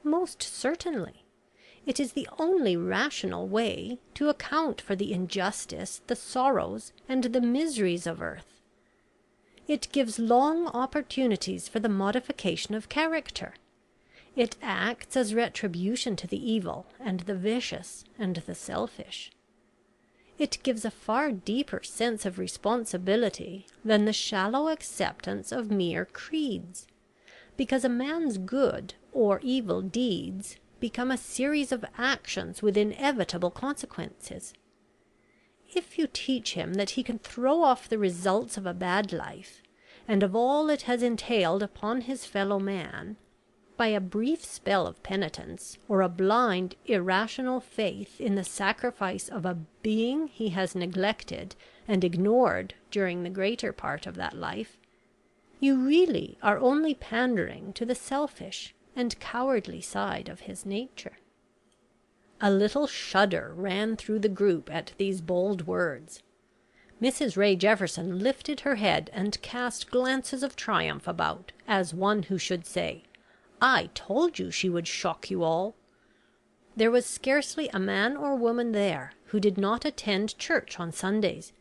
"Most certainly. It is the only rational way to account for the injustice, the sorrows, and the miseries of earth. It gives long opportunities for the modification of character. It acts as retribution to the evil, and the vicious, and the selfish. It gives a far deeper sense of responsibility than the shallow acceptance of mere creeds, because a man's good or evil deeds become a series of actions with inevitable consequences. If you teach him that he can throw off the results of a bad life, and of all it has entailed upon his fellow man, by a brief spell of penitence, or a blind, irrational faith in the sacrifice of a being he has neglected and ignored during the greater part of that life, you really are only pandering to the selfish and cowardly side of his nature." A little shudder ran through the group at these bold words. Mrs Ray Jefferson lifted her head and cast glances of triumph about, as one who should say, "I told you she would shock you all." There was scarcely a man or woman there who did not attend church on Sundays,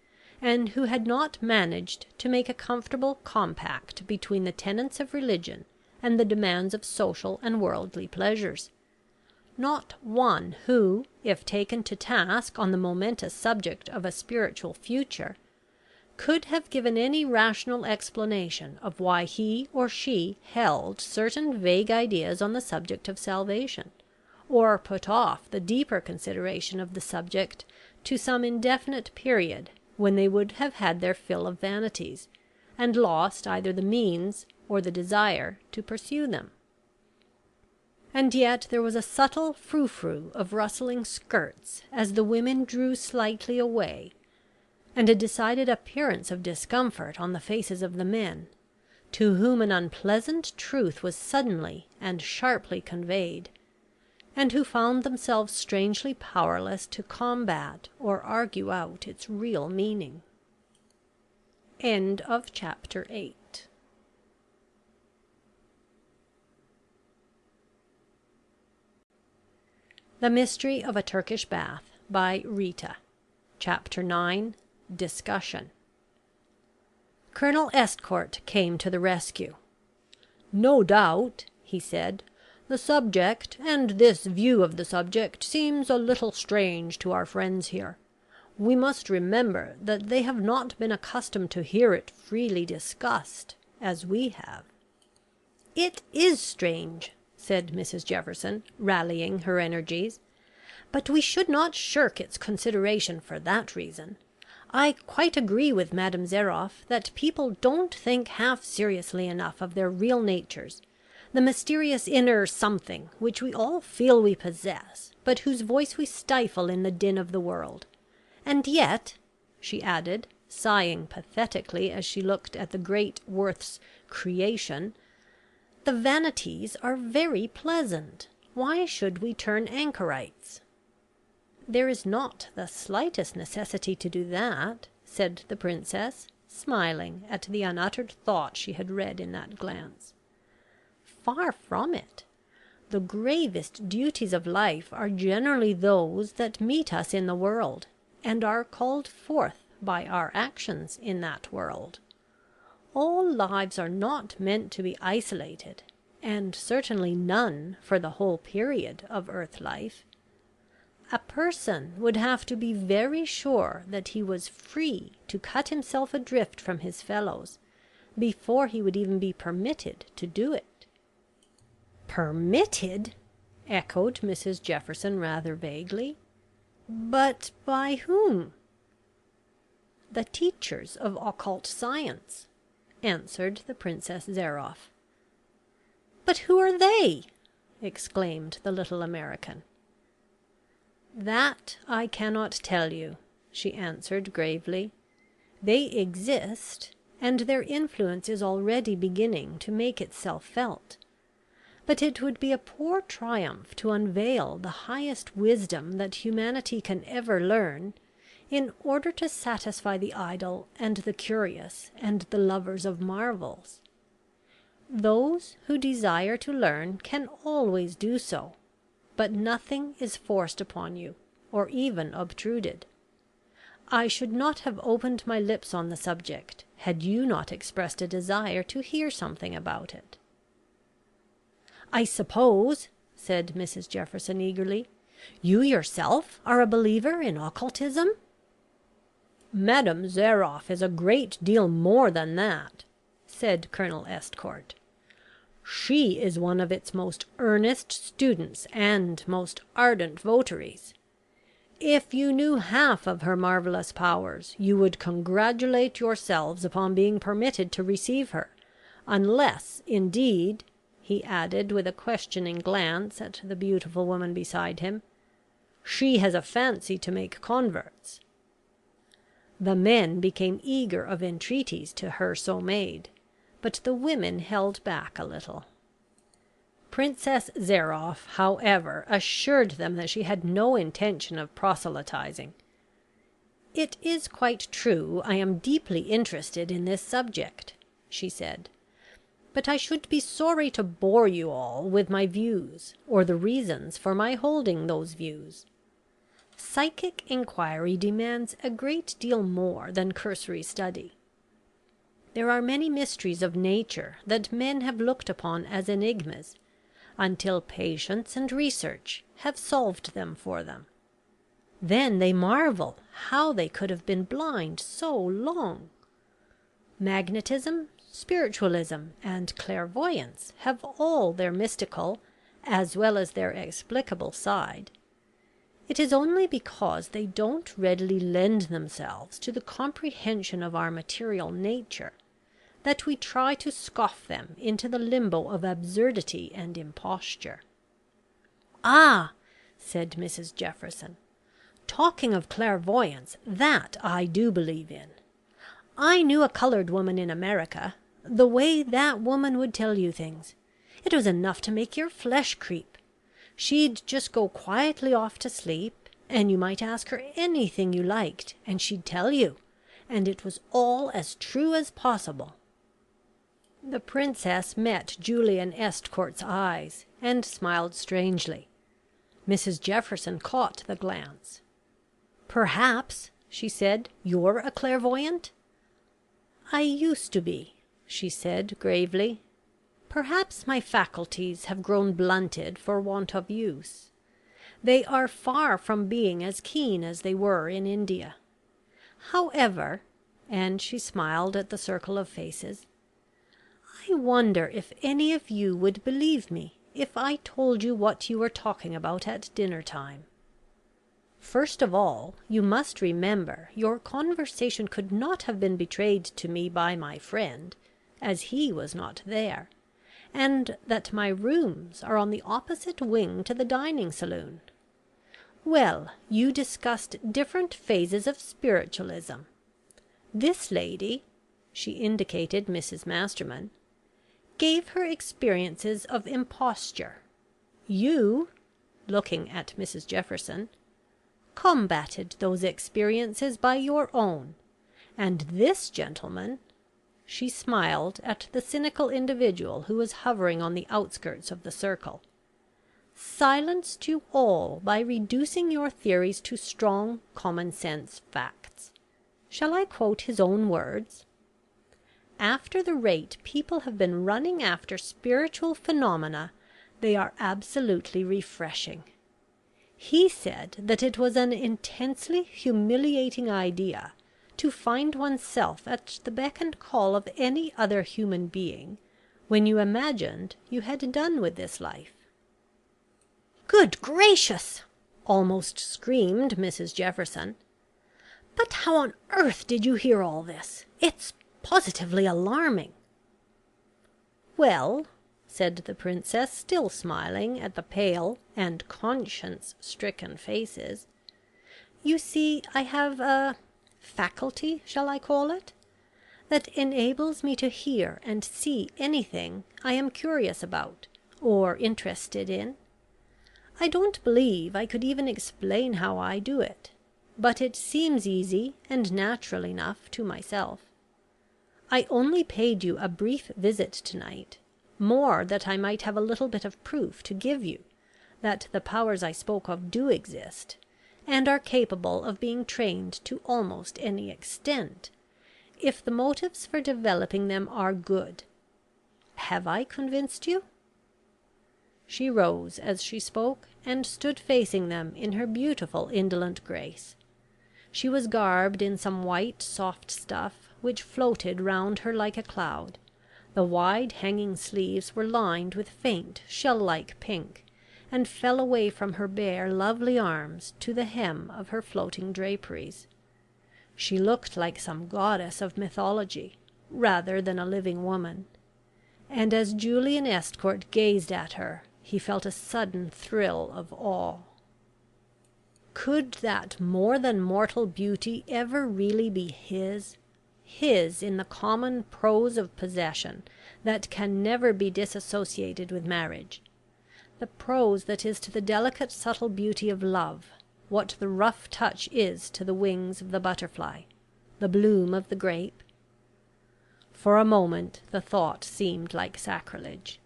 and who had not managed to make a comfortable compact between the tenets of religion and the demands of social and worldly pleasures. Not one who, if taken to task on the momentous subject of a spiritual future, could have given any rational explanation of why he or she held certain vague ideas on the subject of salvation, or put off the deeper consideration of the subject to some indefinite period when they would have had their fill of vanities, and lost either the means or the desire to pursue them. And yet there was a subtle frou-frou of rustling skirts as the women drew slightly away, and a decided appearance of discomfort on the faces of the men, to whom an unpleasant truth was suddenly and sharply conveyed, and who found themselves strangely powerless to combat or argue out its real meaning. End of chapter 8. The Mystery of a Turkish Bath by Rita. Chapter 9. Discussion. Colonel Estcourt came to the rescue. "No doubt," he said, "the subject, and this view of the subject, seems a little strange to our friends here. We must remember that they have not been accustomed to hear it freely discussed, as we have." "It is strange," said Mrs Jefferson, rallying her energies, "but we should not shirk its consideration for that reason. I quite agree with Madame Zairoff that people don't think half seriously enough of their real natures, the mysterious inner something which we all feel we possess, but whose voice we stifle in the din of the world. And yet," she added, sighing pathetically as she looked at the great Worth's creation, "the vanities are very pleasant. Why should we turn anchorites?" "There is not the slightest necessity to do that," said the Princess, smiling at the unuttered thought she had read in that glance. "Far from it. The gravest duties of life are generally those that meet us in the world, and are called forth by our actions in that world. All lives are not meant to be isolated, and certainly none for the whole period of earth life. A person would have to be very sure that he was free to cut himself adrift from his fellows, before he would even be permitted to do it." "Permitted?" echoed Mrs Jefferson rather vaguely. "But by whom?" "The teachers of occult science," answered the Princess Zairoff. "But who are they?" exclaimed the little American. "That I cannot tell you," she answered gravely. "They exist, and their influence is already beginning to make itself felt. But it would be a poor triumph to unveil the highest wisdom that humanity can ever learn, in order to satisfy the idle and the curious and the lovers of marvels. Those who desire to learn can always do so, but nothing is forced upon you, or even obtruded. I should not have opened my lips on the subject, had you not expressed a desire to hear something about it." "I suppose," said Mrs Jefferson eagerly, "you yourself are a believer in occultism?" "Madame Zairoff is a great deal more than that," said Colonel Estcourt. "She is one of its most earnest students and most ardent votaries. If you knew half of her marvellous powers, you would congratulate yourselves upon being permitted to receive her, unless, indeed," he added, with a questioning glance at the beautiful woman beside him, "she has a fancy to make converts." The men became eager of entreaties to her so made, but the women held back a little. Princess Zairoff, however, assured them that she had no intention of proselytizing. "It is quite true I am deeply interested in this subject," she said, "but I should be sorry to bore you all with my views, or the reasons for my holding those views. Psychic inquiry demands a great deal more than cursory study. There are many mysteries of nature that men have looked upon as enigmas, until patience and research have solved them for them. Then they marvel how they could have been blind so long. Magnetism, spiritualism, and clairvoyance have all their mystical, as well as their explicable side. It is only because they don't readily lend themselves to the comprehension of our material nature, that we try to scoff them into the limbo of absurdity and imposture." "Ah!" said Mrs Jefferson, Talking of clairvoyance, that I do believe in. I knew a colored woman in America. The way that woman would tell you things! It was enough to make your flesh creep. She'd just go quietly off to sleep, and you might ask her anything you liked, and she'd tell you, and it was all as true as possible." The Princess met Julian Estcourt's eyes, and smiled strangely. Mrs Jefferson caught the glance. "Perhaps," she said, "you're a clairvoyant?" "I used to be," she said, gravely. "Perhaps my faculties have grown blunted for want of use. They are far from being as keen as they were in India. However," and she smiled at the circle of faces, "I wonder if any of you would believe me if I told you what you were talking about at dinner time. First of all, you must remember your conversation could not have been betrayed to me by my friend, as he was not there, and that my rooms are on the opposite wing to the dining saloon. Well, you discussed different phases of spiritualism. This lady," she indicated Mrs Masterman, "gave her experiences of imposture. You," looking at Mrs Jefferson, "combated those experiences by your own, and this gentleman," she smiled at the cynical individual who was hovering on the outskirts of the circle, "silenced you all by reducing your theories to strong common sense facts. Shall I quote his own words? 'After the rate people have been running after spiritual phenomena, they are absolutely refreshing.' He said that it was an intensely humiliating idea to find oneself at the beck and call of any other human being when you imagined you had done with this life." "Good gracious!" almost screamed Mrs Jefferson. "But how on earth did you hear all this? It's positively alarming." "Well," said the Princess, still smiling at the pale and conscience-stricken faces, "you see I have a faculty, shall I call it, that enables me to hear and see anything I am curious about or interested in. I don't believe I could even explain how I do it, but it seems easy and natural enough to myself. I only paid you a brief visit tonight, more that I might have a little bit of proof to give you that the powers I spoke of do exist, and are capable of being trained to almost any extent, if the motives for developing them are good. Have I convinced you?" She rose as she spoke, and stood facing them in her beautiful indolent grace. She was garbed in some white soft stuff which floated round her like a cloud. The wide hanging sleeves were lined with faint shell-like pink, and fell away from her bare lovely arms to the hem of her floating draperies. She looked like some goddess of mythology, rather than a living woman, and as Julian Estcourt gazed at her, he felt a sudden thrill of awe. Could that more than mortal beauty ever really be his? His in the common prose of possession that can never be disassociated with marriage, the prose that is to the delicate subtle beauty of love what the rough touch is to the wings of the butterfly, the bloom of the grape? For a moment the thought seemed like sacrilege.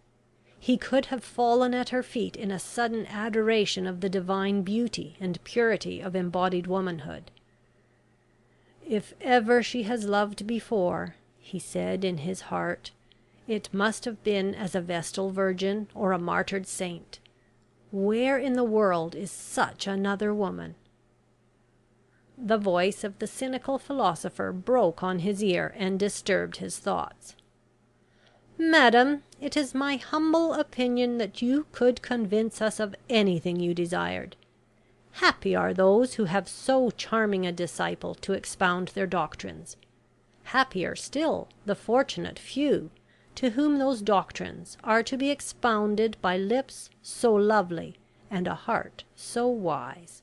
He could have fallen at her feet in a sudden adoration of the divine beauty and purity of embodied womanhood. "If ever she has loved before," he said in his heart, "it must have been as a Vestal Virgin or a martyred saint. Where in the world is such another woman?" The voice of the cynical philosopher broke on his ear and disturbed his thoughts. "Madam, it is my humble opinion that you could convince us of anything you desired. Happy are those who have so charming a disciple to expound their doctrines. Happier still the fortunate few to whom those doctrines are to be expounded by lips so lovely and a heart so wise."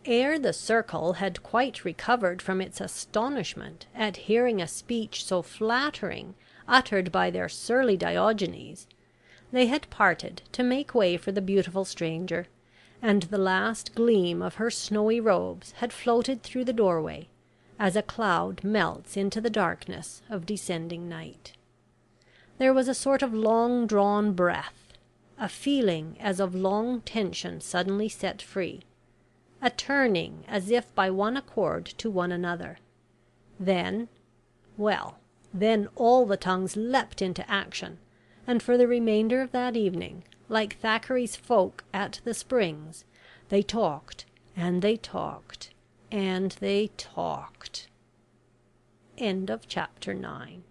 Ere the circle had quite recovered from its astonishment at hearing a speech so flattering uttered by their surly Diogenes, they had parted to make way for the beautiful stranger, and the last gleam of her snowy robes had floated through the doorway, as a cloud melts into the darkness of descending night. There was a sort of long drawn breath, a feeling as of long tension suddenly set free, a turning as if by one accord to one another. Then then all the tongues leapt into action, and for the remainder of that evening, like Thackeray's folk at the Springs, they talked and they talked and they talked. End of chapter 9.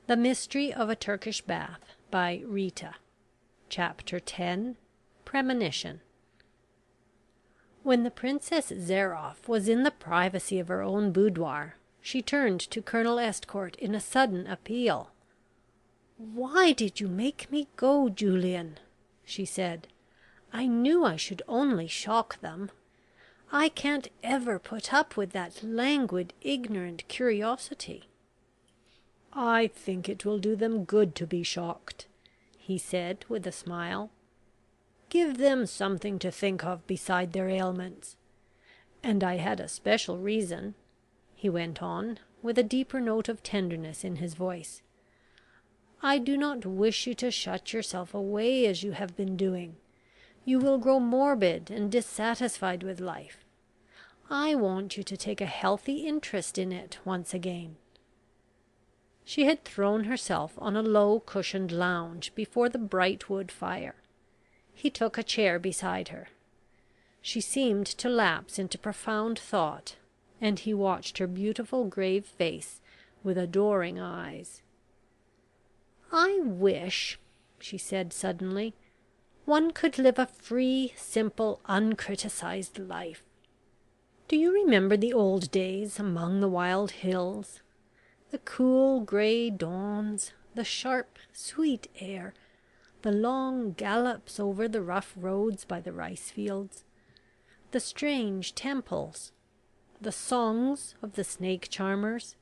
The Mystery of a Turkish Bath by Rita. Chapter 10. Premonition. When the Princess Zairoff was in the privacy of her own boudoir, she turned to Colonel Estcourt in a sudden appeal. "Why did you make me go, Julian?" she said. "I knew I should only shock them. I can't ever put up with that languid, ignorant curiosity." "I think it will do them good to be shocked," he said with a smile. "Give them something to think of beside their ailments. And I had a special reason," he went on, with a deeper note of tenderness in his voice. "I do not wish you to shut yourself away as you have been doing. You will grow morbid and dissatisfied with life. I want you to take a healthy interest in it once again." She had thrown herself on a low cushioned lounge before the bright wood fire. He took a chair beside her. She seemed to lapse into profound thought, and he watched her beautiful grave face with adoring eyes. "I wish," she said suddenly, "one could live a free, simple, uncriticized life. Do you remember the old days among the wild hills? The cool grey dawns, the sharp sweet air, the long gallops over the rough roads by the rice fields, the strange temples, the songs of the snake charmers?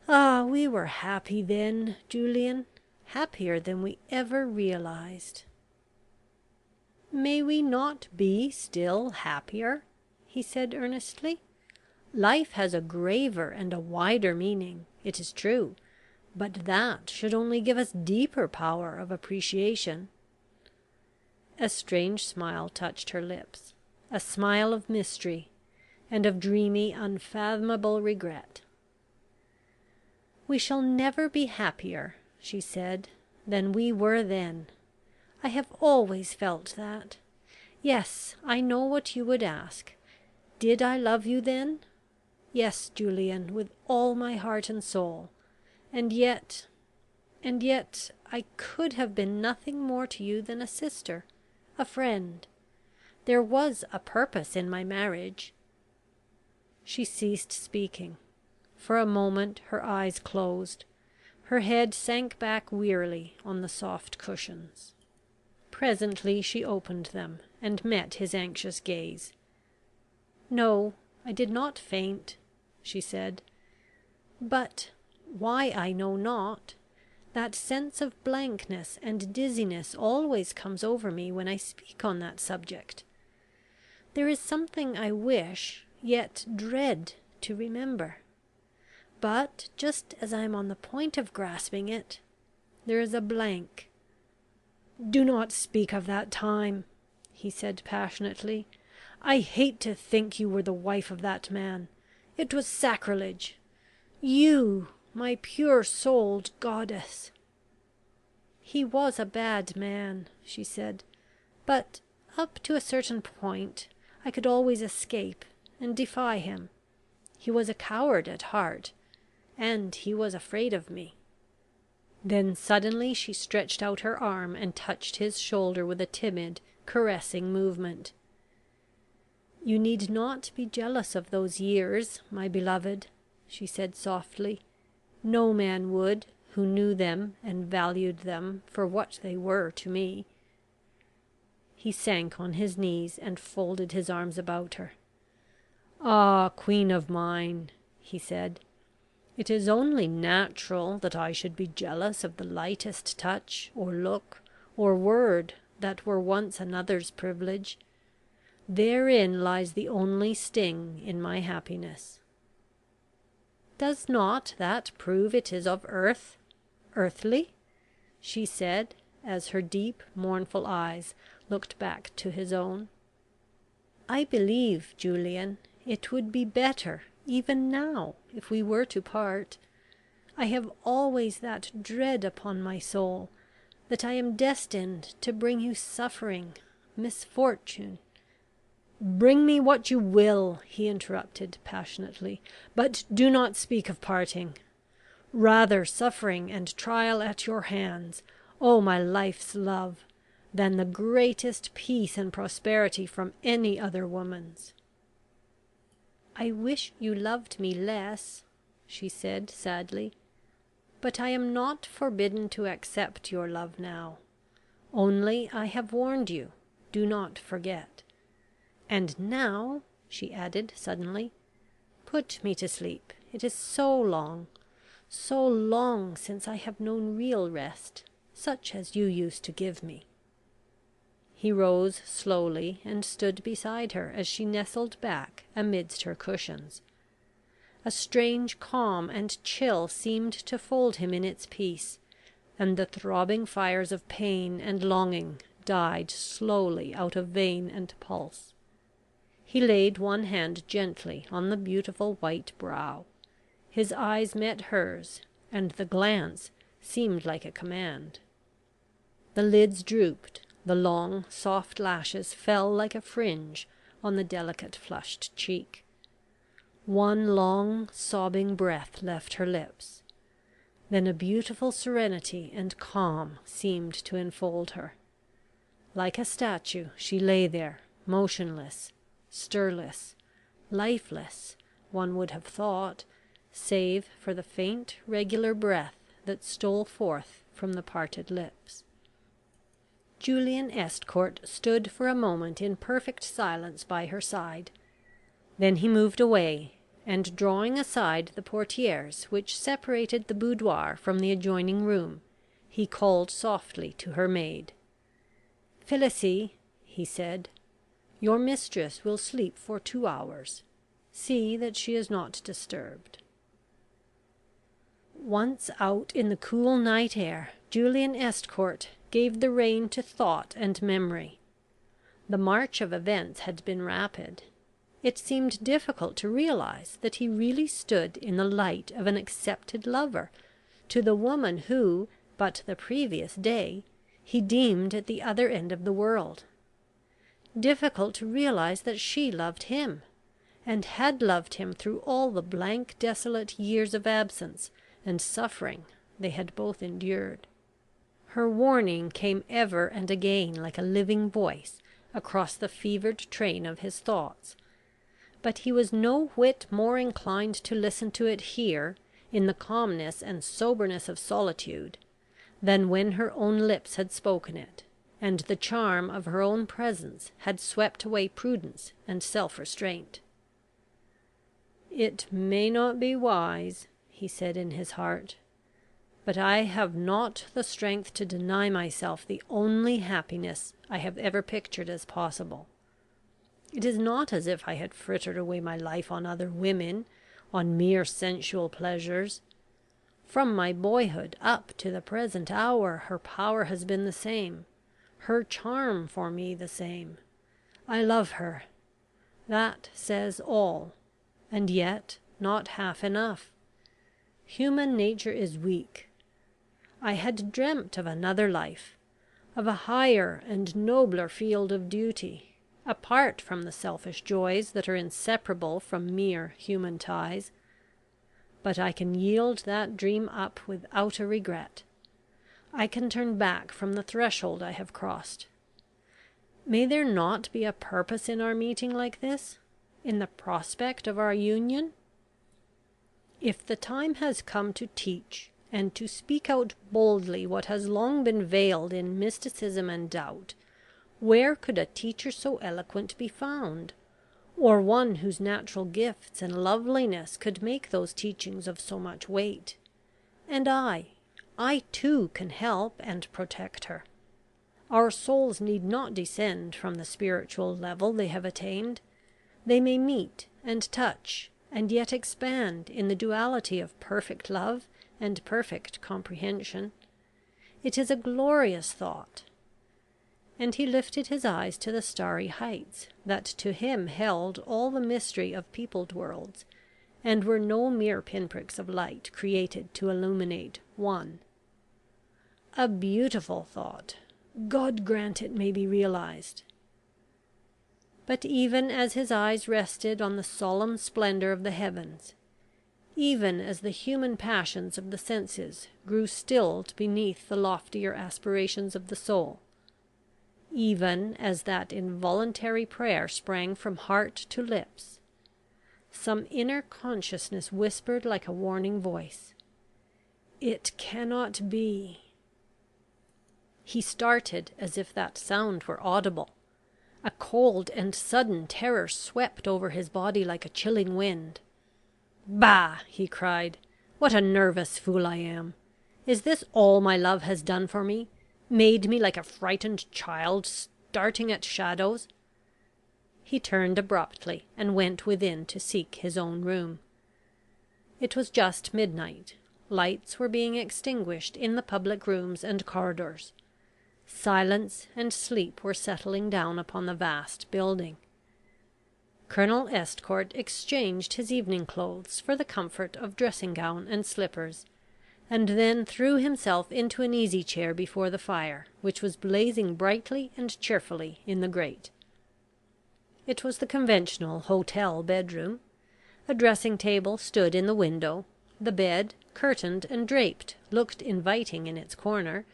Ah, we were happy then, Julian, happier than we ever realized." "May we not be still happier?" he said earnestly. "Life has a graver and a wider meaning, it is true, but that should only give us deeper power of appreciation." A strange smile touched her lips, a smile of mystery, and of dreamy, unfathomable regret. "We shall never be happier," she said, "than we were then. I have always felt that. Yes, I know what you would ask. Did I love you then? Yes, Julian, with all my heart and soul. And yet I could have been nothing more to you than a sister, a friend. There was a purpose in my marriage." She ceased speaking. For a moment her eyes closed. Her head sank back wearily on the soft cushions. Presently she opened them, and met his anxious gaze. "No, I did not faint," she said. "But why I know not, that sense of blankness and dizziness always comes over me when I speak on that subject. There is something I wish, yet dread, to remember. But just as I am on the point of grasping it, there is a blank." "Do not speak of that time," he said passionately. "I hate to think you were the wife of that man. It was sacrilege. You, my pure-souled goddess." "He was a bad man," she said, "but up to a certain point I could always escape and defy him. He was a coward at heart, and he was afraid of me." Then suddenly she stretched out her arm and touched his shoulder with a timid, caressing movement. "You need not be jealous of those years, my beloved," she said softly. "No man would, who knew them and valued them for what they were to me." He sank on his knees and folded his arms about her. "Ah, queen of mine," he said, "it is only natural that I should be jealous of the lightest touch, or look, or word that were once another's privilege. Therein lies the only sting in my happiness." "Does not that prove it is of earthly?" she said, as her deep mournful eyes looked back to his own. "I believe, Julian, it would be better, even now, if we were to part. I have always that dread upon my soul, that I am destined to bring you suffering, misfortune—" "Bring me what you will," he interrupted passionately, "but do not speak of parting. Rather suffering and trial at your hands, oh my life's love, than the greatest peace and prosperity from any other woman's." "I wish you loved me less," she said sadly, "but I am not forbidden to accept your love now. Only I have warned you, do not forget. And now," she added suddenly, "put me to sleep. It is so long since I have known real rest, such as you used to give me." He rose slowly and stood beside her as she nestled back amidst her cushions. A strange calm and chill seemed to fold him in its peace, and the throbbing fires of pain and longing died slowly out of vein and pulse. He laid one hand gently on the beautiful white brow. His eyes met hers, and the glance seemed like a command. The lids drooped, the long soft lashes fell like a fringe on the delicate flushed cheek. One long sobbing breath left her lips. Then a beautiful serenity and calm seemed to enfold her. Like a statue she lay there, motionless, stirless, lifeless, one would have thought, save for the faint regular breath that stole forth from the parted lips. Julian Estcourt stood for a moment in perfect silence by her side. Then he moved away, and drawing aside the portieres which separated the boudoir from the adjoining room, he called softly to her maid. "Felicie," he said, "your mistress will sleep for 2 hours. See that she is not disturbed." Once out in the cool night air, Julian Estcourt gave the rein to thought and memory. The march of events had been rapid. It seemed difficult to realize that he really stood in the light of an accepted lover to the woman who, but the previous day, he deemed at the other end of the world. Difficult to realize that she loved him, and had loved him through all the blank desolate years of absence and suffering they had both endured. Her warning came ever and again like a living voice across the fevered train of his thoughts, but he was no whit more inclined to listen to it here, in the calmness and soberness of solitude, than when her own lips had spoken it, and the charm of her own presence had swept away prudence and self-restraint. "It may not be wise," he said in his heart, "but I have not the strength to deny myself the only happiness I have ever pictured as possible. It is not as if I had frittered away my life on other women, on mere sensual pleasures. From my boyhood up to the present hour her power has been the same, her charm for me the same. I love her. That says all, and yet not half enough. Human nature is weak. I had dreamt of another life, of a higher and nobler field of duty, apart from the selfish joys that are inseparable from mere human ties. But I can yield that dream up without a regret. I can turn back from the threshold I have crossed. May there not be a purpose in our meeting like this, in the prospect of our union? If the time has come to teach, and to speak out boldly what has long been veiled in mysticism and doubt, where could a teacher so eloquent be found, or one whose natural gifts and loveliness could make those teachings of so much weight? And I too can help and protect her. Our souls need not descend from the spiritual level they have attained. They may meet and touch, and yet expand in the duality of perfect love and perfect comprehension. It is a glorious thought. And he lifted his eyes to the starry heights, that to him held all the mystery of peopled worlds, and were no mere pinpricks of light created to illuminate one. A beautiful thought. God grant it may be realized. But even as his eyes rested on the solemn splendor of the heavens, even as the human passions of the senses grew stilled beneath the loftier aspirations of the soul, even as that involuntary prayer sprang from heart to lips, some inner consciousness whispered like a warning voice, "It cannot be." He started as if that sound were audible. A cold and sudden terror swept over his body like a chilling wind. "Bah!" he cried. "What a nervous fool I am! Is this all my love has done for me? Made me like a frightened child starting at shadows?" He turned abruptly and went within to seek his own room. It was just midnight. Lights were being extinguished in the public rooms and corridors. Silence and sleep were settling down upon the vast building. Colonel Estcourt exchanged his evening clothes for the comfort of dressing gown and slippers, and then threw himself into an easy chair before the fire, which was blazing brightly and cheerfully in the grate. It was the conventional hotel bedroom. A dressing table stood in the window. The bed, curtained and draped, looked inviting in its corner.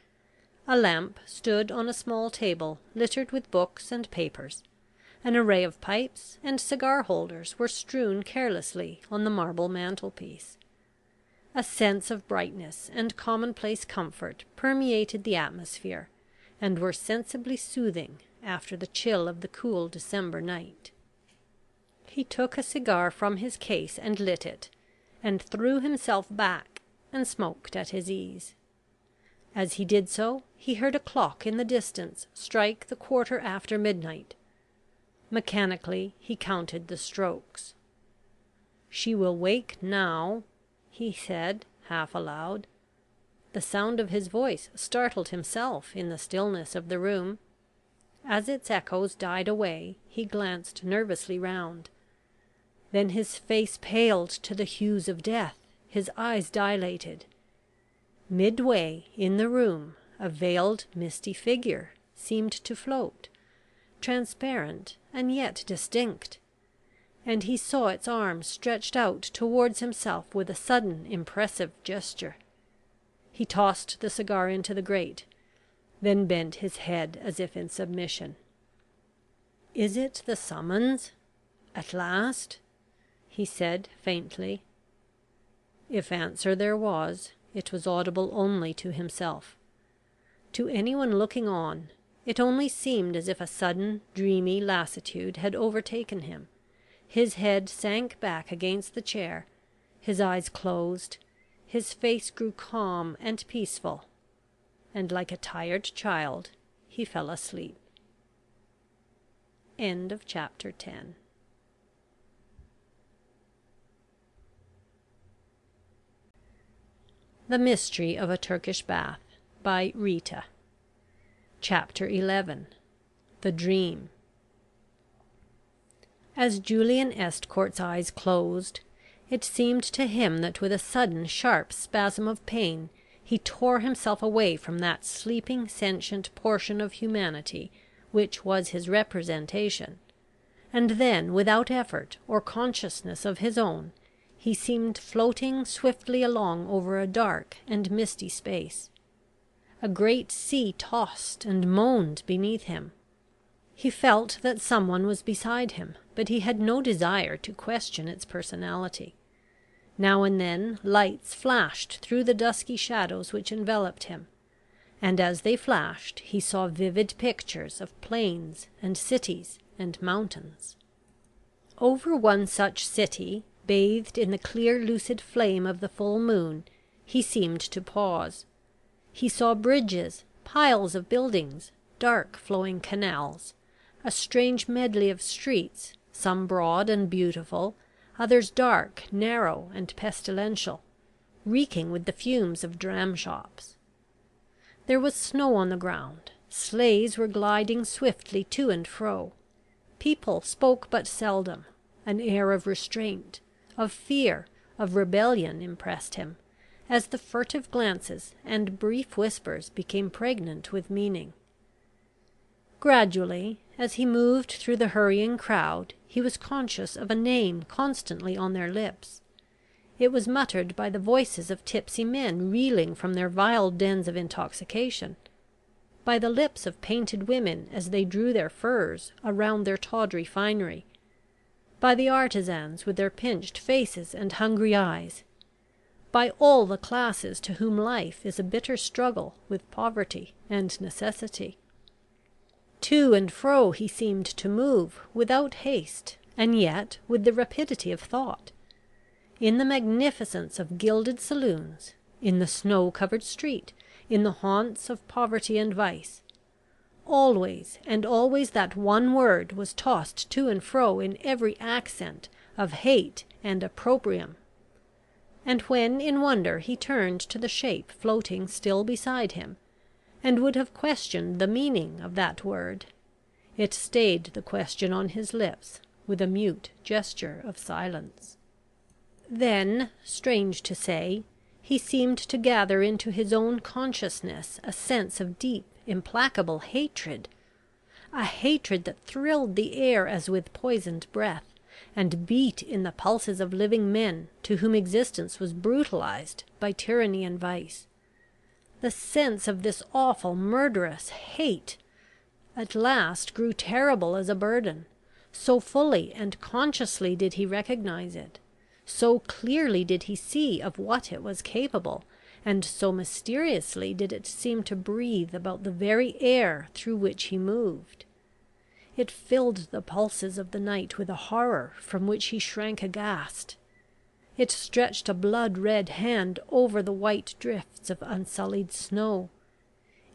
A lamp stood on a small table littered with books and papers. An array of pipes and cigar holders were strewn carelessly on the marble mantelpiece. A sense of brightness and commonplace comfort permeated the atmosphere, and were sensibly soothing after the chill of the cool December night. He took a cigar from his case and lit it, and threw himself back and smoked at his ease. As he did so, he heard a clock in the distance strike the 1/4 midnight. Mechanically he counted the strokes. "She will wake now," he said, half aloud. The sound of his voice startled himself in the stillness of the room. As its echoes died away, he glanced nervously round. Then his face paled to the hues of death, his eyes dilated. Midway in the room a veiled misty figure seemed to float, transparent and yet distinct, and he saw its arms stretched out towards himself with a sudden impressive gesture. He tossed the cigar into the grate, then bent his head as if in submission. "Is it the summons? At last?" he said faintly. If answer there was, it was audible only to himself. To anyone looking on, it only seemed as if a sudden dreamy lassitude had overtaken him. His head sank back against the chair, his eyes closed, his face grew calm and peaceful, and like a tired child he fell asleep. End of chapter 10. The Mystery of a Turkish Bath by Rita. Chapter 11. The Dream. As Julian Estcourt's eyes closed, it seemed to him that with a sudden sharp spasm of pain he tore himself away from that sleeping sentient portion of humanity which was his representation, and then, without effort or consciousness of his own, he seemed floating swiftly along over a dark and misty space. A great sea tossed and moaned beneath him. He felt that someone was beside him, but he had no desire to question its personality. Now and then lights flashed through the dusky shadows which enveloped him, and as they flashed he saw vivid pictures of plains and cities and mountains. Over one such city, bathed in the clear lucid flame of the full moon, he seemed to pause. He saw bridges, piles of buildings, dark flowing canals, a strange medley of streets, some broad and beautiful, others dark, narrow, and pestilential, reeking with the fumes of dram shops. There was snow on the ground. Sleighs were gliding swiftly to and fro. People spoke but seldom. An air of restraint, of fear, of rebellion impressed him, as the furtive glances and brief whispers became pregnant with meaning. Gradually, as he moved through the hurrying crowd, he was conscious of a name constantly on their lips. It was muttered by the voices of tipsy men reeling from their vile dens of intoxication, by the lips of painted women as they drew their furs around their tawdry finery, by the artisans with their pinched faces and hungry eyes, by all the classes to whom life is a bitter struggle with poverty and necessity. To and fro he seemed to move, without haste, and yet with the rapidity of thought. In the magnificence of gilded saloons, in the snow-covered street, in the haunts of poverty and vice, always and always that one word was tossed to and fro in every accent of hate and opprobrium. And when in wonder he turned to the shape floating still beside him, and would have questioned the meaning of that word, it stayed the question on his lips with a mute gesture of silence. Then, strange to say, he seemed to gather into his own consciousness a sense of deep, implacable hatred, a hatred that thrilled the air as with poisoned breath, and beat in the pulses of living men to whom existence was brutalized by tyranny and vice. The sense of this awful murderous hate at last grew terrible as a burden, so fully and consciously did he recognize it, so clearly did he see of what it was capable, and so mysteriously did it seem to breathe about the very air through which he moved. It filled the pulses of the night with a horror from which he shrank aghast. It stretched a blood-red hand over the white drifts of unsullied snow.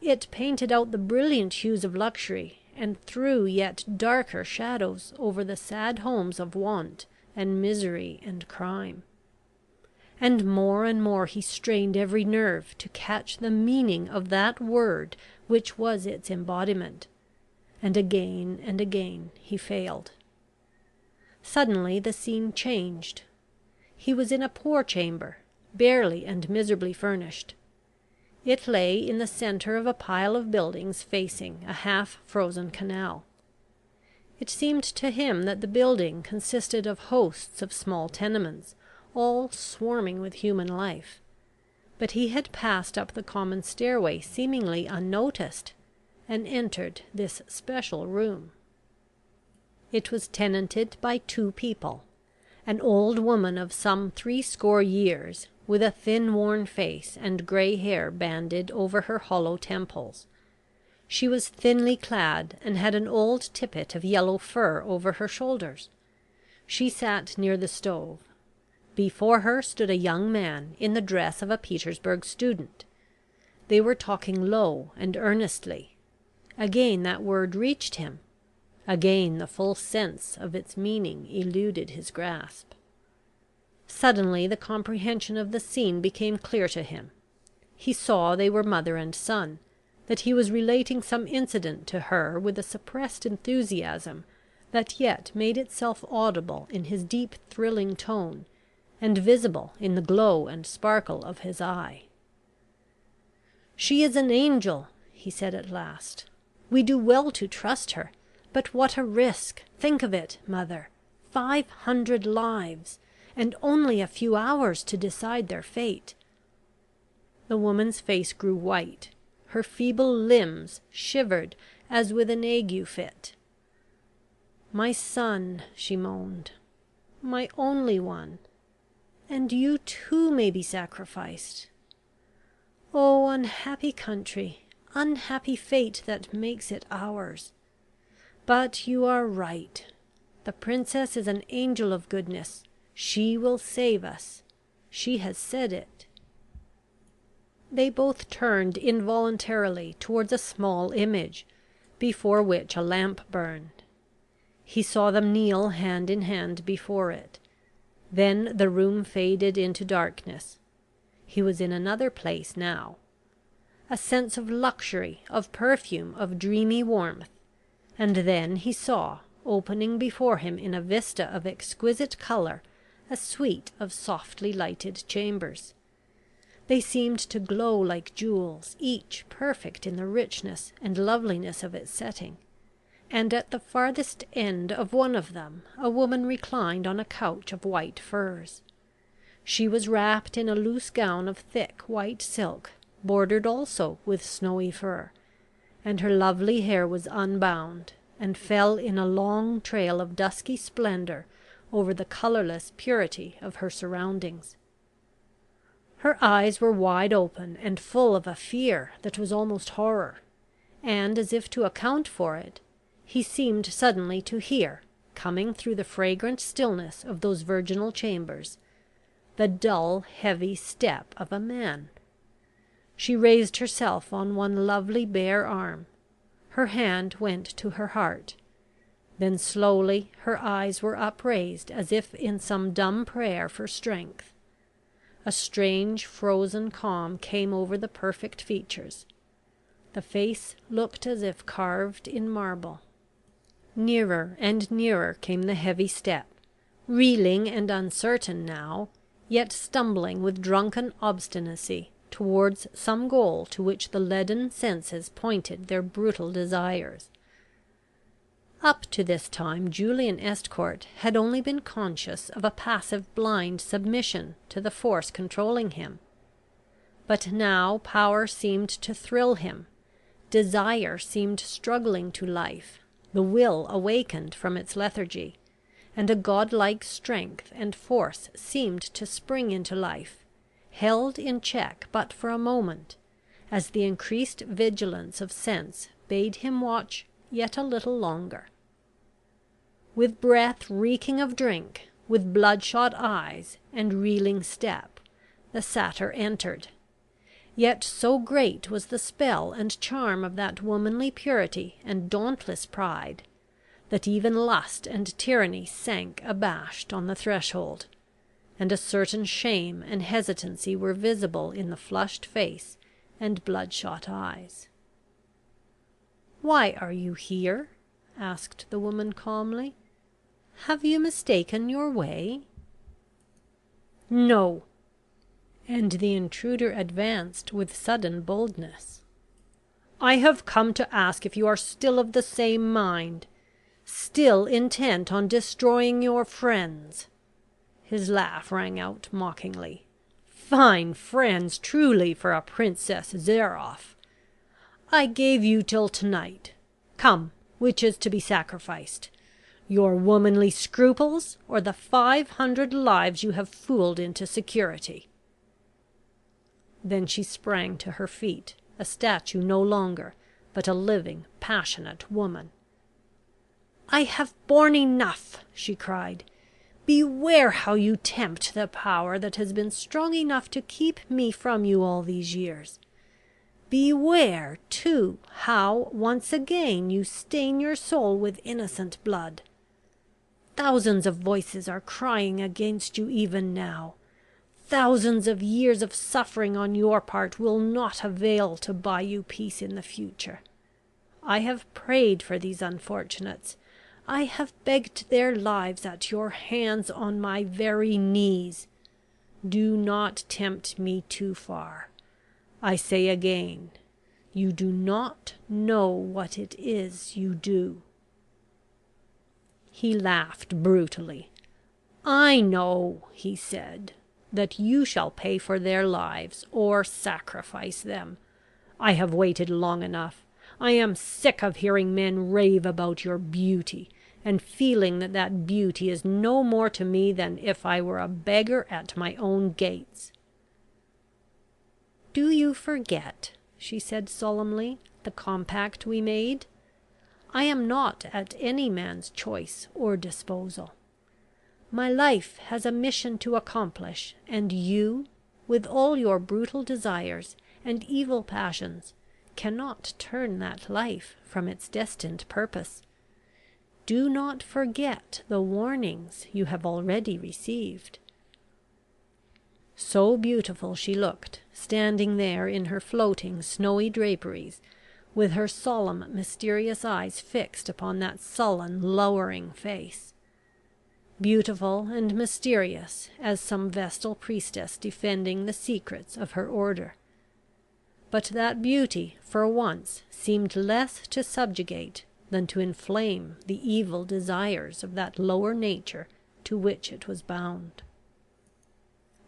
It painted out the brilliant hues of luxury, and threw yet darker shadows over the sad homes of want and misery and crime. And more he strained every nerve to catch the meaning of that word which was its embodiment, and again he failed. Suddenly the scene changed. He was in a poor chamber, barely and miserably furnished. It lay in the centre of a pile of buildings facing a half-frozen canal. It seemed to him that the building consisted of hosts of small tenements, all swarming with human life. But he had passed up the common stairway seemingly unnoticed, and entered this special room. It was tenanted by two people: an old woman of some 80 years, with a thin worn face and grey hair banded over her hollow temples. She was thinly clad, and had an old tippet of yellow fur over her shoulders. She sat near the stove. Before her stood a young man in the dress of a Petersburg student. They were talking low and earnestly. Again that word reached him. Again the full sense of its meaning eluded his grasp. Suddenly the comprehension of the scene became clear to him. He saw they were mother and son, that he was relating some incident to her with a suppressed enthusiasm that yet made itself audible in his deep thrilling tone, and visible in the glow and sparkle of his eye. "She is an angel," he said at last. "We do well to trust her. But what a risk! Think of it, mother. 500 lives, and only a few hours to decide their fate." The woman's face grew white. Her feeble limbs shivered as with an ague fit. "My son," she moaned. "My only one." and you too may be sacrificed. Oh, unhappy country, unhappy fate that makes it ours! But you are right. The princess is an angel of goodness. She will save us. She has said it." They both turned involuntarily towards a small image, before which a lamp burned. He saw them kneel hand in hand before it. Then the room faded into darkness. He was in another place now. A sense of luxury, of perfume, of dreamy warmth, and then he saw, opening before him in a vista of exquisite colour, a suite of softly lighted chambers. They seemed to glow like jewels, each perfect in the richness and loveliness of its setting, and at the farthest end of one of them a woman reclined on a couch of white furs. She was wrapped in a loose gown of thick white silk, bordered also with snowy fur, and her lovely hair was unbound, and fell in a long trail of dusky splendour over the colourless purity of her surroundings. Her eyes were wide open and full of a fear that was almost horror, and, as if to account for it, he seemed suddenly to hear, coming through the fragrant stillness of those virginal chambers, the dull heavy step of a man. She raised herself on one lovely bare arm. Her hand went to her heart. Then slowly her eyes were upraised as if in some dumb prayer for strength. A strange frozen calm came over the perfect features. The face looked as if carved in marble. Nearer and nearer came the heavy step, reeling and uncertain now, yet stumbling with drunken obstinacy towards some goal to which the leaden senses pointed their brutal desires. Up to this time Julian Estcourt had only been conscious of a passive blind submission to the force controlling him. But now power seemed to thrill him, desire seemed struggling to life, the will awakened from its lethargy, and a godlike strength and force seemed to spring into life, held in check but for a moment, as the increased vigilance of sense bade him watch yet a little longer. With breath reeking of drink, with bloodshot eyes and reeling step, the satyr entered. Yet so great was the spell and charm of that womanly purity and dauntless pride, that even lust and tyranny sank abashed on the threshold, and a certain shame and hesitancy were visible in the flushed face and bloodshot eyes. "Why are you here?" asked the woman calmly. "Have you mistaken your way?" "No." And the intruder advanced with sudden boldness. "I have come to ask if you are still of the same mind, still intent on destroying your friends." His laugh rang out mockingly. "Fine friends, truly, for a Princess Zairoff! I gave you till tonight. Come, which is to be sacrificed? Your womanly scruples, or the 500 lives you have fooled into security?" Then she sprang to her feet, a statue no longer, but a living, passionate woman. "I have borne enough!" she cried. "Beware how you tempt the power that has been strong enough to keep me from you all these years. Beware, too, how, once again, you stain your soul with innocent blood. Thousands of voices are crying against you even now. Thousands of years of suffering on your part will not avail to buy you peace in the future. I have prayed for these unfortunates. I have begged their lives at your hands on my very knees. Do not tempt me too far. I say again, you do not know what it is you do." He laughed brutally. "I know," he said, "that you shall pay for their lives, or sacrifice them. I have waited long enough. I am sick of hearing men rave about your beauty, and feeling that that beauty is no more to me than if I were a beggar at my own gates." "Do you forget," she said solemnly, "the compact we made? I am not at any man's choice or disposal. My life has a mission to accomplish, and you, with all your brutal desires and evil passions, cannot turn that life from its destined purpose. Do not forget the warnings you have already received." So beautiful she looked, standing there in her floating snowy draperies, with her solemn mysterious eyes fixed upon that sullen lowering face. Beautiful and mysterious as some vestal priestess defending the secrets of her order. But that beauty for once seemed less to subjugate than to inflame the evil desires of that lower nature to which it was bound.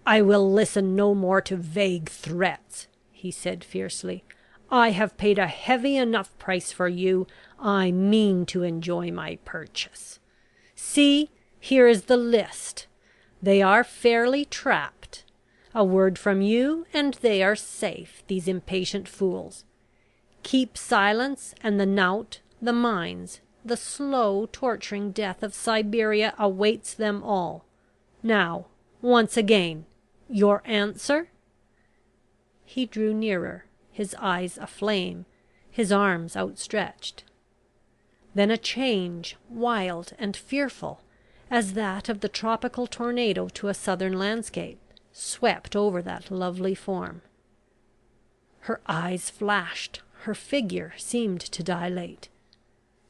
"I will listen no more to vague threats," he said fiercely. "I have paid a heavy enough price for you. I mean to enjoy my purchase. See, here is the list. They are fairly trapped. A word from you, and they are safe, these impatient fools. Keep silence, and the knout, the mines, the slow torturing death of Siberia awaits them all. Now, once again, your answer?" He drew nearer, his eyes aflame, his arms outstretched. Then a change, wild and fearful, as that of the tropical tornado to a southern landscape, swept over that lovely form. Her eyes flashed, her figure seemed to dilate.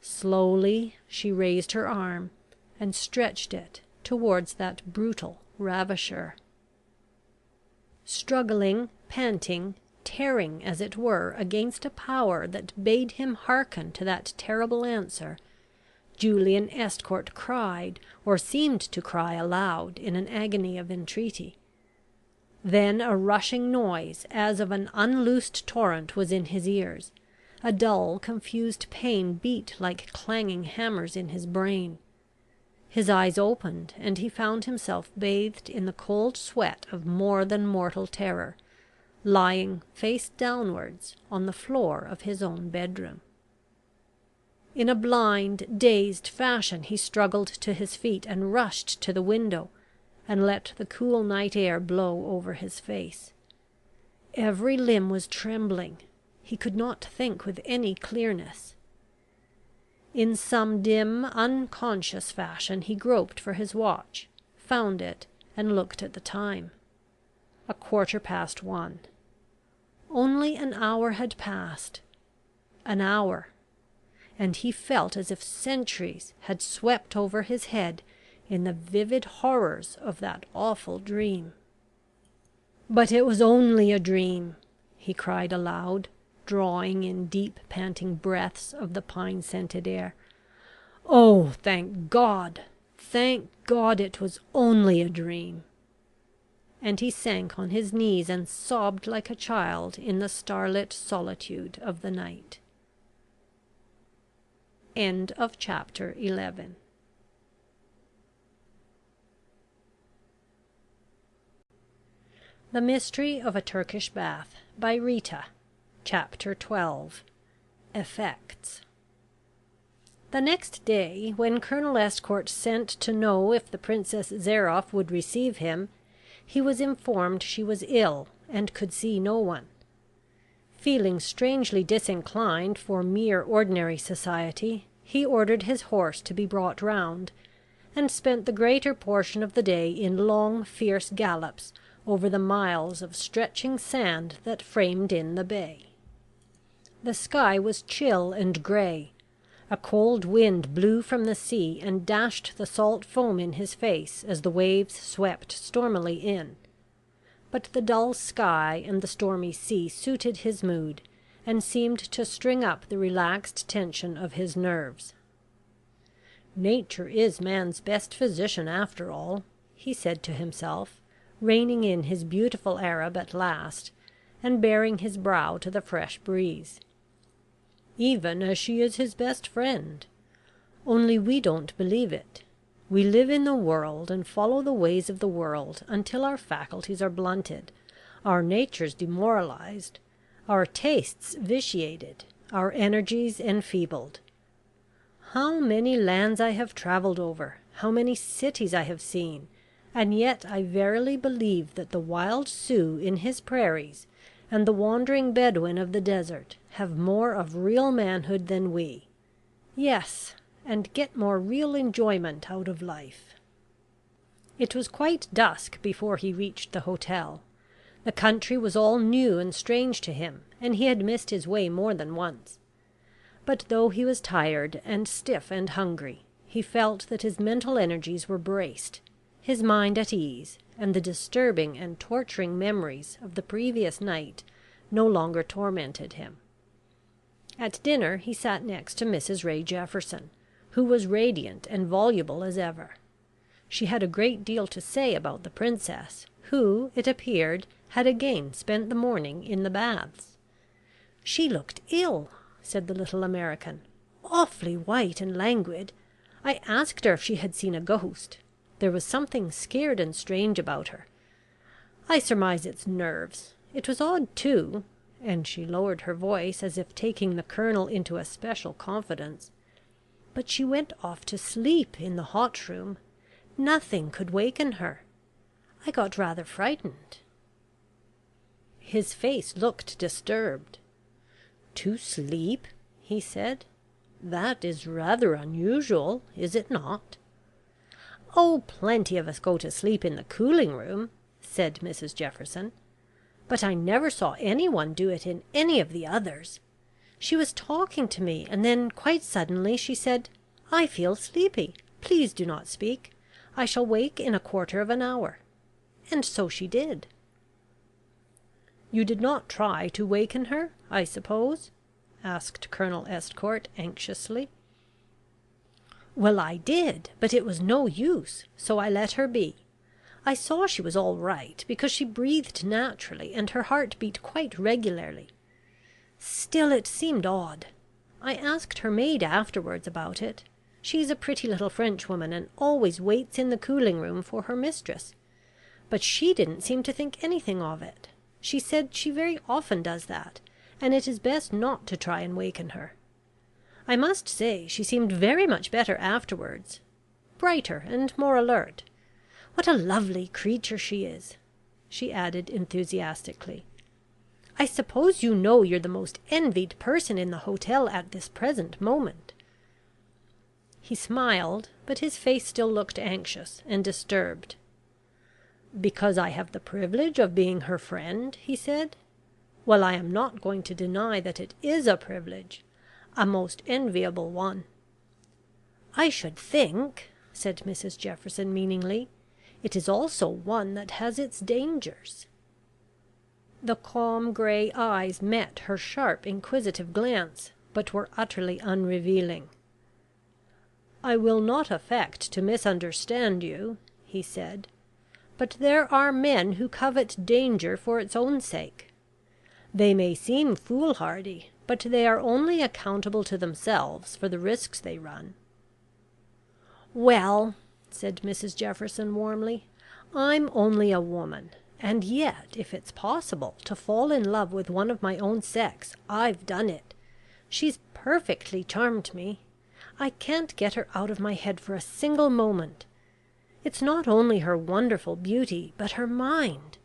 Slowly she raised her arm, and stretched it towards that brutal ravisher. Struggling, panting, tearing as it were against a power that bade him hearken to that terrible answer, Julian Estcourt cried, or seemed to cry aloud, in an agony of entreaty. Then a rushing noise as of an unloosed torrent was in his ears. A dull confused pain beat like clanging hammers in his brain. His eyes opened, and he found himself bathed in the cold sweat of more than mortal terror, lying face downwards on the floor of his own bedroom. In a blind, dazed fashion he struggled to his feet, and rushed to the window, and let the cool night air blow over his face. Every limb was trembling. He could not think with any clearness. In some dim, unconscious fashion he groped for his watch, found it, and looked at the time. 1:15. Only an hour had passed. An hour, and he felt as if centuries had swept over his head in the vivid horrors of that awful dream. "But it was only a dream," he cried aloud, drawing in deep panting breaths of the pine-scented air. "Oh, thank God! Thank God it was only a dream!" And he sank on his knees and sobbed like a child in the starlit solitude of the night. End of chapter 11. The Mystery of a Turkish Bath, by Rita. Chapter 12. Effects. The next day, when Colonel Estcourt sent to know if the Princess Zairoff would receive him, he was informed she was ill, and could see no one. Feeling strangely disinclined for mere ordinary society, he ordered his horse to be brought round, and spent the greater portion of the day in long fierce gallops over the miles of stretching sand that framed in the bay. The sky was chill and grey. A cold wind blew from the sea and dashed the salt foam in his face as the waves swept stormily in. But the dull sky and the stormy sea suited his mood, and seemed to string up the relaxed tension of his nerves. "Nature is man's best physician, after all," he said to himself, reining in his beautiful Arab at last, and baring his brow to the fresh breeze. "Even as she is his best friend. Only we don't believe it. We live in the world and follow the ways of the world until our faculties are blunted, our natures demoralized, our tastes vitiated, our energies enfeebled. How many lands I have travelled over, how many cities I have seen, and yet I verily believe that the wild Sioux in his prairies and the wandering Bedouin of the desert have more of real manhood than we. Yes, and get more real enjoyment out of life. It was quite dusk before he reached the hotel. The country was all new and strange to him, and he had missed his way more than once. But though he was tired and stiff and hungry, he felt that his mental energies were braced, his mind at ease, and the disturbing and torturing memories of the previous night no longer tormented him. At dinner he sat next to Mrs Ray Jefferson, who was radiant and voluble as ever. She had a great deal to say about the princess, who, it appeared, had again spent the morning in the baths. "She looked ill," said the little American, "awfully white and languid. I asked her if she had seen a ghost. There was something scared and strange about her. I surmise it's nerves. It was odd, too," and she lowered her voice as if taking the Colonel into a special confidence, "but she went off to sleep in the hot room. Nothing could waken her. I got rather frightened." His face looked disturbed. "To sleep?" he said. "That is rather unusual, is it not?" "Oh, plenty of us go to sleep in the cooling room," said Mrs Jefferson, "but I never saw any one do it in any of the others. She was talking to me, and then quite suddenly she said, 'I feel sleepy. Please do not speak. I shall wake in a quarter of an hour.' And so she did." "You did not try to waken her, I suppose?" asked Colonel Estcourt anxiously. "Well, I did, but it was no use, so I let her be. I saw she was all right, because she breathed naturally and her heart beat quite regularly. Still it seemed odd. I asked her maid afterwards about it. She's a pretty little Frenchwoman, and always waits in the cooling room for her mistress. But she didn't seem to think anything of it. She said she very often does that, and it is best not to try and waken her. I must say she seemed very much better afterwards, brighter and more alert. What a lovely creature she is!" she added enthusiastically. "I suppose you know you're the most envied person in the hotel at this present moment." He smiled, but his face still looked anxious and disturbed. "Because I have the privilege of being her friend?" he said. "Well, I am not going to deny that it is a privilege, a most enviable one." "I should think," said Mrs Jefferson meaningly, "it is also one that has its dangers." The calm grey eyes met her sharp inquisitive glance, but were utterly unrevealing. "I will not affect to misunderstand you," he said, "but there are men who covet danger for its own sake. They may seem foolhardy, but they are only accountable to themselves for the risks they run." "Well," said Mrs Jefferson warmly, "I'm only a woman, and yet if it's possible to fall in love with one of my own sex, I've done it. She's perfectly charmed me. I can't get her out of my head for a single moment. It's not only her wonderful beauty, but her mind.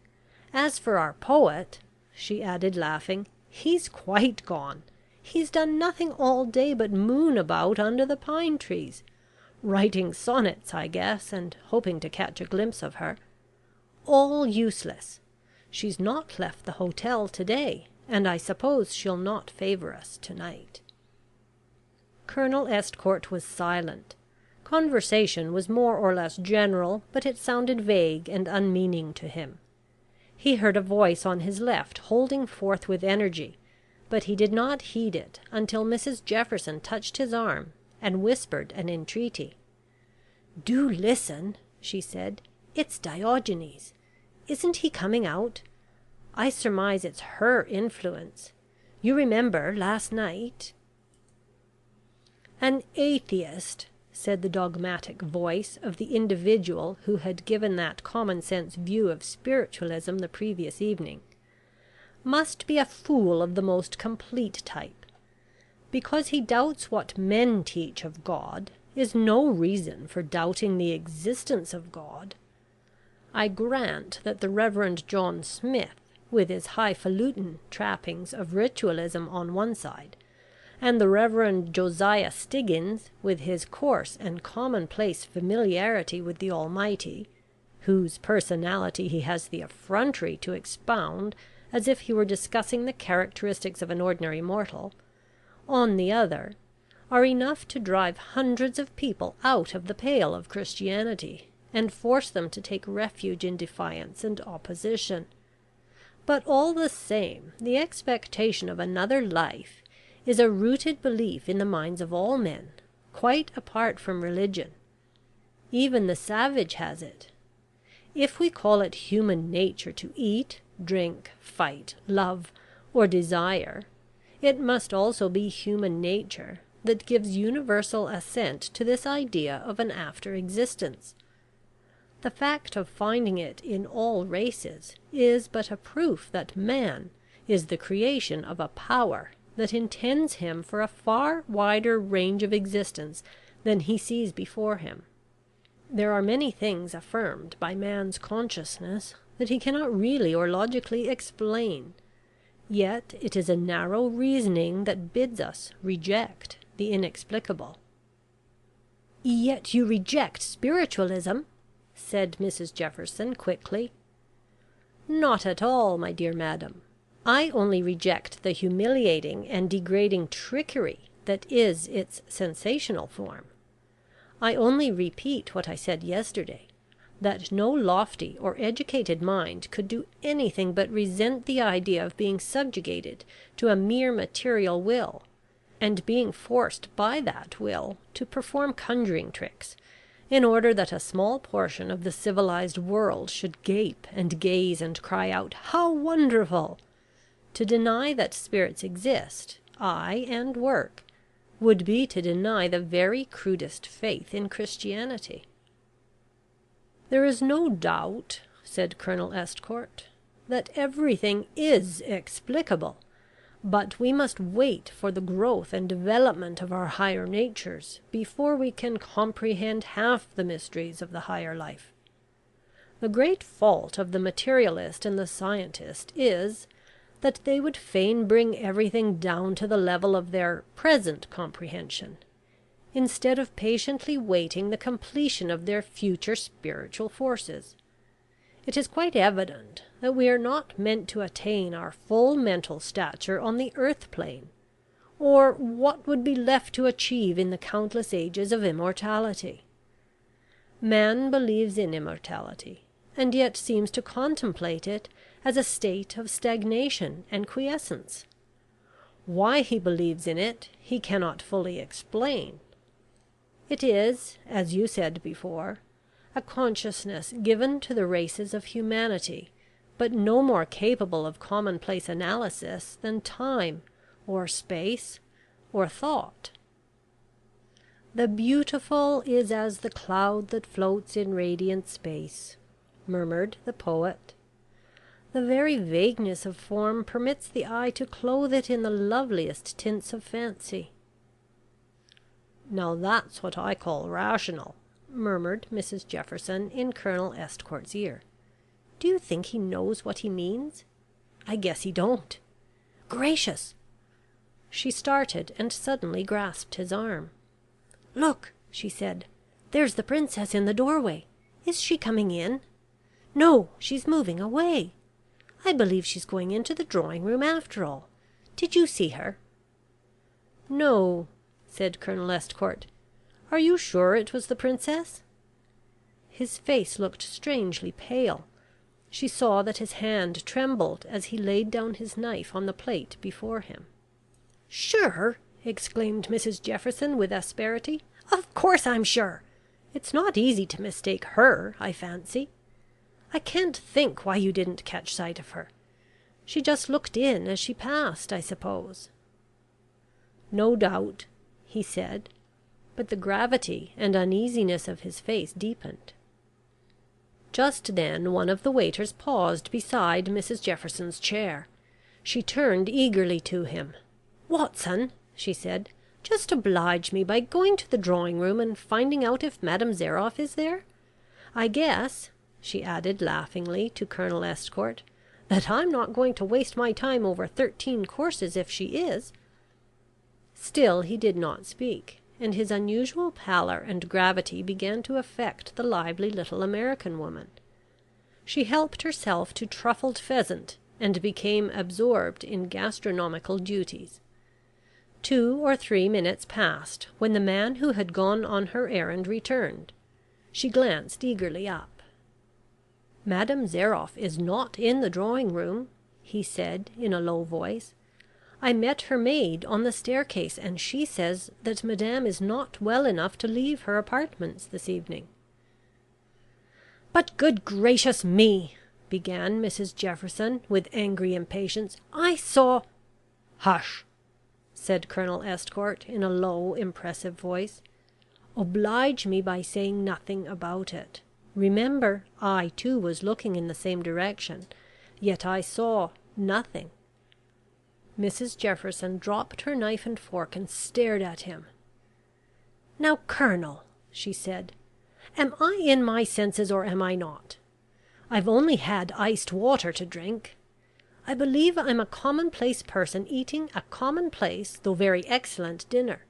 As for our poet," she added, laughing, "he's quite gone. He's done nothing all day but moon about under the pine trees, writing sonnets, I guess, and hoping to catch a glimpse of her. All useless. She's not left the hotel to day, and I suppose she'll not favour us to night." Colonel Estcourt was silent. Conversation was more or less general, but it sounded vague and unmeaning to him. He heard a voice on his left holding forth with energy, but he did not heed it until Mrs Jefferson touched his arm and whispered an entreaty. "Do listen," she said. "It's Diogenes. Isn't he coming out? I surmise it's her influence. You remember last night?" "An atheist," said the dogmatic voice of the individual who had given that common sense view of spiritualism the previous evening, "must be a fool of the most complete type. Because he doubts what men teach of God, is no reason for doubting the existence of God. I grant that the Reverend John Smith, with his highfalutin trappings of ritualism on one side, and the Reverend Josiah Stiggins, with his coarse and commonplace familiarity with the Almighty, whose personality he has the effrontery to expound as if he were discussing the characteristics of an ordinary mortal, on the other, are enough to drive hundreds of people out of the pale of Christianity, and force them to take refuge in defiance and opposition. But all the same, the expectation of another life is a rooted belief in the minds of all men, quite apart from religion. Even the savage has it. If we call it human nature to eat, drink, fight, love, or desire, it must also be human nature that gives universal assent to this idea of an after existence. The fact of finding it in all races is but a proof that man is the creation of a power that intends him for a far wider range of existence than he sees before him. There are many things affirmed by man's consciousness that he cannot really or logically explain, yet it is a narrow reasoning that bids us reject the inexplicable. "Yet you reject spiritualism," said Mrs Jefferson quickly. "Not at all, my dear madam. I only reject the humiliating and degrading trickery that is its sensational form. I only repeat what I said yesterday, that no lofty or educated mind could do anything but resent the idea of being subjugated to a mere material will, and being forced by that will to perform conjuring tricks, in order that a small portion of the civilized world should gape and gaze and cry out, 'How wonderful!' To deny that spirits exist, ay, and work, would be to deny the very crudest faith in Christianity." "There is no doubt," said Colonel Estcourt, "that everything is explicable, but we must wait for the growth and development of our higher natures before we can comprehend half the mysteries of the higher life. The great fault of the materialist and the scientist is, that they would fain bring everything down to the level of their present comprehension, instead of patiently waiting the completion of their future spiritual forces. It is quite evident that we are not meant to attain our full mental stature on the earth plane, or what would be left to achieve in the countless ages of immortality. Man believes in immortality, and yet seems to contemplate it as a state of stagnation and quiescence. Why he believes in it he cannot fully explain. It is, as you said before, a consciousness given to the races of humanity, but no more capable of commonplace analysis than time, or space, or thought. "The beautiful is as the cloud that floats in radiant space," murmured the poet. "The very vagueness of form permits the eye to clothe it in the loveliest tints of fancy." "Now that's what I call rational," murmured Mrs Jefferson in Colonel Estcourt's ear. "Do you think he knows what he means? I guess he don't. Gracious!" She started and suddenly grasped his arm. "Look," she said, "there's the princess in the doorway. Is she coming in? No, she's moving away. I believe she's going into the drawing room after all. Did you see her?" "No," said Colonel Estcourt. "Are you sure it was the princess?" His face looked strangely pale. She saw that his hand trembled as he laid down his knife on the plate before him. "Sure!" exclaimed Mrs Jefferson with asperity. "Of course I'm sure. It's not easy to mistake her, I fancy. I can't think why you didn't catch sight of her. She just looked in as she passed, I suppose." "No doubt," he said, but the gravity and uneasiness of his face deepened. Just then one of the waiters paused beside Mrs Jefferson's chair. She turned eagerly to him. "Watson," she said, "just oblige me by going to the drawing room and finding out if Madame Zairoff is there. I guess," she added laughingly to Colonel Estcourt, "that I'm not going to waste my time over 13 courses if she is." Still he did not speak, and his unusual pallor and gravity began to affect the lively little American woman. She helped herself to truffled pheasant, and became absorbed in gastronomical duties. 2 or 3 minutes passed, when the man who had gone on her errand returned. She glanced eagerly up. "Madame Zairoff is not in the drawing room," he said in a low voice. "I met her maid on the staircase, and she says that Madame is not well enough to leave her apartments this evening." "But good gracious me," began Mrs Jefferson with angry impatience, "I saw—" "Hush!" said Colonel Estcourt in a low impressive voice. "Oblige me by saying nothing about it. Remember, I too was looking in the same direction, yet I saw nothing." Mrs Jefferson dropped her knife and fork and stared at him. "Now, Colonel," she said, "am I in my senses or am I not? I've only had iced water to drink. I believe I'm a commonplace person eating a commonplace though very excellent dinner.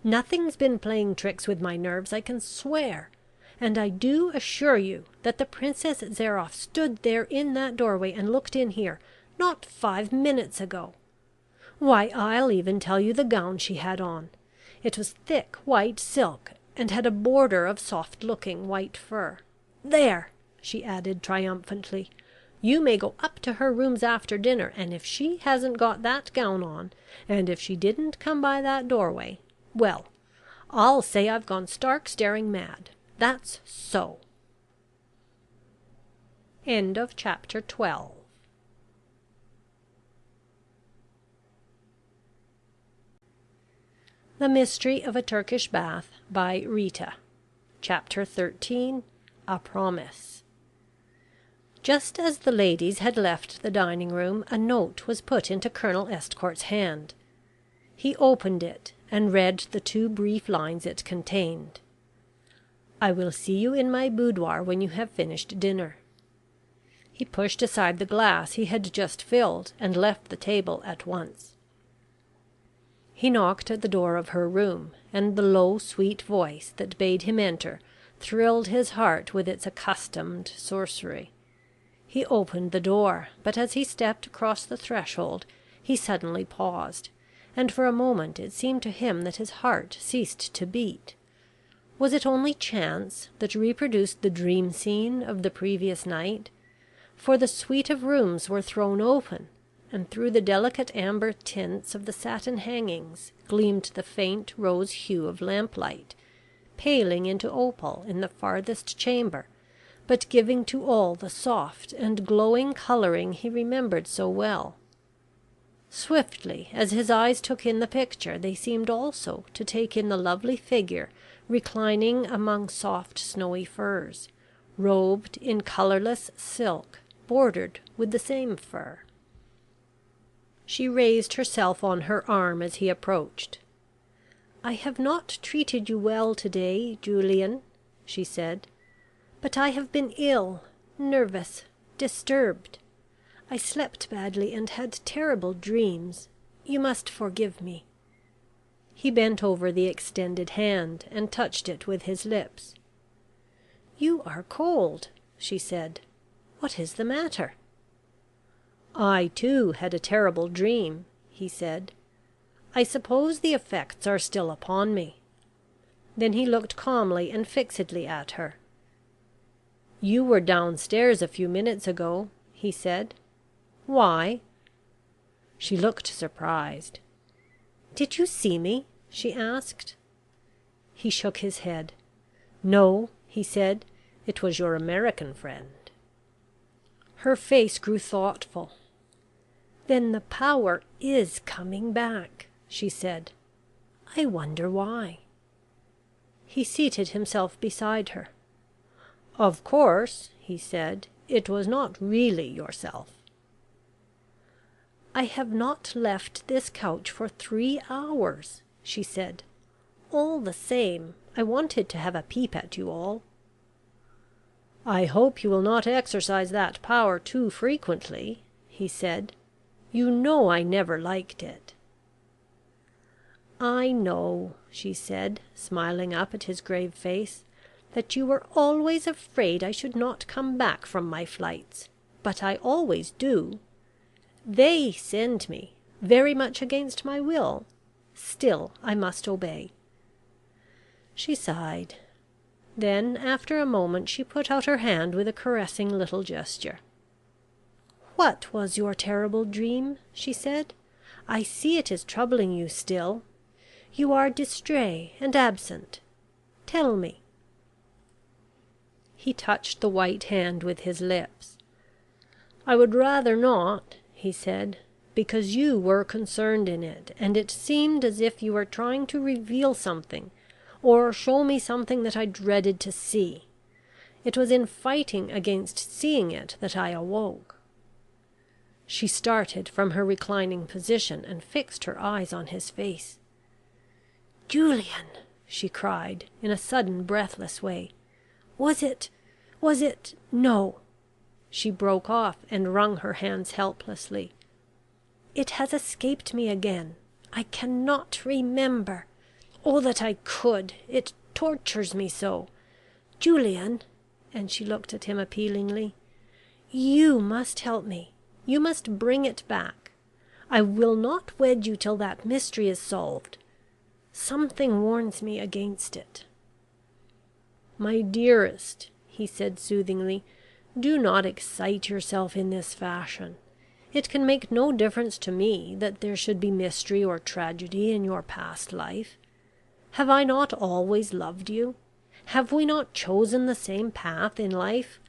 Nothing's been playing tricks with my nerves, I can swear, and I do assure you that the Princess Zairoff stood there in that doorway and looked in here, not 5 minutes ago. Why, I'll even tell you the gown she had on. It was thick white silk, and had a border of soft-looking white fur. There!" she added triumphantly. "You may go up to her rooms after dinner, and if she hasn't got that gown on, and if she didn't come by that doorway, well, I'll say I've gone stark staring mad. That's so." End of chapter 12. The Mystery of a Turkish Bath by Rita. Chapter 13. A Promise. Just as the ladies had left the dining room, a note was put into Colonel Estcourt's hand. He opened it, and read the 2 brief lines it contained. "I will see you in my boudoir when you have finished dinner." He pushed aside the glass he had just filled, and left the table at once. He knocked at the door of her room, and the low sweet voice that bade him enter thrilled his heart with its accustomed sorcery. He opened the door, but as he stepped across the threshold he suddenly paused, and for a moment it seemed to him that his heart ceased to beat. Was it only chance that reproduced the dream scene of the previous night? For the suite of rooms were thrown open, and through the delicate amber tints of the satin hangings gleamed the faint rose hue of lamplight, paling into opal in the farthest chamber, but giving to all the soft and glowing colouring he remembered so well. Swiftly as his eyes took in the picture, they seemed also to take in the lovely figure reclining among soft snowy furs, robed in colourless silk bordered with the same fur. She raised herself on her arm as he approached. "I have not treated you well to-day, Julian," she said, "but I have been ill, nervous, disturbed. I slept badly and had terrible dreams. You must forgive me." He bent over the extended hand and touched it with his lips. "You are cold," she said. "What is the matter?" "I too had a terrible dream," he said. "I suppose the effects are still upon me." Then he looked calmly and fixedly at her. "You were downstairs a few minutes ago," he said. "Why?" She looked surprised. "Did you see me?" she asked. He shook his head. "No," he said. "It was your American friend." Her face grew thoughtful. "Then the power is coming back," she said. "I wonder why." He seated himself beside her. "Of course," he said, "it was not really yourself." "I have not left this couch for 3 hours," she said. "All the same, I wanted to have a peep at you all." "I hope you will not exercise that power too frequently," he said. "You know I never liked it." "I know," she said, smiling up at his grave face, "that you were always afraid I should not come back from my flights, but I always do. They send me, very much against my will. Still I must obey." She sighed. Then, after a moment, she put out her hand with a caressing little gesture. "What was your terrible dream?" she said. "I see it is troubling you still. You are distrait and absent. Tell me." He touched the white hand with his lips. "I would rather not," he said, "because you were concerned in it, and it seemed as if you were trying to reveal something, or show me something that I dreaded to see. It was in fighting against seeing it that I awoke." She started from her reclining position and fixed her eyes on his face. "Julian," she cried, in a sudden breathless way, "was it no." She broke off and wrung her hands helplessly. "It has escaped me again. I cannot remember. Oh, that I could! It tortures me so. Julian," and she looked at him appealingly, "you must help me. You must bring it back. I will not wed you till that mystery is solved. Something warns me against it." "My dearest," he said soothingly, "do not excite yourself in this fashion. It can make no difference to me that there should be mystery or tragedy in your past life. Have I not always loved you? Have we not chosen the same path in life,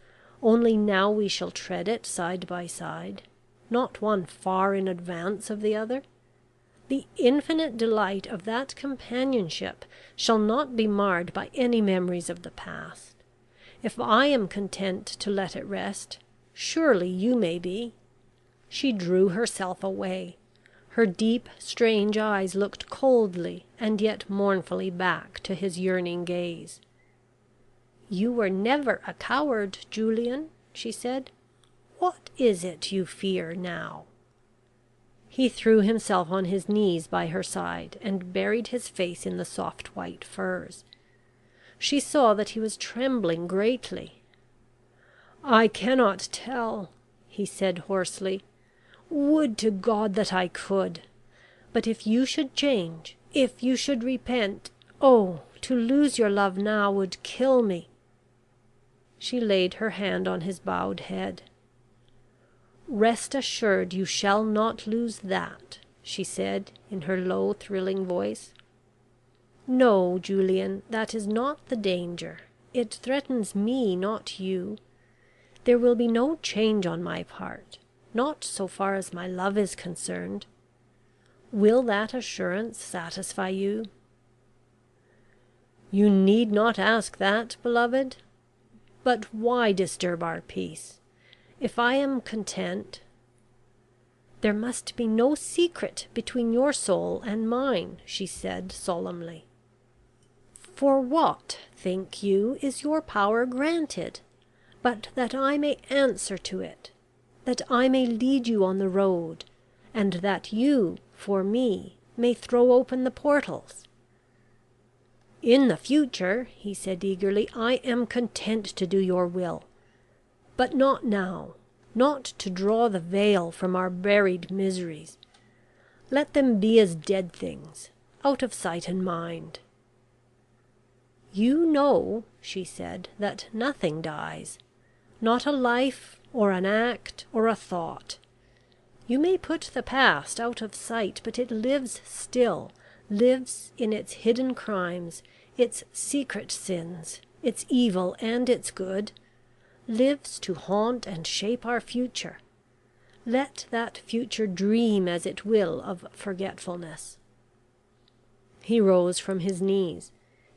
only now we shall tread it side by side, not one far in advance of the other? The infinite delight of that companionship shall not be marred by any memories of the past. If I am content to let it rest, surely you may be." She drew herself away. Her deep strange eyes looked coldly and yet mournfully back to his yearning gaze. "You were never a coward, Julian," she said. "What is it you fear now?" He threw himself on his knees by her side, and buried his face in the soft white furs. She saw that he was trembling greatly. "I cannot tell," he said hoarsely. "Would to God that I could! But if you should change, if you should repent, oh, to lose your love now would kill me." She laid her hand on his bowed head. "Rest assured you shall not lose that," she said, in her low thrilling voice. "No, Julian, that is not the danger. It threatens me, not you. There will be no change on my part, not so far as my love is concerned. Will that assurance satisfy you?" "You need not ask that, beloved. But why disturb our peace? If I am content..." "There must be no secret between your soul and mine," she said solemnly. "For what, think you, is your power granted, but that I may answer to it, that I may lead you on the road, and that you, for me, may throw open the portals?" "In the future," he said eagerly, "I am content to do your will. But not now, not to draw the veil from our buried miseries. Let them be as dead things, out of sight and mind." "You know," she said, "that nothing dies. Not a life, or an act, or a thought. You may put the past out of sight, but it lives still, lives in its hidden crimes, its secret sins, its evil and its good, lives to haunt and shape our future. Let that future dream as it will of forgetfulness." He rose from his knees.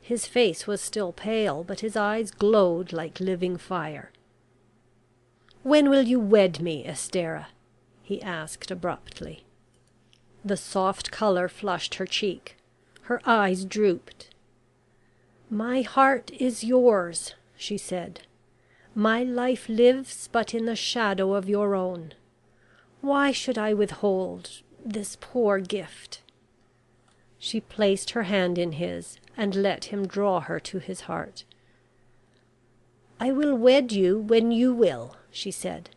His face was still pale, but his eyes glowed like living fire. "When will you wed me, Estera?" he asked abruptly. The soft colour flushed her cheek. Her eyes drooped. "My heart is yours," she said. "My life lives but in the shadow of your own. Why should I withhold this poor gift?" She placed her hand in his, and let him draw her to his heart. "I will wed you when you will," she said,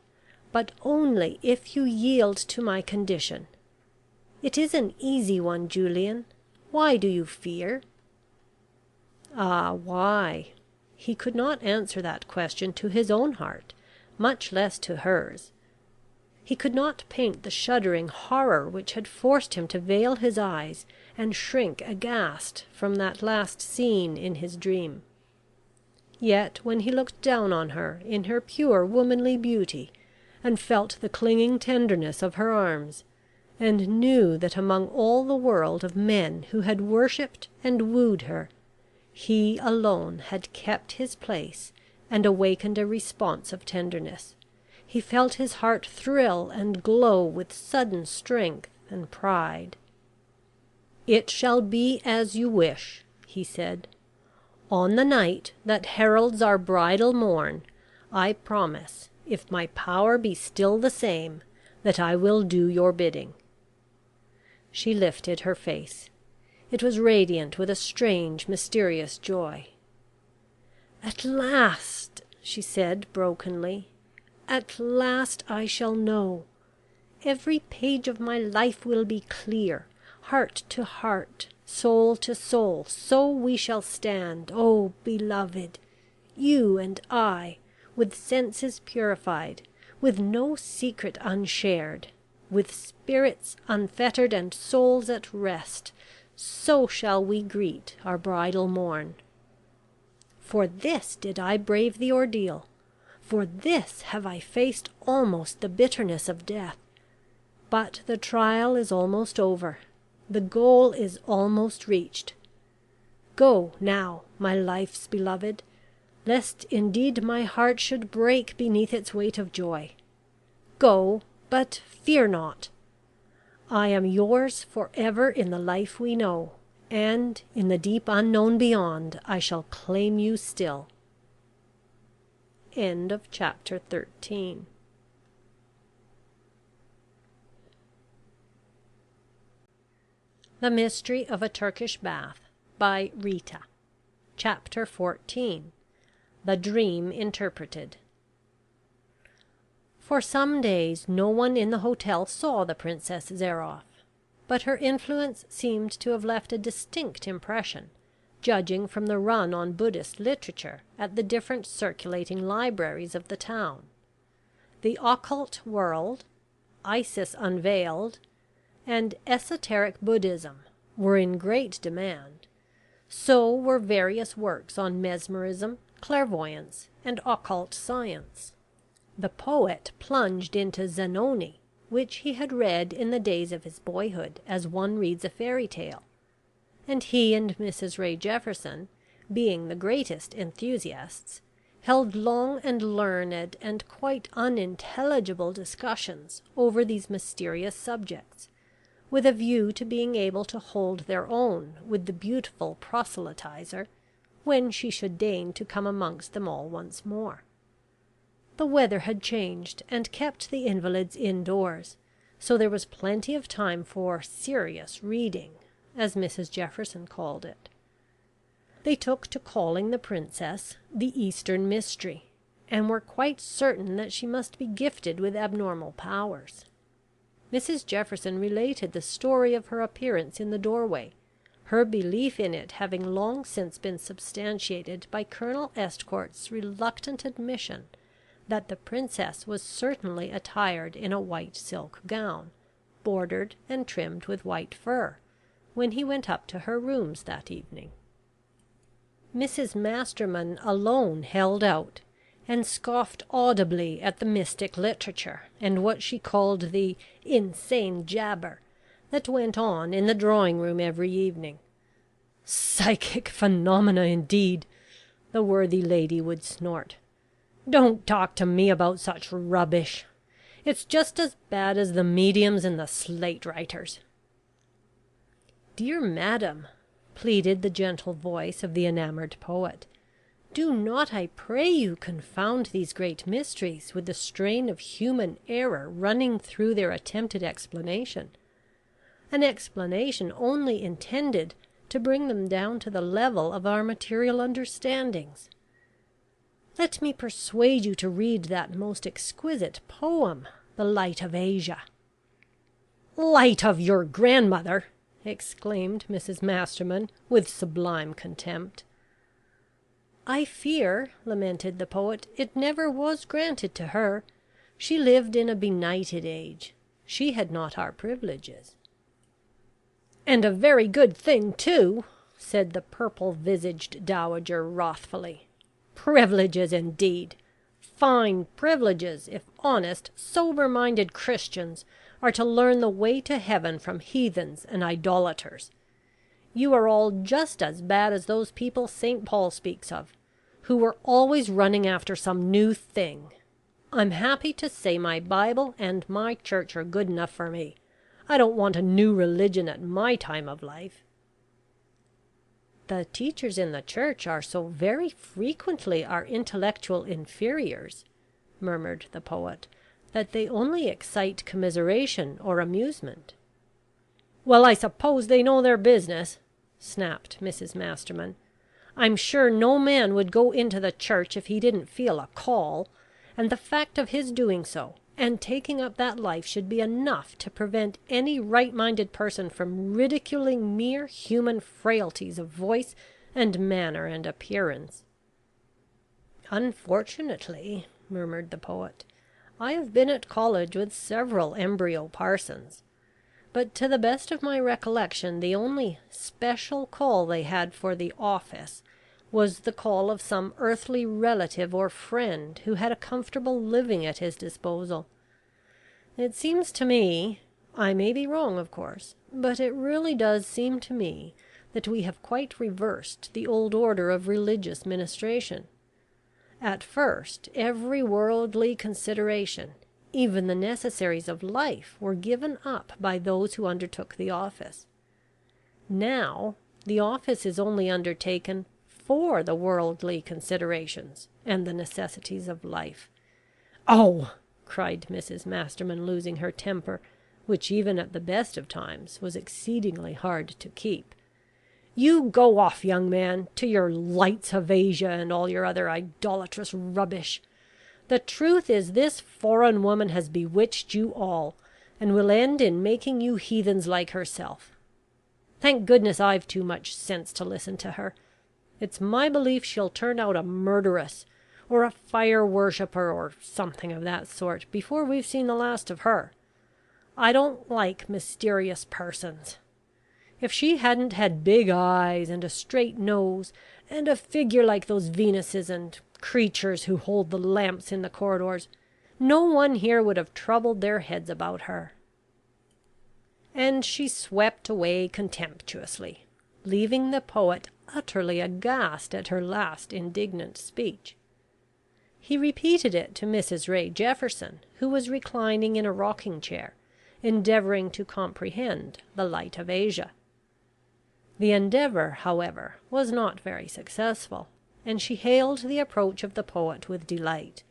"but only if you yield to my condition. It is an easy one, Julian. Why do you fear?" Ah, why? He could not answer that question to his own heart, much less to hers. He could not paint the shuddering horror which had forced him to veil his eyes and shrink aghast from that last scene in his dream. Yet when he looked down on her in her pure womanly beauty, and felt the clinging tenderness of her arms, and knew that among all the world of men who had worshipped and wooed her, he alone had kept his place and awakened a response of tenderness, he felt his heart thrill and glow with sudden strength and pride. "It shall be as you wish," he said. "On the night that heralds our bridal morn, I promise, if my power be still the same, that I will do your bidding." She lifted her face. It was radiant with a strange, mysterious joy. "At last," she said brokenly, "at last I shall know. Every page of my life will be clear. Heart to heart, soul to soul, so we shall stand, oh beloved, you and I, with senses purified, with no secret unshared, with spirits unfettered and souls at rest, so shall we greet our bridal morn. For this did I brave the ordeal. For this have I faced almost the bitterness of death. But the trial is almost over. The goal is almost reached. Go now, my life's beloved, lest indeed my heart should break beneath its weight of joy. Go, but fear not. I am yours for ever in the life we know, and in the deep unknown beyond I shall claim you still. End of chapter 13. The Mystery of a Turkish Bath by Rita. Chapter 14. The Dream Interpreted. For some days no one in the hotel saw the Princess Zairoff, but her influence seemed to have left a distinct impression, judging from the run on Buddhist literature at the different circulating libraries of the town. The Occult World, Isis Unveiled, and Esoteric Buddhism were in great demand. So were various works on mesmerism, clairvoyance, and occult science. The poet plunged into Zanoni, which he had read in the days of his boyhood as one reads a fairy tale, and he and Mrs Ray Jefferson, being the greatest enthusiasts, held long and learned and quite unintelligible discussions over these mysterious subjects, with a view to being able to hold their own with the beautiful proselytizer when she should deign to come amongst them all once more. The weather had changed and kept the invalids indoors, so there was plenty of time for serious reading, as Mrs Jefferson called it. They took to calling the princess the Eastern Mystery, and were quite certain that she must be gifted with abnormal powers. Mrs Jefferson related the story of her appearance in the doorway, her belief in it having long since been substantiated by Colonel Estcourt's reluctant admission that the princess was certainly attired in a white silk gown, bordered and trimmed with white fur, when he went up to her rooms that evening. Mrs Masterman alone held out, and scoffed audibly at the mystic literature and what she called the insane jabber that went on in the drawing room every evening. "Psychic phenomena, indeed!" the worthy lady would snort. "Don't talk to me about such rubbish. It's just as bad as the mediums and the slate writers." "Dear madam," pleaded the gentle voice of the enamoured poet, "do not, I pray you, confound these great mysteries with the strain of human error running through their attempted explanation, an explanation only intended to bring them down to the level of our material understandings. Let me persuade you to read that most exquisite poem, The Light of Asia." "Light of your grandmother!" exclaimed Mrs Masterman with sublime contempt. "I fear," lamented the poet, "it never was granted to her. She lived in a benighted age. She had not our privileges." "And a very good thing too," said the purple visaged dowager wrathfully. "Privileges, indeed! Fine privileges, if honest, sober minded Christians are to learn the way to heaven from heathens and idolaters. You are all just as bad as those people St. Paul speaks of, who were always running after some new thing. I'm happy to say my Bible and my church are good enough for me. I don't want a new religion at my time of life." "The teachers in the church are so very frequently our intellectual inferiors," murmured the poet, "that they only excite commiseration or amusement." "Well, I suppose they know their business," snapped Mrs Masterman. "I'm sure no man would go into the church if he didn't feel a call, and the fact of his doing so and taking up that life should be enough to prevent any right-minded person from ridiculing mere human frailties of voice and manner and appearance." "Unfortunately," murmured the poet, "I have been at college with several embryo parsons, but to the best of my recollection the only special call they had for the office was the call of some earthly relative or friend who had a comfortable living at his disposal. It seems to me, I may be wrong of course, but it really does seem to me that we have quite reversed the old order of religious ministration. At first every worldly consideration, even the necessaries of life, were given up by those who undertook the office. Now the office is only undertaken for the worldly considerations and the necessities of life." "Oh!" cried Mrs Masterman, losing her temper, which even at the best of times was exceedingly hard to keep. "You go off, young man, to your Lights of Asia and all your other idolatrous rubbish. The truth is this foreign woman has bewitched you all, and will end in making you heathens like herself. Thank goodness I've too much sense to listen to her. It's my belief she'll turn out a murderess, or a fire worshipper, or something of that sort, before we've seen the last of her. I don't like mysterious persons. If she hadn't had big eyes, and a straight nose, and a figure like those Venuses and creatures who hold the lamps in the corridors, no one here would have troubled their heads about her." And she swept away contemptuously, leaving the poet utterly aghast at her last indignant speech. He repeated it to Mrs Ray Jefferson, who was reclining in a rocking chair, endeavouring to comprehend The Light of Asia. The endeavour, however, was not very successful, and she hailed the approach of the poet with delight.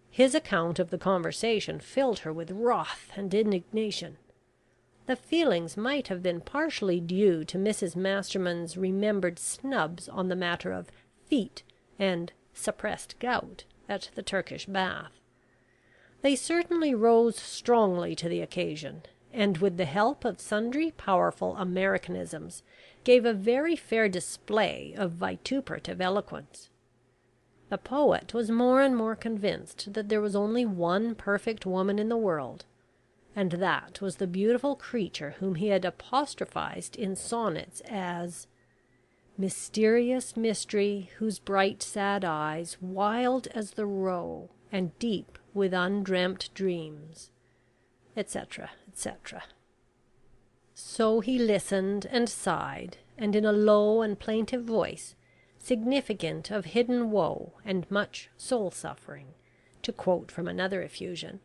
His account of the conversation filled her with wrath and indignation. The feelings might have been partially due to Mrs Masterman's remembered snubs on the matter of feet and suppressed gout at the Turkish Bath. They certainly rose strongly to the occasion, and with the help of sundry powerful Americanisms gave a very fair display of vituperative eloquence. The poet was more and more convinced that there was only one perfect woman in the world, and that was the beautiful creature whom he had apostrophized in sonnets as "Mysterious mystery, whose bright sad eyes, wild as the roe, and deep with undreamt dreams," etc., etc. So he listened and sighed, and in a low and plaintive voice, significant of hidden woe and much soul-suffering, to quote from another effusion,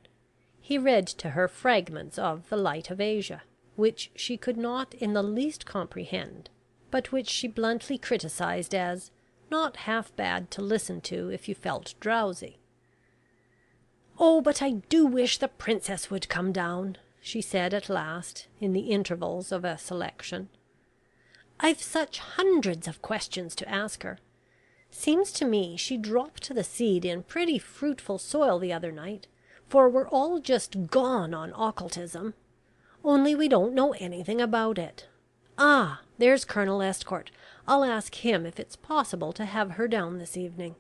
he read to her fragments of The Light of Asia, which she could not in the least comprehend, but which she bluntly criticized as not half bad to listen to if you felt drowsy. "Oh, but I do wish the princess would come down," she said at last, in the intervals of a selection. "I've such hundreds of questions to ask her. Seems to me she dropped the seed in pretty fruitful soil the other night, for we're all just gone on occultism. Only we don't know anything about it. Ah, there's Colonel Estcourt. I'll ask him if it's possible to have her down this evening.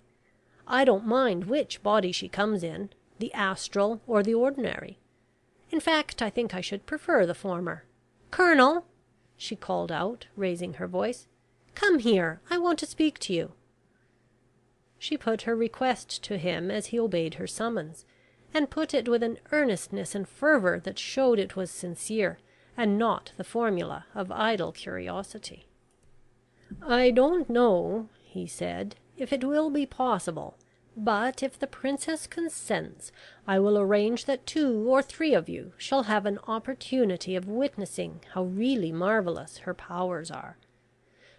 I don't mind which body she comes in, the astral or the ordinary. In fact, I think I should prefer the former. Colonel," she called out, raising her voice, "come here. I want to speak to you." She put her request to him as he obeyed her summons, and put it with an earnestness and fervour that showed it was sincere, and not the formula of idle curiosity. "I don't know," he said, "if it will be possible, but if the princess consents, I will arrange that 2 or 3 of you shall have an opportunity of witnessing how really marvellous her powers are.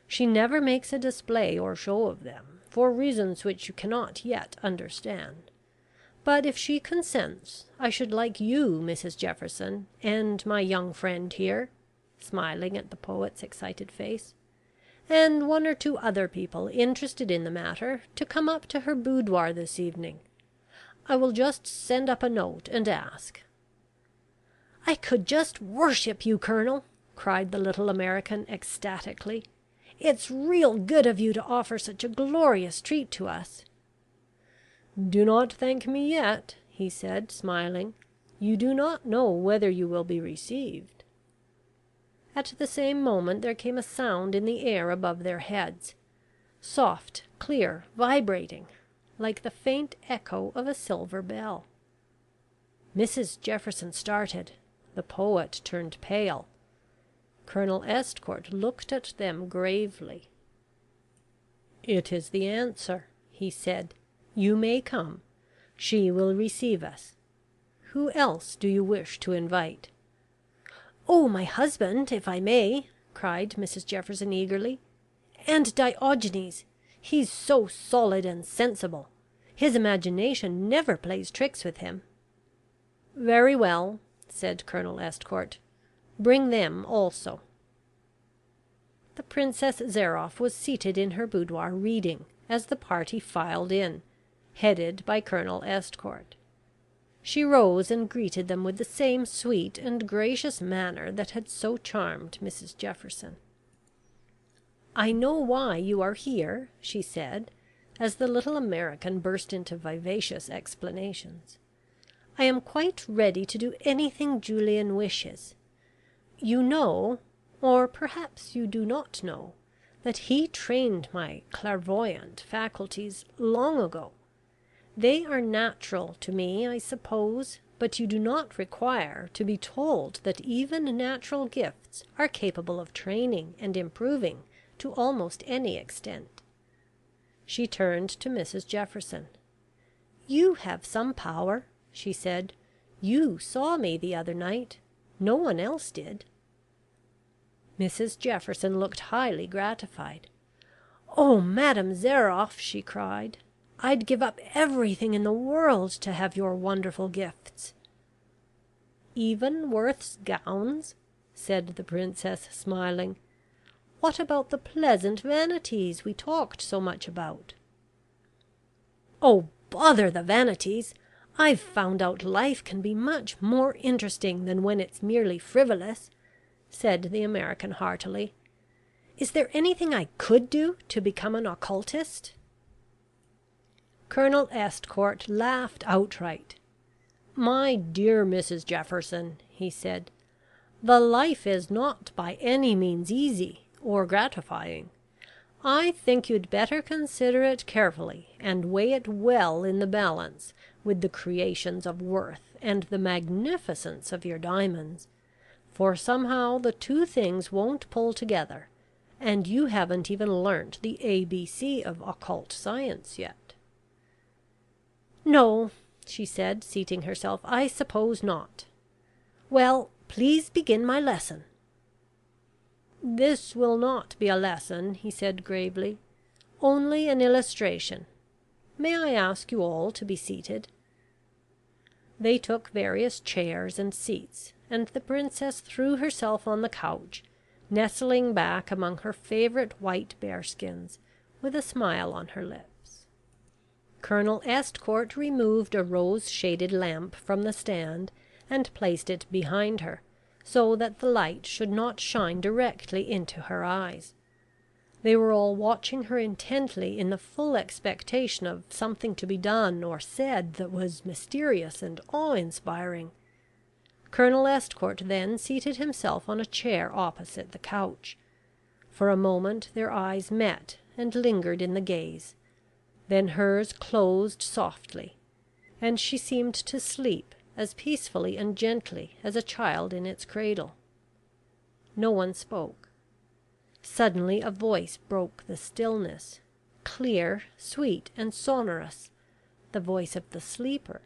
She never makes a display or show of them, for reasons which you cannot yet understand. But if she consents, I should like you, Mrs Jefferson, and my young friend here," smiling at the poet's excited face, "and 1 or 2 other people interested in the matter, to come up to her boudoir this evening. I will just send up a note and ask." "I could just worship you, Colonel," cried the little American ecstatically. "It's real good of you to offer such a glorious treat to us." "Do not thank me yet," he said, smiling. "You do not know whether you will be received." At the same moment there came a sound in the air above their heads, soft, clear, vibrating, like the faint echo of a silver bell. Mrs Jefferson started. The poet turned pale. Colonel Estcourt looked at them gravely. "It is the answer," he said. "You may come. She will receive us. Who else do you wish to invite?" "Oh, my husband, if I may," cried Mrs Jefferson eagerly. "And Diogenes. He's so solid and sensible. His imagination never plays tricks with him." "Very well," said Colonel Estcourt. "Bring them also." The Princess Zairoff was seated in her boudoir reading, as the party filed in, headed by Colonel Estcourt. She rose and greeted them with the same sweet and gracious manner that had so charmed Mrs Jefferson. "I know why you are here," she said, as the little American burst into vivacious explanations. "I am quite ready to do anything Julian wishes. You know, or perhaps you do not know, that he trained my clairvoyant faculties long ago. They are natural to me, I suppose, but you do not require to be told that even natural gifts are capable of training and improving to almost any extent." She turned to Mrs Jefferson. "You have some power," she said. "You saw me the other night. No one else did." Mrs Jefferson looked highly gratified. "Oh, Madame Zairoff," she cried, "I'd give up everything in the world to have your wonderful gifts." "Even Worth's gowns?" said the Princess, smiling. "What about the pleasant vanities we talked so much about?" "Oh, bother the vanities! I've found out life can be much more interesting than when it's merely frivolous," said the American heartily. "Is there anything I could do to become an occultist?" Colonel Estcourt laughed outright. "My dear Mrs Jefferson," he said, "the life is not by any means easy or gratifying. I think you'd better consider it carefully, and weigh it well in the balance with the creations of Worth and the magnificence of your diamonds, for somehow the 2 things won't pull together, and you haven't even learnt the ABC of occult science yet." "No," she said, seating herself, "I suppose not. Well, please begin my lesson." "This will not be a lesson," he said gravely, "only an illustration. May I ask you all to be seated?" They took various chairs and seats, and the Princess threw herself on the couch, nestling back among her favourite white bearskins, with a smile on her lips. Colonel Estcourt removed a rose-shaded lamp from the stand and placed it behind her, so that the light should not shine directly into her eyes. They were all watching her intently in the full expectation of something to be done or said that was mysterious and awe-inspiring. Colonel Estcourt then seated himself on a chair opposite the couch. For a moment their eyes met and lingered in the gaze. Then hers closed softly, and she seemed to sleep as peacefully and gently as a child in its cradle. No one spoke. Suddenly a voice broke the stillness, clear, sweet, and sonorous, the voice of the sleeper,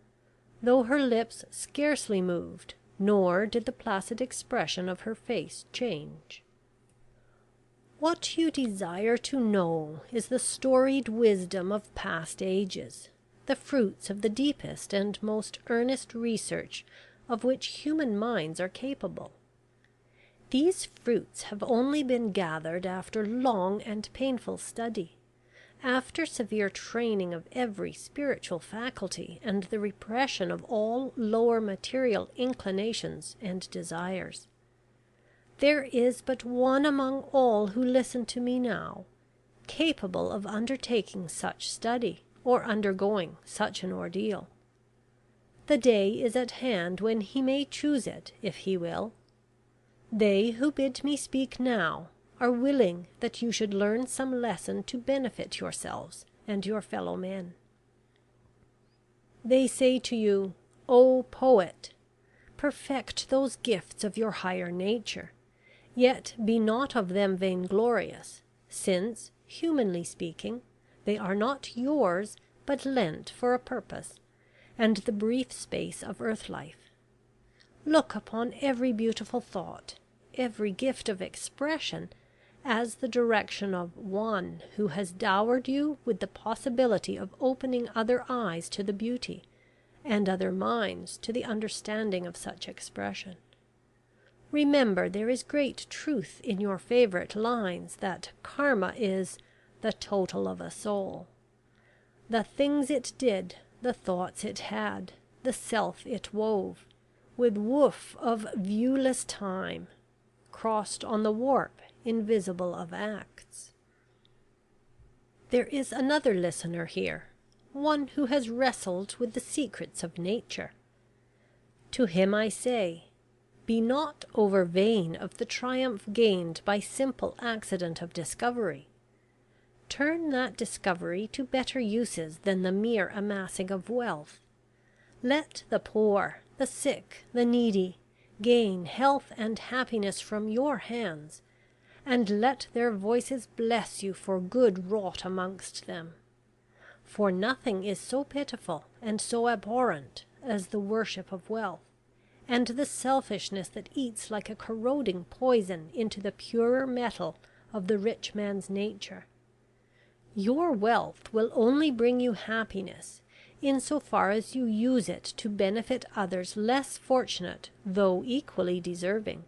though her lips scarcely moved, nor did the placid expression of her face change. "What you desire to know is the storied wisdom of past ages, the fruits of the deepest and most earnest research of which human minds are capable. These fruits have only been gathered after long and painful study, after severe training of every spiritual faculty and the repression of all lower material inclinations and desires. There is but one among all who listen to me now, capable of undertaking such study or undergoing such an ordeal. The day is at hand when he may choose it if he will. They who bid me speak now are willing that you should learn some lesson to benefit yourselves and your fellow men. They say to you, 'O poet, perfect those gifts of your higher nature, yet be not of them vainglorious, since, humanly speaking, they are not yours, but lent for a purpose, and the brief space of earth life. Look upon every beautiful thought, every gift of expression, as the direction of One who has dowered you with the possibility of opening other eyes to the beauty, and other minds to the understanding of such expression. Remember there is great truth in your favourite lines that karma is the total of a soul. The things it did, the thoughts it had, the self it wove, with woof of viewless time, crossed on the warp invisible of acts.' There is another listener here, one who has wrestled with the secrets of nature. To him I say, be not over vain of the triumph gained by simple accident of discovery. Turn that discovery to better uses than the mere amassing of wealth. Let the poor, the sick, the needy, gain health and happiness from your hands, and let their voices bless you for good wrought amongst them. For nothing is so pitiful and so abhorrent as the worship of wealth, and the selfishness that eats like a corroding poison into the purer metal of the rich man's nature. Your wealth will only bring you happiness in so far as you use it to benefit others less fortunate though equally deserving.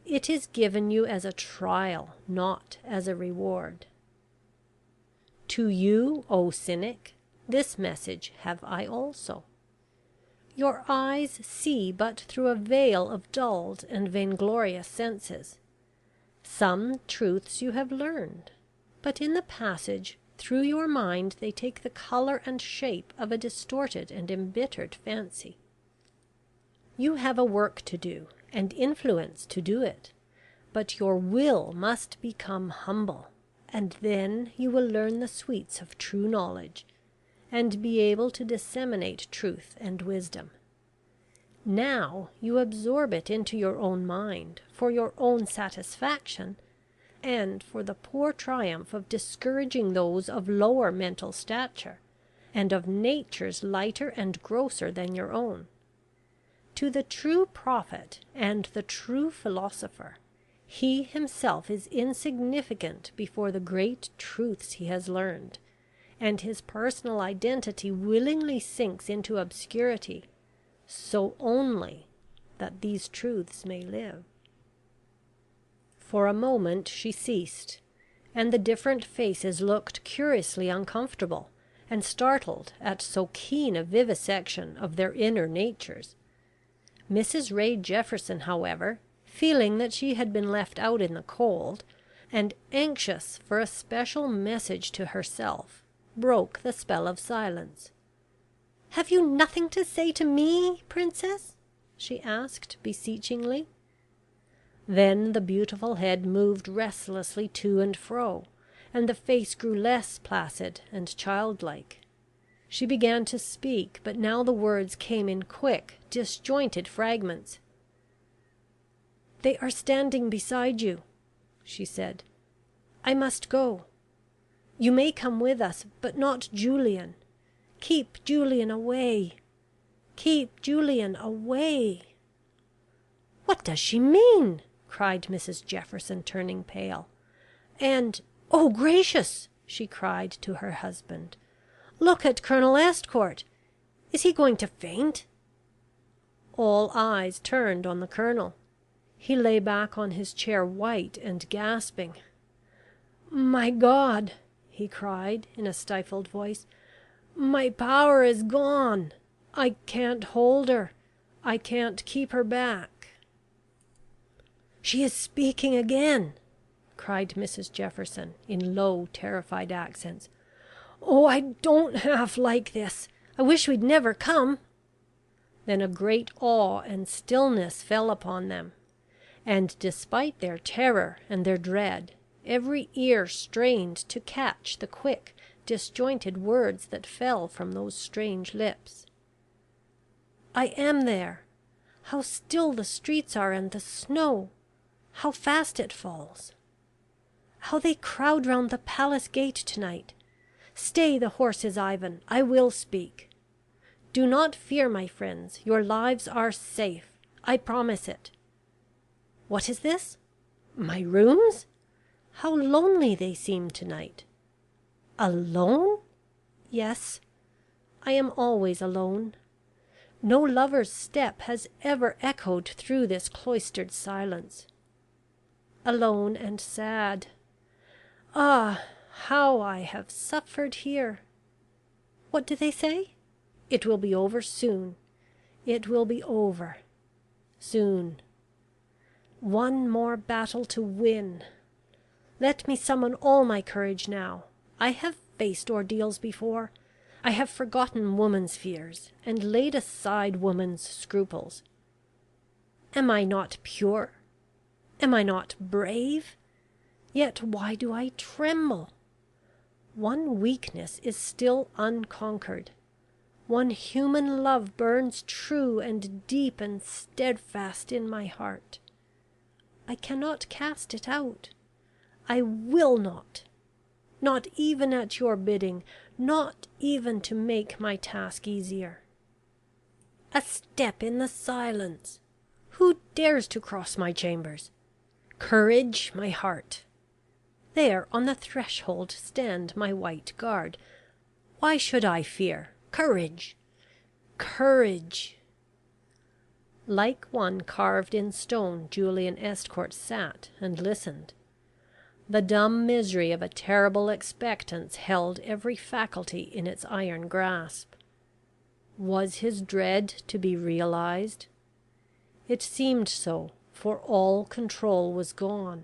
It is given you as a trial, not as a reward. To you, O cynic, this message have I also. Your eyes see but through a veil of dulled and vainglorious senses. Some truths you have learned, but in the passage through your mind they take the colour and shape of a distorted and embittered fancy. You have a work to do, and influence to do it, but your will must become humble, and then you will learn the sweets of true knowledge, and be able to disseminate truth and wisdom. Now you absorb it into your own mind for your own satisfaction, and for the poor triumph of discouraging those of lower mental stature, and of natures lighter and grosser than your own. To the true prophet and the true philosopher, he himself is insignificant before the great truths he has learned, and his personal identity willingly sinks into obscurity, so only that these truths may live." For a moment she ceased, and the different faces looked curiously uncomfortable and startled at so keen a vivisection of their inner natures. Mrs Ray Jefferson, however, feeling that she had been left out in the cold, and anxious for a special message to herself, broke the spell of silence. "Have you nothing to say to me, Princess?" she asked beseechingly. Then the beautiful head moved restlessly to and fro, and the face grew less placid and childlike. She began to speak, but now the words came in quick, disjointed fragments. "They are standing beside you," she said. "I must go. You may come with us, but not Julian. Keep Julian away. Keep Julian away." "What does she mean?" cried Mrs Jefferson, turning pale. And, "Oh, gracious!" she cried to her husband, "look at Colonel Estcourt. Is he going to faint?" All eyes turned on the Colonel. He lay back on his chair, white and gasping. "My God!" he cried in a stifled voice. "My power is gone. I can't hold her. I can't keep her back." "She is speaking again," cried Mrs Jefferson in low terrified accents. "Oh, I don't half like this. I wish we'd never come." Then a great awe and stillness fell upon them, and despite their terror and their dread, every ear strained to catch the quick, disjointed words that fell from those strange lips. "I am there. How still the streets are, and the snow! How fast it falls! How they crowd round the palace gate tonight! Stay the horses, Ivan. I will speak. Do not fear, my friends. Your lives are safe. I promise it. What is this? My rooms? How lonely they seem tonight. Alone? Yes, I am always alone. No lover's step has ever echoed through this cloistered silence. Alone and sad. Ah, how I have suffered here! What do they say? It will be over soon. It will be over soon. One more battle to win. Let me summon all my courage now. I have faced ordeals before. I have forgotten woman's fears, and laid aside woman's scruples. Am I not pure? Am I not brave? Yet why do I tremble? One weakness is still unconquered. One human love burns true and deep and steadfast in my heart. I cannot cast it out. I will not. Not even at your bidding, not even to make my task easier. A step in the silence. Who dares to cross my chambers? Courage, my heart. There on the threshold stand my white guard. Why should I fear? Courage! Courage! Like one carved in stone, Julian Estcourt sat and listened. The dumb misery of a terrible expectance held every faculty in its iron grasp. Was his dread to be realized? It seemed so, for all control was gone.